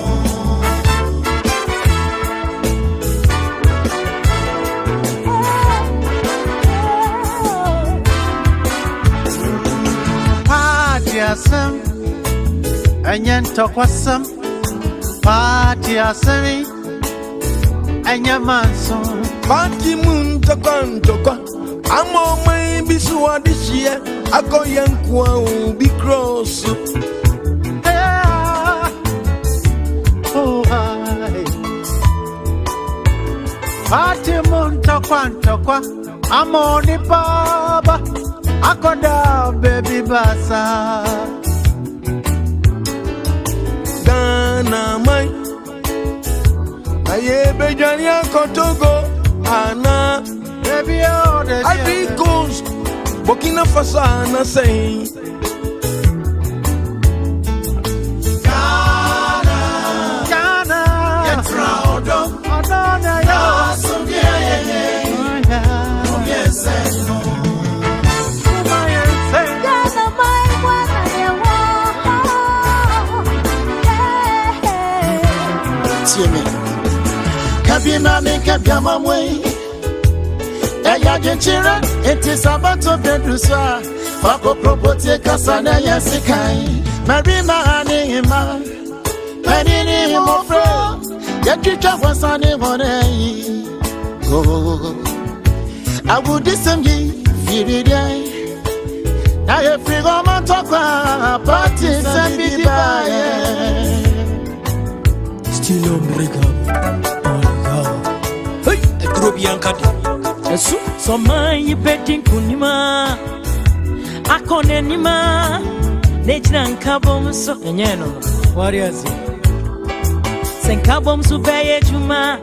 Partyasem, enyen tokwasem. Partyasemi, enyen manson. Party moon tokwa, amo mai bisuwa this year, ako yankwa be cross. Oh, Party munta kwa amoni baba akoda baby basa Ghana mai aye bejania kotogo ana baby oh the Ivory Coast Burkina Faso ana say Ghana Electoral. Adona yo Kabima me kabama mwe Eya jenchira eti sabato beduswa Fako propote kasana ya sikai Marima hanima Penini mofro Yachicha wasani monei Awudisemgi Firidai Na yefrigo mantokwa Pati sembi baye Still on breakup. Hey, a group young cat. So my betting kunima akone nima nejna nkabom so Enyeno, warriors. senkabom so beye juma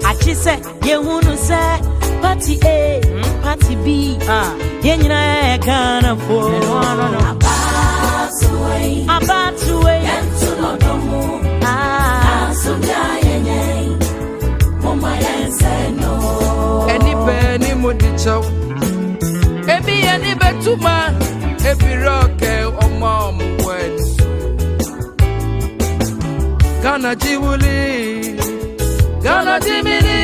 achise yehunu se party A party B yenyina e Ghana for abatuwe yentuno domu asubya yenye mama yense no Any modicho. Ebi any betuma. Ebi roke o mom wens. Ghana jiwuli. Ghana jimini.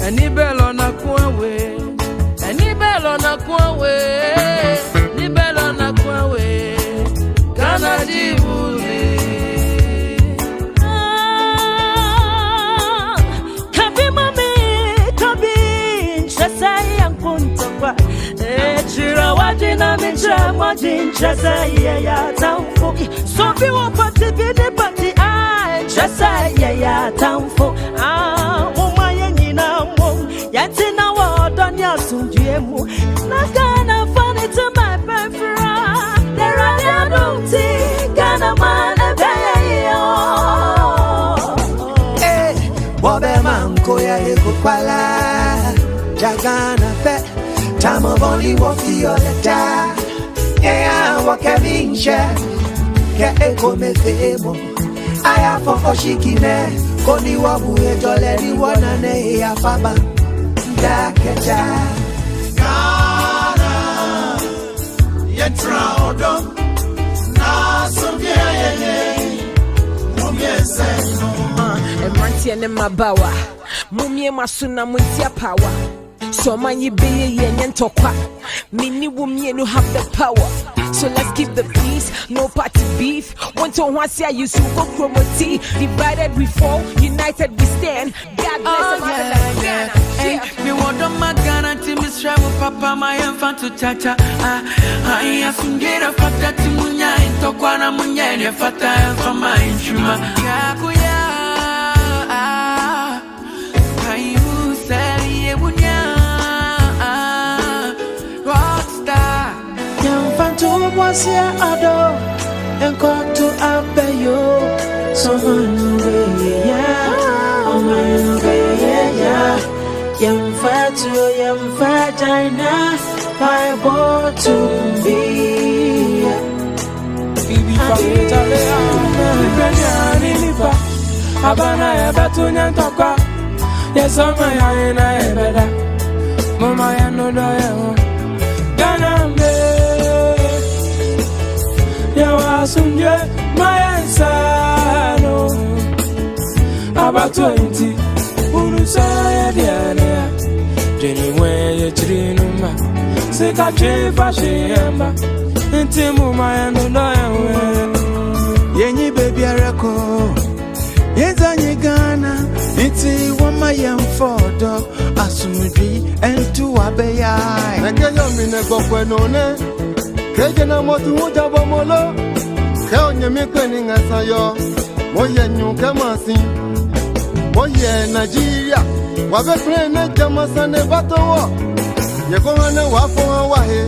Any bell na kwawe. Any bell na kwawe. Ni bell na kwawe. Ghana jiwuli. Chira wajina minja mwajin chasa ya tamfo so bi wo party I chasa ya tamfo mama yenyina mo yatina wo donya sunjuemu na Ghana fan it to my preference there are no tea Ghana man eh wobe manko ya ekukwala Jagana fe time of only walk your letter. Yeah, walk a vinche. Get a come femo. I have for Oshikine. Koni wabu e jolly one and a faba. Daketa. Ghana, Electoral. Na Emanti ene mabawa. Mumie masuna muntia power. So man you be yen tokwa. Mini women who have the power. So let's keep the peace, no party beef. One to once I used to go promote. Divided we fall, united we stand. God bless Ghana. Hey, me want on my Ghana to me travel papa my infant to chacha. I assume get a fata to munya in tokwana munya in fata from my instruma. Yakuya. You say you would Was ya ado and got to abeyo so yam vagina my boy to be Abana Batunya Toka yes Mama ya no Ghana Yawasunje Mayensano about 20 Urusaya Diana Jenny Way Trinuma Sika Chifa Shiamba Intimu Mayano Yenny baby Arako Yenzani Ghana Iti Wama Yam Fodo Asumudi and two Abeya Nakayamine Gokwenone Kejana motu muja bomolo Keonye mikweni ngasayo Moye nyuke masi Moye Nigeria Wabe prene jama sane bato. Yekongane wafo wahe.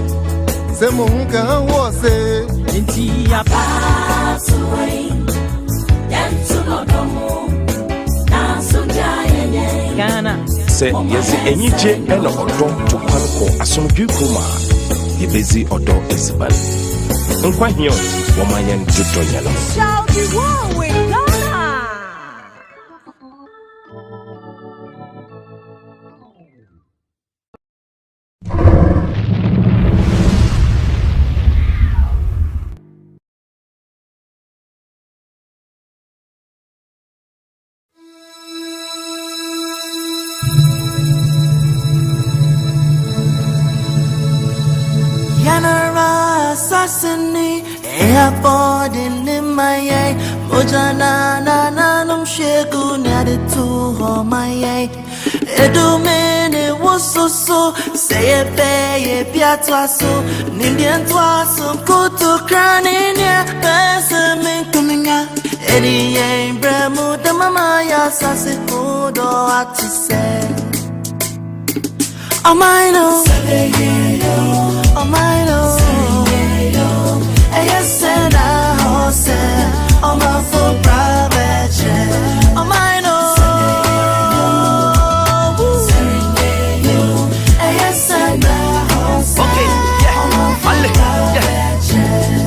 Se muhunke hanwo se. Inti ya pass away. Yantu no domo. Nansu jaye. Ghana. Se yesi enyiche ena odo tukwanko asomdwe kuma. Yebezi odo esibal. Nkwa hiyo womanyen tutonyala. Shall be war with Ghana. Yanara assassini, airport in my eye. Mojana na num shegu near the two home my eye. Edu mene was so say a pay a piatwaso, Nindian twaso, kutu craninia, Pessamin coming out. Eddie ain't bremo, the mamaya sassy food or what to say. Oh my no, oh my no, yes and I horse, oh my full private jet, oh my no, yes and I horse, okay,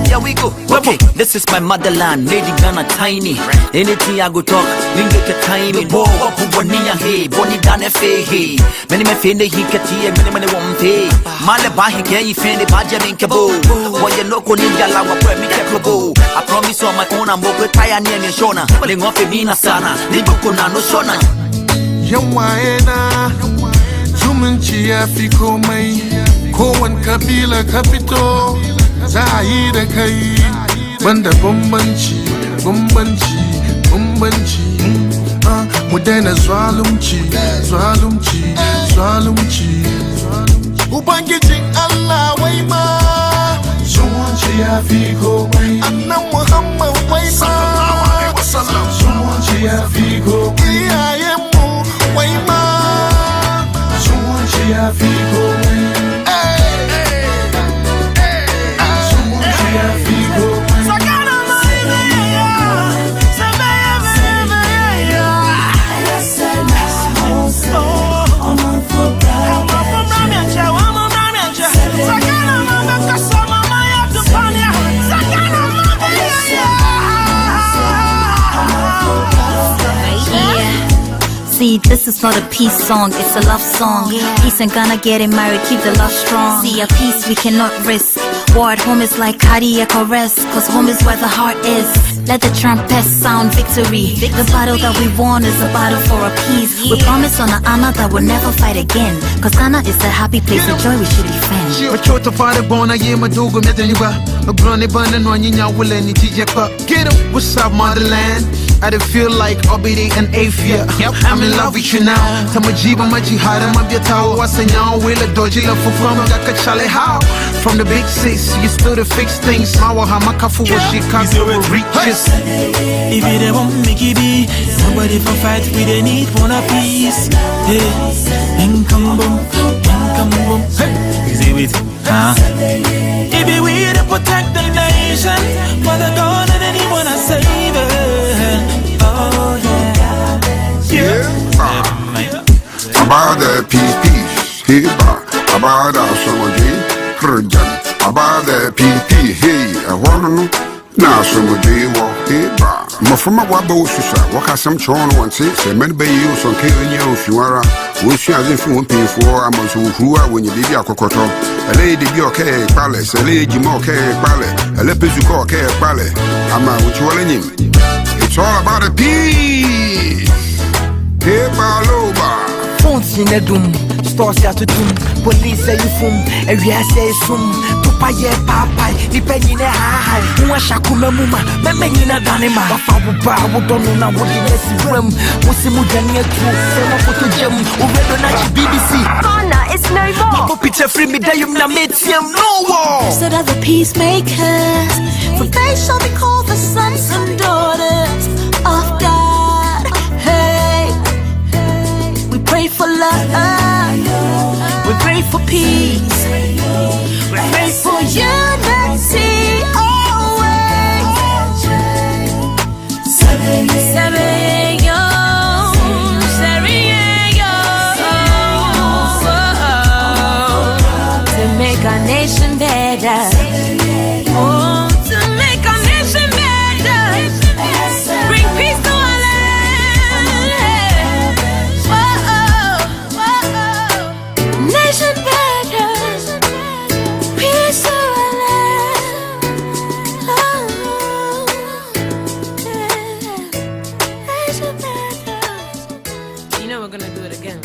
yeah, we go. Okay, this is my motherland, Lady Ghana tiny. Anything I go talk, linga tiny. Bo wapu bonia hey, boni dane fe hey. Many me fende he kati, many wampe. Male bahi ke fende baja minkabo. Wanya loko ninja la wapwe mikabo. I promise on my own I'm over kaya ni shona. Lingofe mina sana, libuko na no shona. Yawaena Zumunci ya fi komai kowane kabila ka fito za a yi da kai banda bambanci mu daina zalunci Ubangijin Allah wai ma zumunci ya fi komai annan Muhammad wai ma zumunci ya fi komai iyayenmu wai ma zumunci ya fi komai zumunci ya fi komai See, this is not a peace song, it's a love song. Peace and Ghana getting married, keep the love strong. See, a peace we cannot risk. War at home is like cardiac arrest, cause home is where the heart is. Let the trumpets sound victory. The battle that we won is a battle for a peace. We promise on an honor that we'll never fight again, cause Ghana is a happy place of joy we should defend. Get up, what's up, motherland? I don't feel like Obidi and Afia. I'm in love with you now. Tamajiba Majihada Mabiatao was a young will a dodgy love for from Chale how? From the big six, you still to fix things. Mawa Hamakafu was Chicago reaches. If you don't want me to be somebody for fight, we don't need one a piece. Hey, income boom. Hey, is it with if we to protect the nation, for the God and anyone I save it. Oh yeah. About the peace, hey, about our summer day, Kurjan, about the peace, hey, I want to know. Now, summer day, walk, hey, Mafuma Wabo Susa, walk as some chon once, say, many bay you some Kenya, if you are, which you as if you won't pay for a month who are when you did your cocoto, a lady be okay, palace, a lady more care, ballet, a lepizuko care, ballet, I'm out with you. It's all about a peace. Hey, Baloba. Phones in a doom, stores ya to doom, police say you foom, and we say soon. Tupa ye papa, depending in a high, Muashakuma Muma, Memina Danima, Fabuba, who don't know what the next room, Musimudania to Sema Gem, Uredonachi BBC. Ghana is no more. Picture free me, you no war. Instead of the peacemakers, for they shall be called the sons and daughters of God. Hey, we pray for pray for peace. We pray for unity always. To make our nation better. Oh, to make our nation better. Bring peace to our land. Nation better. Peace to our land. Nation better. You know we're gonna do it again.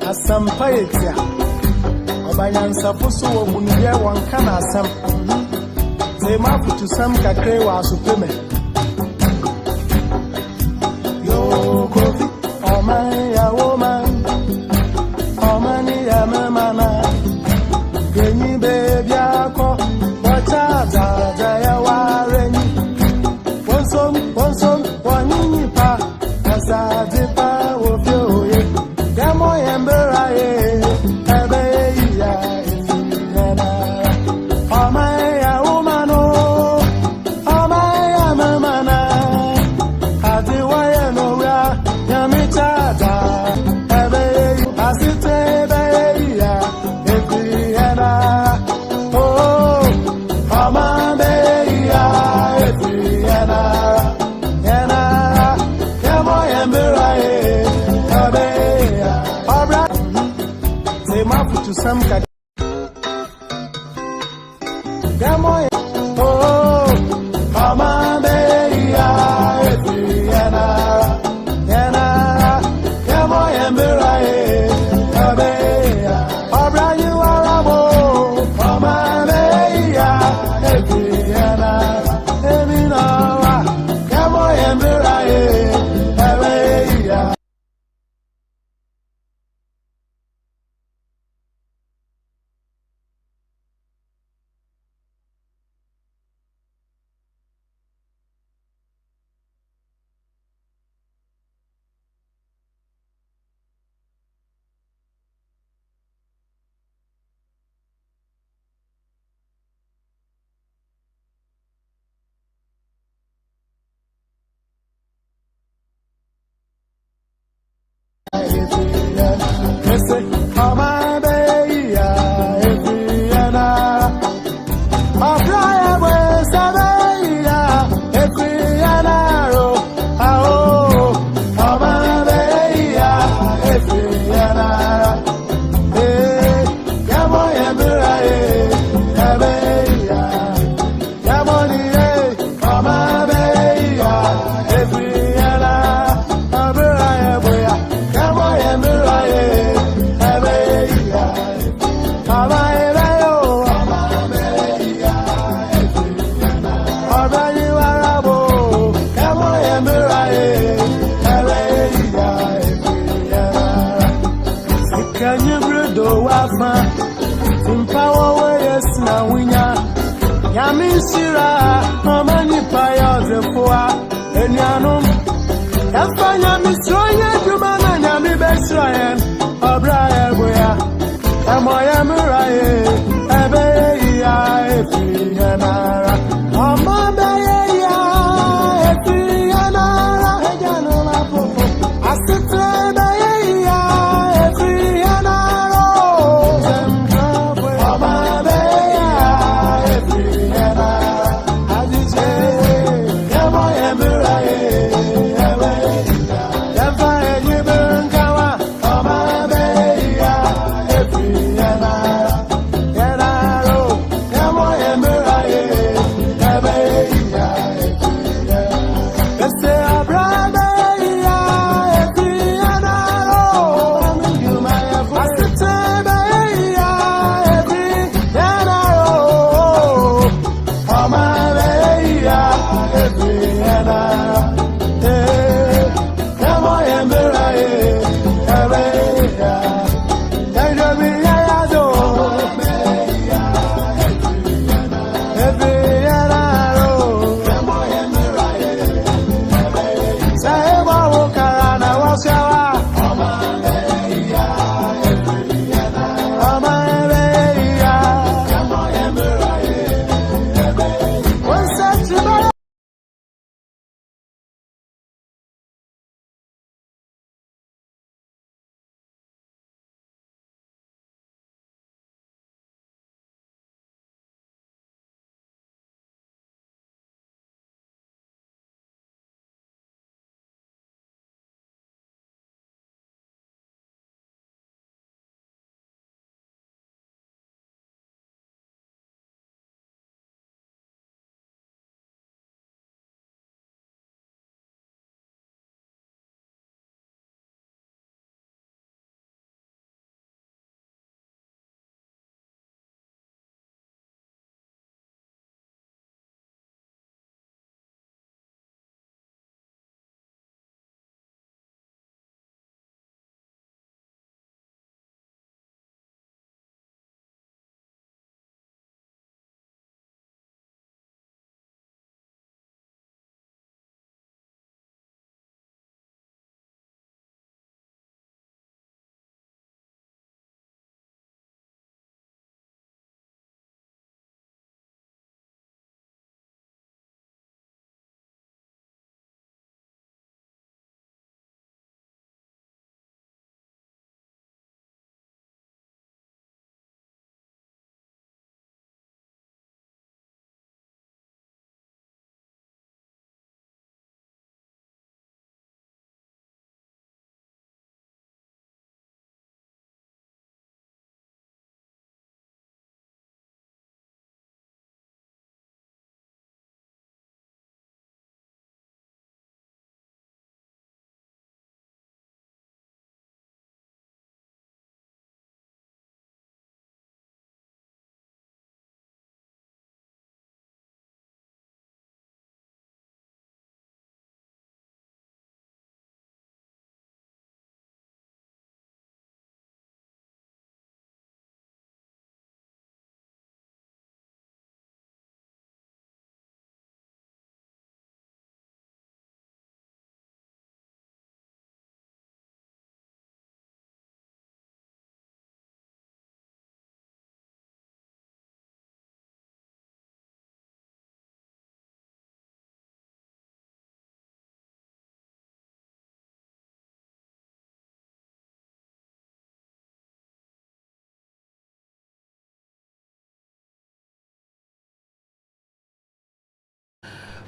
Asampayetia Obayansa fusu wo munye wankana asam Zema futu sam kakre wa supeme Yo kofi Oman ya woman Omani ya memana Genyi baby ako Wachaza jaya wareni Wonsom wanyinyi pa Asajipa wofyo ye Demo yembera ye Ebe ya some cat. Gamoy, oh, Mama Beya, Yana, Gamoy and Mirai, Abeya, Abra, you are Abo, Mama Beya, Yana, Emina, Gamoy and Mirai, Abeya. Yeah.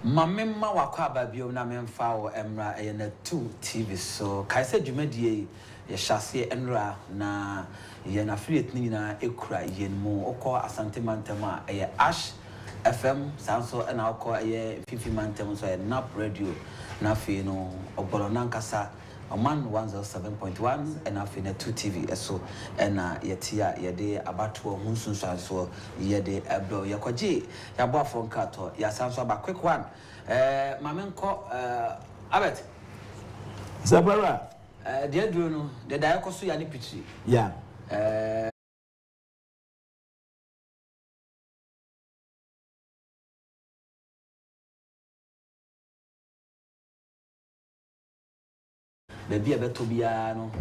Mamma wakwa babio na memfa wo emra na 2 TV so kai se dwumadie ye hyase enra na ye na affiliate ni na ekura ye mu okọ Asante Mantem a ye Ash FM sanso na okọ ye Fifi Mantem so ye Nap Radio na fe no ogboro nankasa Oman 107.1 and after 2 TV so and yetia yede abato hunsunsan so yede ebdo yakoje yabo afonkato ya sanso aba quick one mamenko abet Zabara de aduro no de da yakoso ya ni pitri yeah baby abeto bia no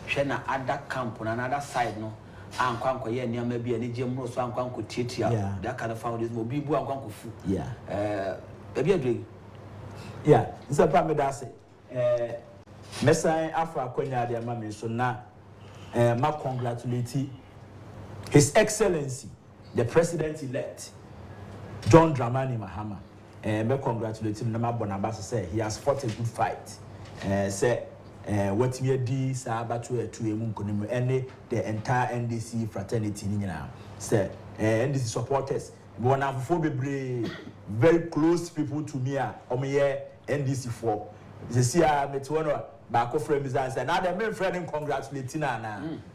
hwe na other camp na another side no ankwanko ye niam bia ni gemro so ankwanko tietia that kind of foundation obi bu ankwanko fu baby adwe nsa pa me da se mesan afa akonya de amame so na ma congratulate His Excellency the President elect John Dramani Mahama me congratulate him na ma bonaba say he has fought a good fight. Say what me di sa battle to emu nkonim ene the entire NDC fraternity ni nyina say NDC supporters we want afofo bebre very close people to me a omoye NDC for they see a metwono ba ko frame is answer now the main friend congratulating na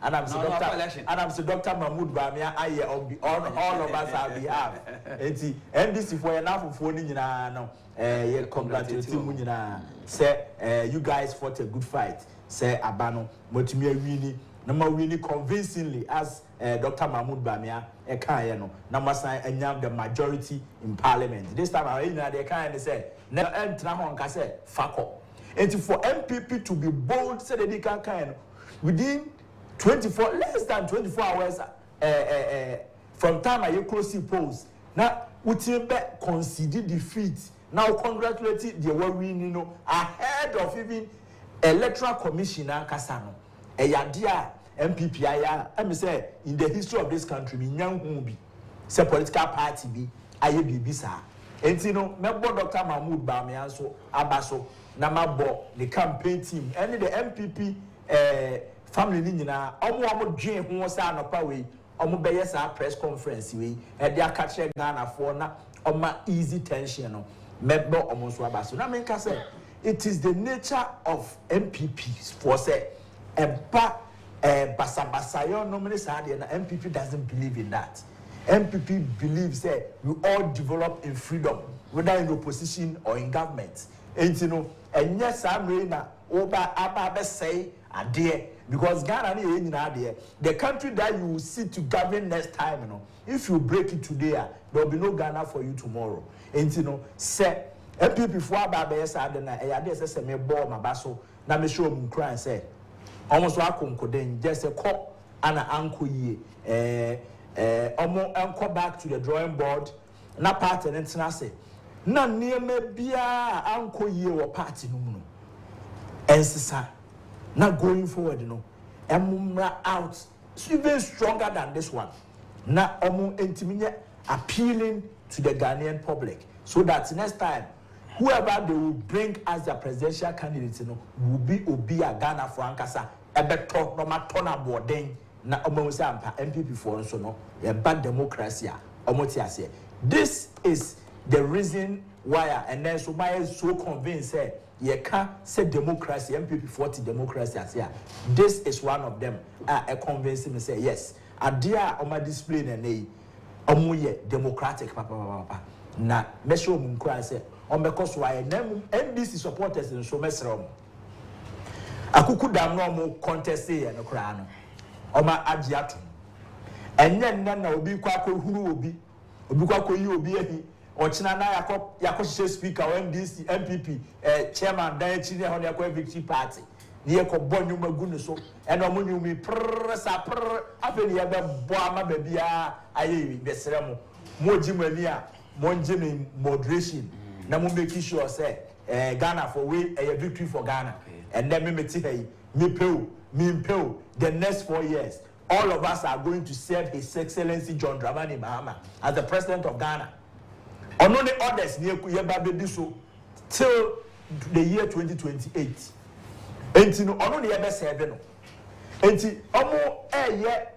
and I'm so Dr. Mahmoud Bamia aye all of us have behalf enti NDC for na afofo ni nyina no ye congratulating mu nyina say you guys fought a good fight say abano motumi awini na ma wini convincingly as Dr. Mahmoud Bamia e kan ye no na masan anyam the majority in parliament this time I na they kan say na entra ho nka say fako. And for MPP to be bold, said they can within less than 24 hours from time I close the polls. Now, we conceded defeat. Now, congratulate the winning ahead of even Electoral Commissioner Kasano. Yadia MPP, I say in the history of this country, Nyangubi, say political party be Ayebisa. And you know, member Dr. Mahmoud Bamianso Abaso. Namabo the campaign team and the MPP family ni nyina omo dwen ho sa anopa we omo beye sa press conference we e dia ka che Ghana for na oma easy tension no mebo omo so abaso na menka say it is the nature of MPPs for say empa basa yo no many sa de na MPP doesn't believe in that. MPP believes say we all develop in freedom whether in opposition or in government. And you know, and yes, I'm really not over Abba say a dear because Ghana is the country that you will see to govern next time. You know, if you break it today, there will be no Ghana for you tomorrow. And you know, say, MPP before Abba yes, I don't know, I just say me ball my basso. Now me show me cry and say, almost wakum then just a cop and an uncle ye, almost uncle back to the drawing board. Na part and then say. Na nieme bia anko ye wo party no mu no ensisa na going forward no emumra out even stronger than this one na omu entiminye appealing to the Ghanaian public so that next time whoever they will bring as their presidential candidate no will be a Ghana for ankasa ebeto no matona boden na omu say ampa MPP for nso no e bad democracy a omu ti ase. This is the reason why, and then so my so convinced say you can't say democracy, MPP 40 democracy as here. This is one of them. I convince me say yes. A dear on my display and a democratic papa. Na me show me cry say on because why NDC supporters in so mess wrong. Akuku dam no mo contest here no cry no. Oma Agyapong. And then na obi kwa ko huru obi kwa ko yi obi ehi. Ochina na yakọ speaker NDC MPP chairman dan chi ne ho yakọ victory party ne yakọ bonyu magu so eno mo nyumi prrsa prr afeni ya be bo ama ba bia ayi besere mo jimani a mo njini moderation na mo make sure say Ghana for we a victory for Ghana and then me meti hey me pay the next 4 years all of us are going to serve His Excellency John Dramani Mahama as the president of Ghana. ono ne orders ne ye ba be so till the year 2028 enti no ono ne ye be serve no enti omo eye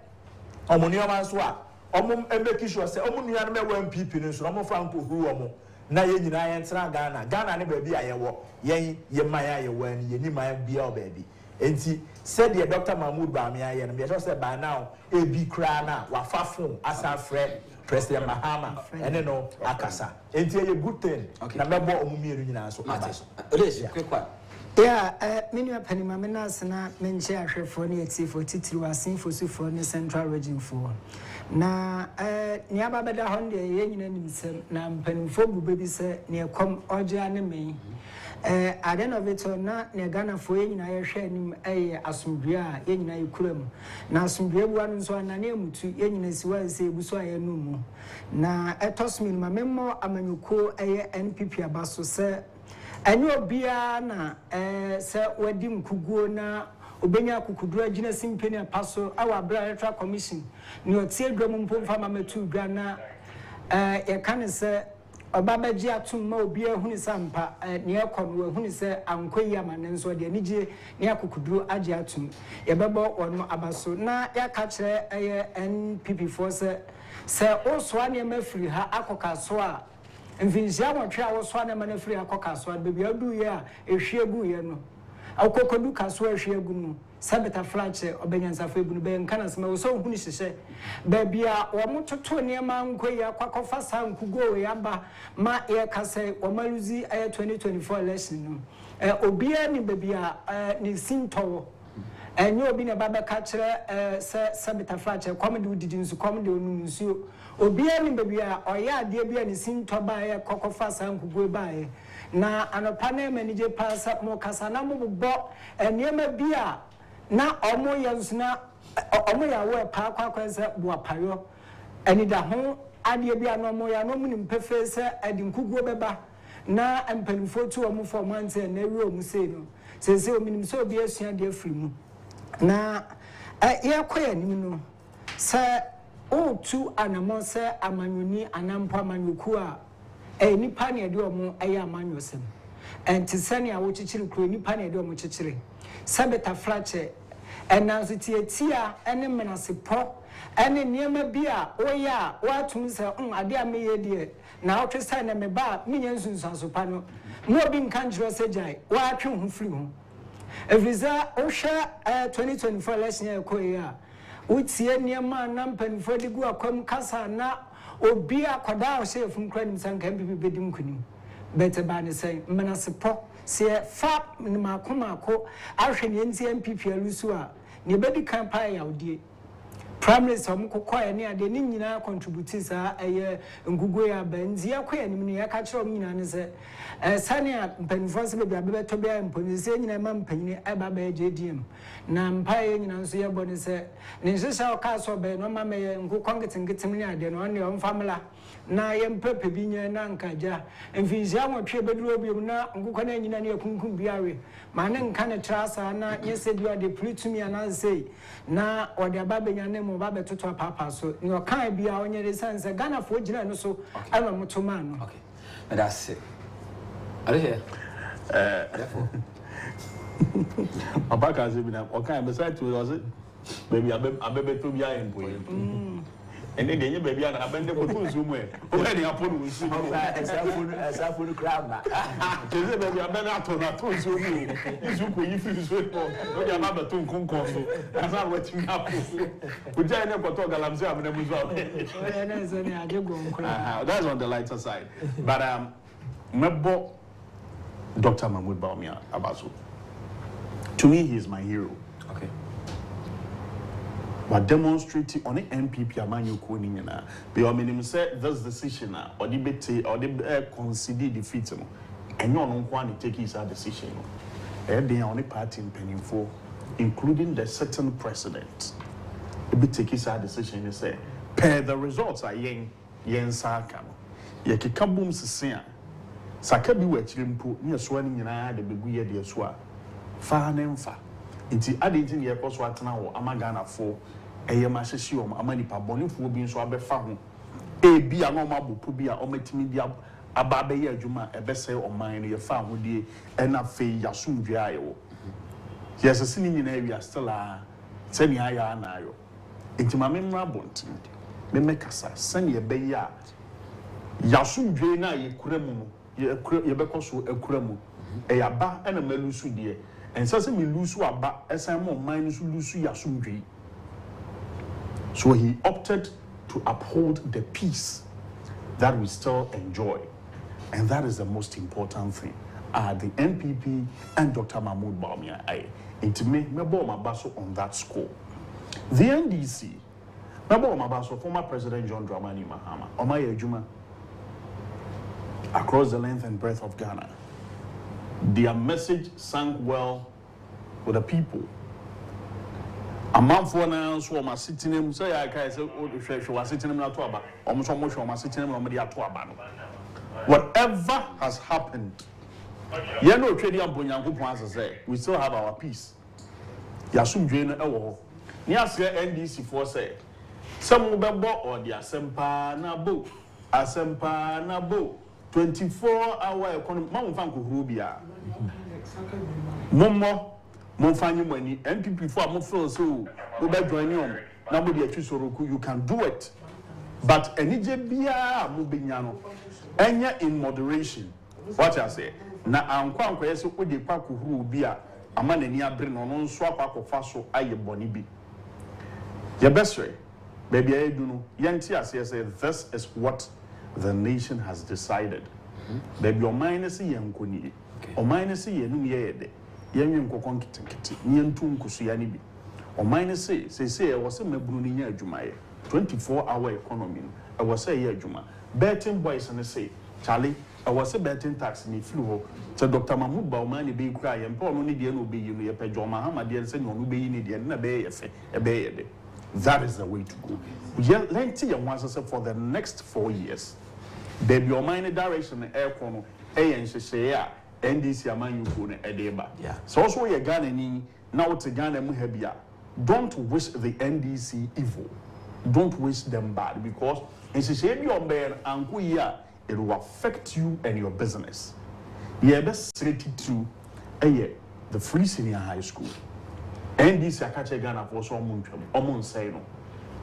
omo ne oma so a omo make sure say omo nua no me wa MPP no so omo franco hu omo na ye nyina ye ntra Ghana ne ba bi ayewo ye man ayewo ani ye ni man bia o ba bi enti said the Dr. Mahmoud Bami aye no be say by now e bi kra na wa fa phone asa frɛ President Mahama and no akasa enti a good thing na mebo omumieru nyina so abaso quick one. Yeah, many of Panama Menasana mention for the for Titru Asin for Sufo in the Central Region for. Na Niaba Bada Honda, Yen, Nam Penfobu baby say near Com Ojaname. I don't know it or not, near Ghana for Yen, I share him a Asumbia, Yen, I Kurum. Now Sumbia one so an name to Yen as well as a Buswaya Numu. Na etos me my memo, Amanuko, a NPP Abaso, sir. Enyo bia na se wadi mkuguo na obenya kukudura gina simpeni apaso awa bra Electoral Commission ni otie dwam mpomfa mametu dwa na ye kan se obabaji atum ma obi ehuni sampa ne ekono ehuni se ankoyi amane nso de anije ne akukuduro agi atum ye bebo wono abaso na ya ka kire NPP force se oswa ne mafiri ha akokaso a Mfinzia watwa woswa na manafiri akokaswa bebi adu ye a ehwiegu ye no akokodu kaswa ehwiegu no sabeta flache obenyansafa ebu no be nkana sema wo so hunu hihye bebi a wo mototo ne ma nkoyi akwakofa sa nkugo we aba ma ye kase wo maluzi 2024 election no obia ni bebi a ni sinto enyo obi na baba ka kire sabeta flache komedi udidi nsu komedi onu nsu obia ni baby a oya ade bia ni sinto baaye kokofa sankugo baaye na anopa na manije pasa mo kasa na mo bo eniema bia na omo yansuna omo ya we pa kwakwense bo payo eni da ho ade bia no mo ya no mu ni mpefe se adi nkugo beba na empanifo tu omo for months na ewe omu sei no sese ominim so obi asua de afiri na ye koya ni no se o tu anamo se amanyuni anampo amanyuku a nipa ne de omo aye amanyosem enti sane a wo chichiri kro nipa ne de omo chichiri sabeta flache enanso tietia ene menasepo ene niema bia oya watum se ade ameye de na otwesa na meba menyansunsanso pa no no obi nkanjiro sejai watwe hu firi hu eviza ohwa 2024 election ekoya utie niema na mpanifo de gu akwam kasa na obi akoda o se fun kranim sanka MPP bedim kunim bete ba ne sai menasepo se fa ni makomako ahwe ne nti MPP alusu a ne bedi campaign ya odie prime minister mkokoa ne ade ni nyina contribute sa eye ngugo ya banzi akoya ni mni ya ka kire nyina ne se sania mpanifo se be abeto be mpanise nyina ma mpanyine eba ba JDM na mpaye nyina nso ye bone se ne nhyehyɛ o ka so be no ma me nkokɔ ngetengetem ne ade no ne on famila na ye mpepe bi nya na nkaja mfinzia nwotwe beduro bi na nkokɔ na nyina ne akunkum biawe ma ne nka ne trasa na nyese bi ade plutumi ananse na ode aba benya ne mo ba betoto papa so ne o kan bia onye de sanse Ghana fo gina no so ana motoma no okay that's it are here therefore Abaka say na okay beside to was it baby abebe to bia empo and then the baby and abende ko tun zoom e o be ni aponu nsu esafunu krama teze baby abende ato na tun zoom e isu ko yi fi so o ja na beto nkonko so asa wetin happen o ja ne ko to galamse amene muzo o na zo ni adego nkra that's on the lighter side but mebo Dr. Mahmoud Bawumia Abaso. To me, he is my hero. Okay. But demonstrating on the MPP amanyo kuni na. Because when him say this decision or debate or the consider defeat no. And you don't want to take his decision. They are on the party in Pennyfo, including the certain president. They take his decision. They say, per the results are yen saka. Ye kikabum sisia. Sakabi we chirimpo ni so ani nyina de begu ye de so a fa ne mfa nti ade nti ne yekoso atena wo amagana fo eye ma hyehye o amani pa bonifo bi nso abefa ho e bia na o mabopo bia o matimi bia ababe ye adwuma ebese oman no ye fa hodie ena fe yasumdwe ayo yes sini nyina we are still sani aya na ayo intima memra bont me mekasa sani ebe ya yasumdwe na ye kuramu no ye bekoso akuramu e yaba ena malusu de ensa se me lusu aba esan mo man so lusu yasumdwe. So he opted to uphold the peace that we still enjoy. And that is the most important thing. The NPP and Dr. Mahmoud Bawumia, me baso on that score. The NDC, baso former President John Dramani Mahama, Omaya Juma, across the length and breadth of Ghana, their message sank well with the people. A month for now, so I'm sitting him, say I can't say, oh, was sitting him not to about, almost I'm sitting him on the Atuaba. Whatever has happened, you know, trading up Bunyangu say, we still have our peace. Yasum Jane, oh, yes, NDC for say, some Mobile or the Asempa Nabo, 24-hour economy, Mount Fanku Rubia. Momo. Monfanyu money, NPP for Mofil so Uber joining on. Nobody you can do it. But any jebia mubinyano. Enya in moderation. What I say. Na ankwa yeso ode kwaku hu bia amane ni abre no no nso akwakofa so aye boni bi. Ye beswe baby ayedu no yenti ase say this is what the nation has decided. Baby your mind is yankoni. O mind is ye nu ye de. Yenwe nkokon kitinkiti nyentu nkusu ya nibi o mine say e was mabunu ni nya adwuma ye 24-hour economy e was say adwuma betting boys and say Charlie e was betting tax ni flu ho so Dr. Mahmoud Bawumia ni be kura ye mpa no ni de na obeyi no ye pedwo Mahama de say no obeyi ni de na be ye fe e be ye de. That is the way to go. Lenti ye wan say for the next 4 years baby your mind direction e kono e ye nhyehyeye a NDC aman you ne edeba. So also ye Ghana ni now to Ghana mu hebia. Don't wish the NDC evil. Don't wish them bad because in Shishebi on bear anku ya it will affect you and your business. Ye best rated to the free senior high school. NDC akache Ghana for so omun say no.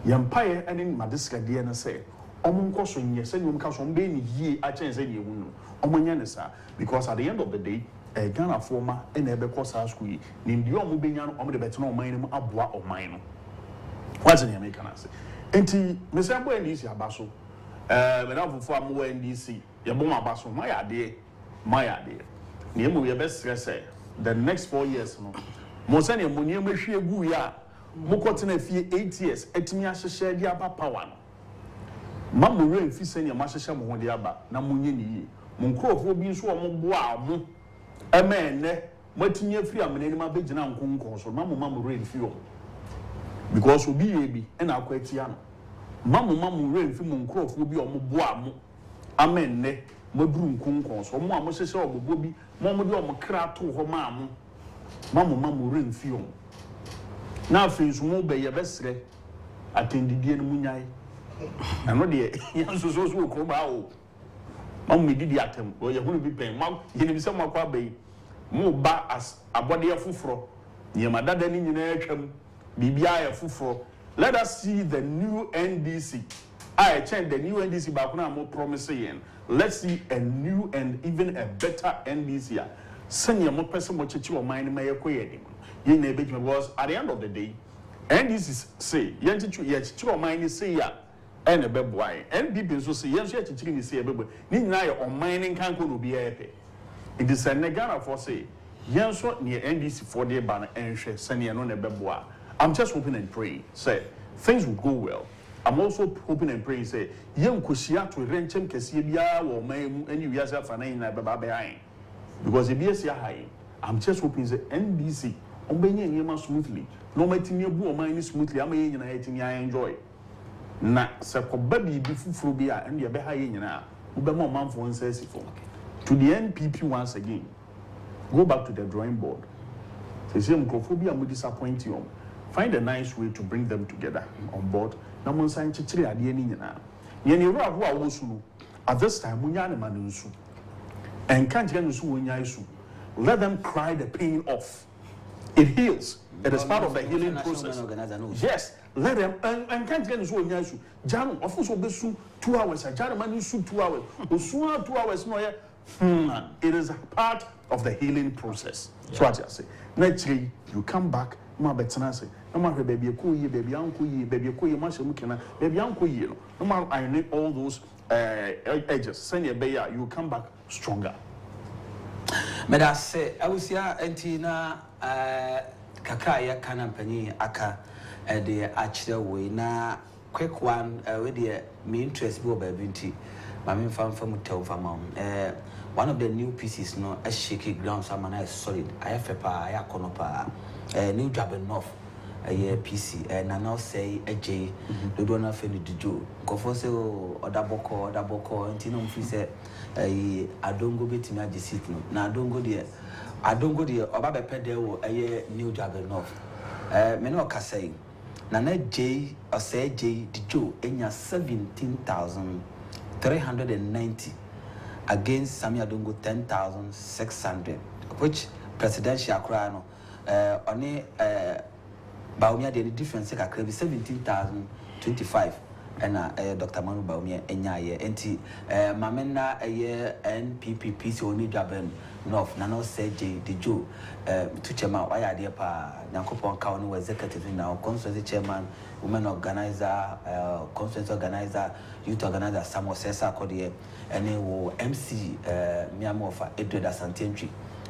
Yampaye and in Madiska DNA say omun koso nye se nyum kaso mbe ni ye achen se ni ehunu omunya ne sa because at the end of the day Ghana former and ebe kosa school ni ndi omu benya no omu de beto no oman mu aboa oman no what's in American say enti mesembo NDC abaso me na fufu amu NDC ye bom abaso my ade ni emu ye best say the next 4 years no mo se ne mo ni emhwe egu ya mo kotena fie 8 years etimi ahyehye dia power no mamu rain fi senior mahyehyɛ mo ho de aba na munye ni yi mo nkrofo bi nso mo boa mo emene matumi afiri amene ni ma begina nkonkon so mamu rain fi o because obi ye bi na akwatia no mamu rain fi mo nkrofo bi o mo boa mo amene maduru nkonkon so mo a mo hyehyɛ obobo bi mo de o mo kra to ho mamu rain fi o na afi so mo be ye besre atendidie no munyai ano de yanso so ko ba o mam me didi atem o ye hunu bi pen mam ye ni bi se makwa bai mo ba as abode afuforo ye madada ni nyina atwam bibia ya fuforo. Let us see the new NDC. I change the new NDC ba kuna mo promise yen. Let's see a new and even a better NDC. Senya mo person mo chechi o man ma ye koye ye na be because at the end of the day NDC say yen chechi ye chechi o man say ya and a beboy and people so say yes yet chicken say a bebo ni nyina ye on mining kan ko no bi epe it is a Ghana for say yen so near NDC for the ban and share senior no na beboa. I'm just hoping and praying say things will go well. I'm also hoping and praying say yen kosia to renchem kese bia wo man any we as afa na nyina beba behind because e be sia high. I'm just hoping say NDC on benye nyema smoothly no matimi ebu o man smoothly am ye nyina yetimi enjoy na se ko baby bi fufuru bi a ende be ha ye nyina wo be mo manfo nsasifo to the NPP once again. Go back to the drawing board. Say microphobia mo disappoint you. Find a nice way to bring them together on board. Na mo san chichiri ade ni nyina. Ye ni ro aho a wo su no At this time, and can't get let them cry the pain off. It heals. It is part of the healing process. Yes, let them and can't get into Jan, of course, will 2 hours. I can't manage 2 hours. 2 hours, no, it is a part of the healing process. So what I say. Next year, you come back, my betanasi. No matter baby, a cool baby, uncle, baby, a cool, baby, uncle, no matter I need all those edges. Send your baby, you come back stronger. But I say, I was here antina kakaya kanampani aka the actual way na quick one with the me interest go by binti. My main farm from tell for mom. One of the new pieces no a shaky ground someone is solid. I have a pa, I have konopa, new job enough. A year PC and I now say a J, the donor fell to do. Confoso or double call, and Tino said, I don't go bit me at the seat. Now don't go there. I don't go there or Baba Pedro a year new job enough. Menoka saying, Nana J or say J the Joe in your 17,390 against Samia Dungo 10,600, which presidential crown only Baumia the difference like 17,025 and Dr. Manu Baumia enya ye enti mamena a year NPP PC only jaben north nano say J the Joe to chairman why idea pa Nankopon County executive now constituency chairman women organizer constituency organizer youth organizer Samuel Sessa Kodie and MC Miamo for Edward Santentry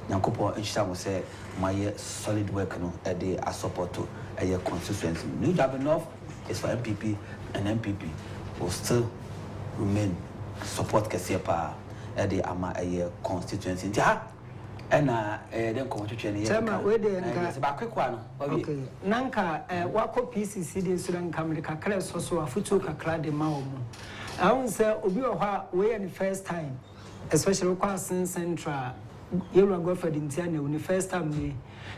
Nankopon Isham will say my solid work no a day I support to a constituency. New job enough is for MPP and MPP will still remain support Kessepa a day ama a constituency. And then come to train here. About quick one. Okay. Nanka, wako PCC de Sudan Kamika Kres also a futu kakra de Maumu. I won't say Obiwa way the first time, especially Kwasin Central. You were go for the Indiana when the first time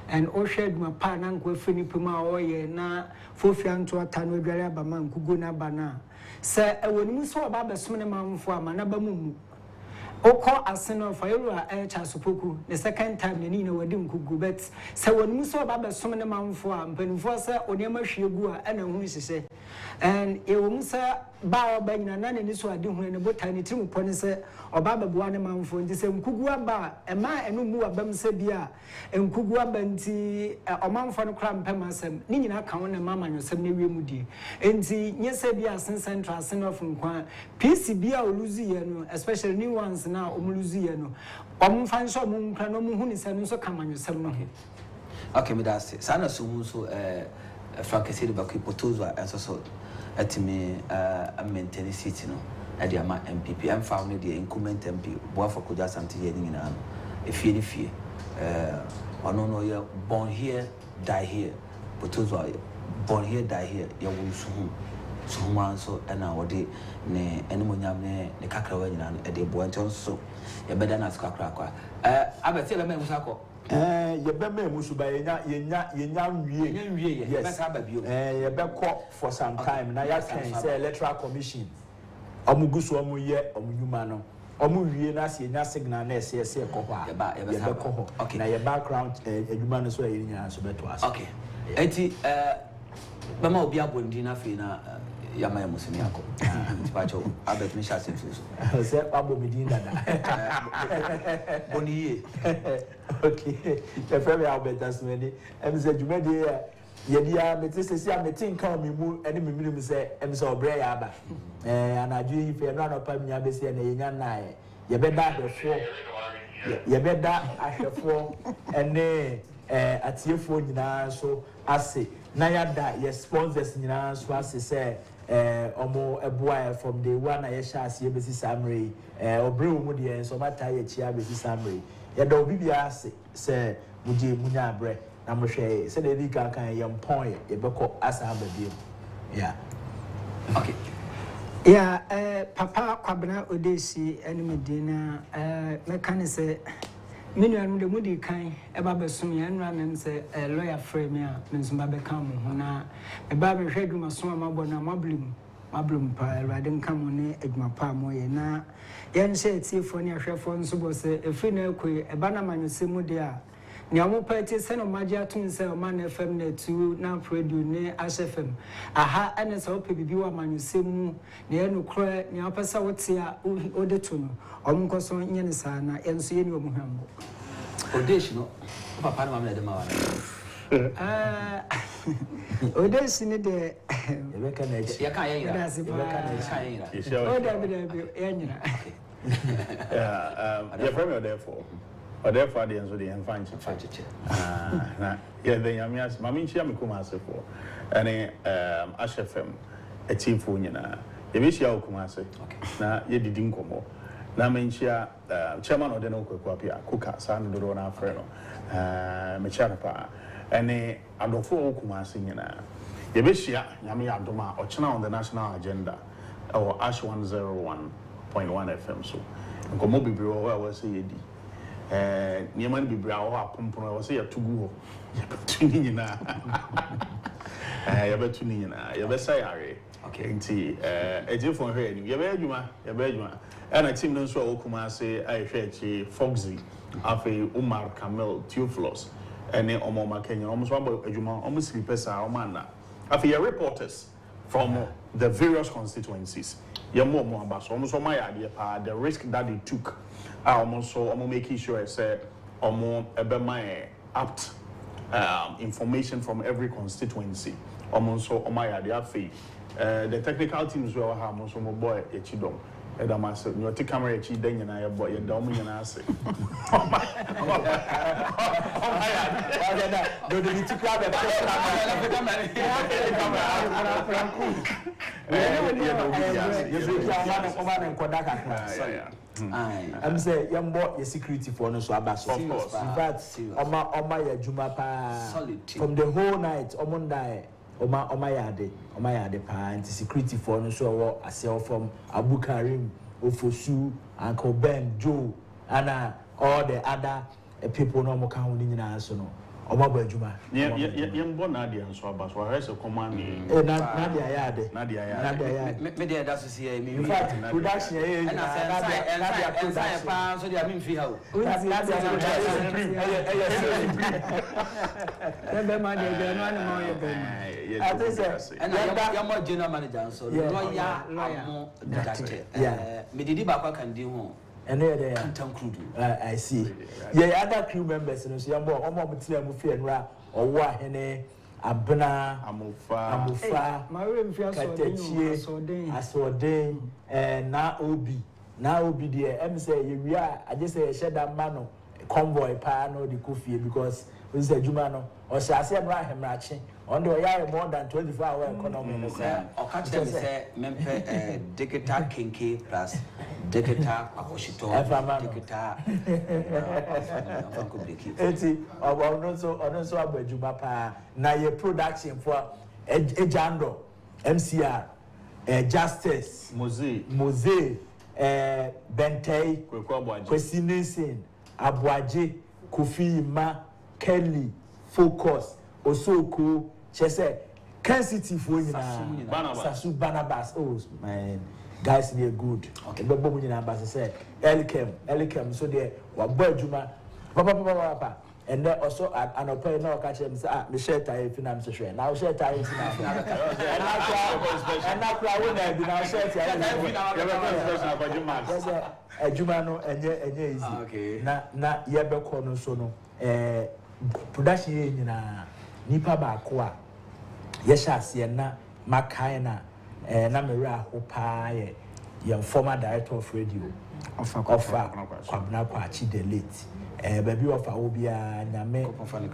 and all shared my partner with Finny Puma or ye na 4 to a tan with Garabaman Kuguna Bana. Sir, when you saw about the Sunaman for Manabamu. O call a sinner for you are Chasupuku, the second time the Nina were doing Kugu bets. So when you saw about the Sunaman for Penfosa or Yamashigua and a who say, and you won't say Bow Bang and none in this one doing a boat tiny two ponies or Baba Buanaman for the same Kugua bar, and my and no more Bam Sebia, and Kugua Benti, a man for the cram Pemasem, Nina Kawan and Mamma and Semni Mudi. And the Yesabia Central Sinner from Quan, PCB or Luziano, especially new ones now, Luziano. Find some Cranomu and so come on yourself. Okay, me that's it. Sana Sumuso, Frank City Bakipotoza, and so at me, a maintenance city, no. At the MPP, I'm found the incumbent MP, Boafa Kujas and Tianing if you fear. Or no, you're born here, die here. Potoza, born here, die here, you will soon. So, so, and our day, ne, Animoniam, ne Kakawan, and a boy, so, you better not crack. I bet tell a man Musako. Your beme musuba for some time. Now, say Electoral Commission. Omugusu omuye omuyumano. Omuye na si nya signal na ese kopa. Okay. Na your background edumano so yinya so beto as. Okay. Enti mama obi abondi na fe na yama ya musimi yako. Tipacho abet me shase so. Say abo midin dada. Boniye. Okay. The family Albert asmeni. Em say jumede yedia metese a metin kan me mu ene me minim say em say obre ya aba anaju yi fe no pa nya be say na yenya nae ye be da ahwefo ye be da ahwefo ene atiefo nyina so ase na ya da ye sponsors nyina so ase say omo eboa from the one ye sha ase be si samre obre mu de so mata ye chia be si samre ye da obi bia ase say muje munya abre na mo hwe se na di kan yam pon ye beko asa ababiem yeah okay yeah papa kwabena odesi ene medina me kan se menu anu de mudi kan e ba besum ya nra nem se lawyer frame a me nso ba be kan mo ho na e ba be hwe duma so ma bo na mablim Mablum pa Radin Camone, Egmapa Moye na Yan shed see for near Shefon Subose, a finale, a banana simudia. Niamu party send of Magia to sell Man FM ne to now radio ne HFM. Aha, and as hope you are manusimu, near no cry, near Passa Watia, Odetuno, Omcoson Yanisana, and see you Muhambo. Audition, Papa Mamma de Mawa. Audition de recognize Yakaya. You're from therefore. Or therefore, the answer the infantry. Yeah, the Yamias, Mammy Chiamicumasa for any HFM, a chief Unina. The Vishia Kumase, now you didn't come. Now, Menchia, chairman of the Noko Quapia, Kuka, San Dorona Freno, Mechanapa, and a Adolfo Kumasina. The Vishia, Yami Adoma, or China on the national agenda, or Ash 101.1 FM. So, and Komobi Bureau, I was a Nieman be brow up, I was here to go. You're okay, a different head. You're very, and I think no so Okuma say I fetch Foxy, Afe Umar Camel, Theophilus, and then Omoma Kenya, almost one boy, almost sleepers are Omana. Afe reporters from the various constituencies. You're more about almost my idea, the risk that they took. I almost so I'm making sure I said more about my apt information from every constituency. Almost so my idea fee. The technical teams will have almost my boy a chidom. And I'm asking you to camera chi then and I boy and down and I say. Oh my I'm saying, young boy, your security for no so about so. In fact, Oma ya Juma pa from the whole night, Omondai, Oma yade pa, and security for no so I say from Abu Karim, Ofosu, Uncle Ben, Joe, and all the other people no more counting in answer no. Oma Juma. Yeah, young boy Nadia and so about what has a command. Nadia, media does see me. In fact, production and I said, so they are mean for how. And I'm general manager, so yeah, Medidiba can do. And there I see. Yeah, other crew members, and so I'm more Mutia and or what Hene, Abna, Amufa, Katechi, Aswade, and now Obi, dear, say, you are, I just say, shed that man, convoy, pano, the coffee, because we said Jumano, or shall I say, Rahim Ratching, on the way more than 24 hour economy. Or catch them say, Mempe, Dictator Kinky plus Dictator Akoshito, Dictator. Also about Jumapa, now your production for Ejando, MCR, Justice, Mose, Bentay, Kwesinesin, Abuaje, Kofi Ma, Kelly, Focus, Osoko, Chese, Kencity for Sasu Barnabas. Oh man, guys, they're good. Okay, but Bobu Nambas said, Elikem, so they were Juma, Papa. And then also an open no catch him say Michelle Taye finance share. Now share Taye finance. And now crowd will be now share Taye. Juma no enye easy. Okay. Na ye be ko no so no production nyina nipa ba ko a ye sha ase na makai na na mera ho pa ye former director of radio of Kwabna Kwachi the late baby of Obia Name Fanny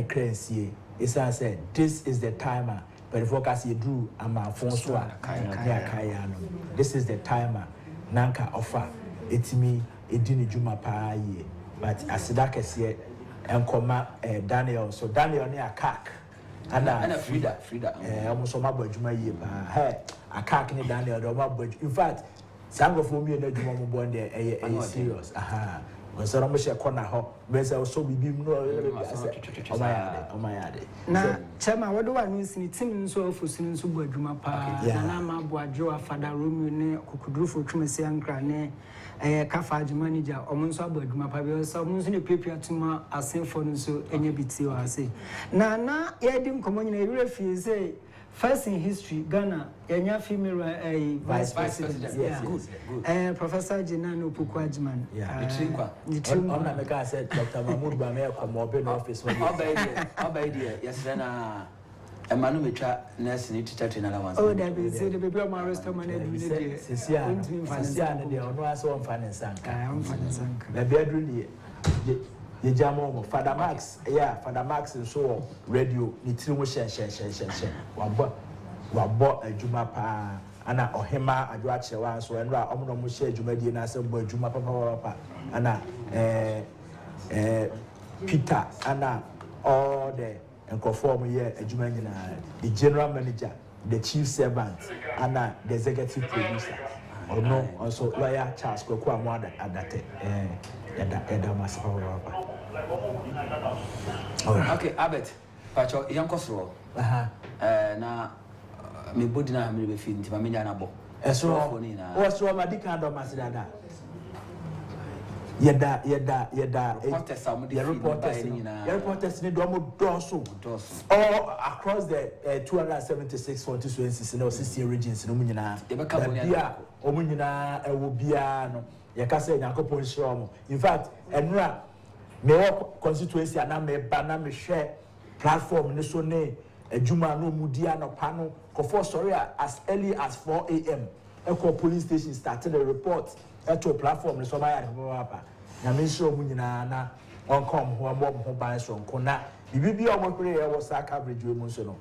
Crency. It's I said this is the timer, but the focus you drew ama François Kayano. This is the timer. Nanka offer etimi edini juma pa ye, but asida kese and comma Daniel. So Daniel ne akak and Frida almost my boy juma ye pa hey akak ne Daniel do my boy. In fact, some of me na juma mo born there serious. Aha. when so no share corner ho when so so bibi mu no omayade na chema what do I mean sin team nso ofosin nso bu adwuma pa na ma bu adwo afada Romeo ne kokuduru fo twumese ankra ne kafa manager omo nso abu adwuma pa be so omo nso ne prepare tuma asenfo nso enye biti wa ase na ye dim komonye na refuse say first in history Ghana yenya female vice president. Yes, good. Professor Jenano Pukwajman. On America said Dr. Mahmoud Bamea come up in office when idea yes na Emmanuel Mecha nurse need to chat in allowance. Oh, that be say the baby of my restaurant man dey. Sisia and dey on was on finance sanka. I'm finance sanka. Na bedroom ye jamo Father Max Father Max so radio ni tiri mo share wabo adwuma pa ana ohema adwo achewa so enra omo mo share adwuma die na asem adwuma papa ana Peter ana all the enkoform here adwuma nyina the general manager, the chief servant ana the executive producer no also lawyer Charles Kweku Amwada adate eda masapa papa. Okay, Albert, Pacho, young Cosro. Na me body na me be fit ntima me nya na bo. Eso what's wrong my dick and masidada. Yeda reporters need all across the 276 constituencies in our 60 regions no nyina. Bia omu nyina ewo bia no. Yeka say Agyapong shiro. In fact, enra me constituency ana me bana me share platform ni so ne adwuma no mudia no pano for sorry as early as 4 a.m. Echo police station started a report to a platform ni so ma ya papa na me share mu nyina na on come ho mo ban so nkona bibi o mo pray e was coverage we mu so no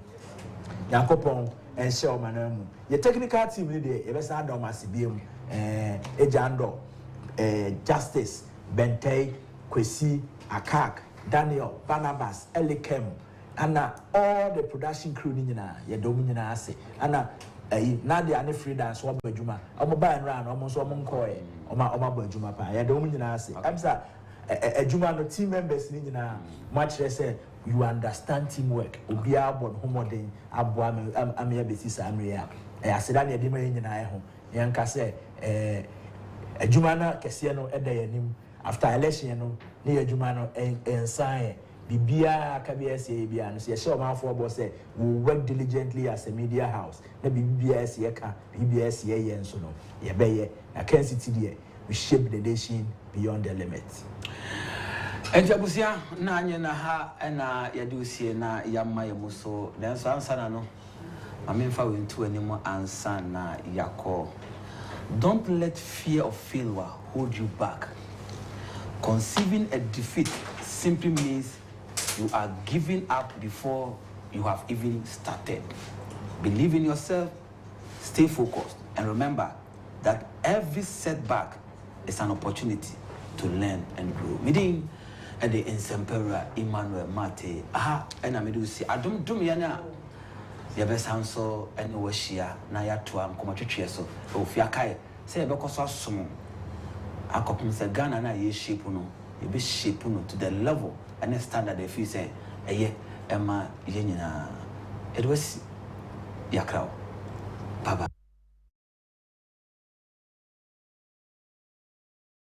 Agyapong and share manamu your technical team ni dey e be sa do masibiem ejando Justice Bentay Kwesi Akak Daniel Barnabas Elikem and all the production crew nyina ye do nyina ase ana Nadia ane freelance wa badwuma omo ba nra na omo so omo nkoe oma badwuma pa ye do nyina ase amsa adwuma no team members ni nyina much say you understand teamwork obi abon homodin abo am ya besisa amria aseda na de ma nyina ye ho yanka say adwuma na kese no eda yanim after election no ne adwuma no ensign bibia ka be ese bia no se share man for boss say we work diligently as a media house na bibia ese ka bibia ese ye nso no ye beye na Kencity there we shape the nation beyond the limits. Ejabusia na anye na ha na yadusie na yamma yemuso nanso ansa na no amemfa we ntu animo ansa na yakọ. Don't let fear of failure hold you back. Conceiving a defeat simply means you are giving up before you have even started. Believe in yourself, stay focused, and remember that every setback is an opportunity to learn and grow. Meeting at the Ensempera Emmanuel Mate, and I do see, I don't do me yana. The best answer and Washia, Nayatuam, Comatria, or Fiakai, say because of some. I copy Mr. Ghana na ye shape no, ye be shape no to the level and the standard if you say, Emma Yenina. It was Yakrao. Baba.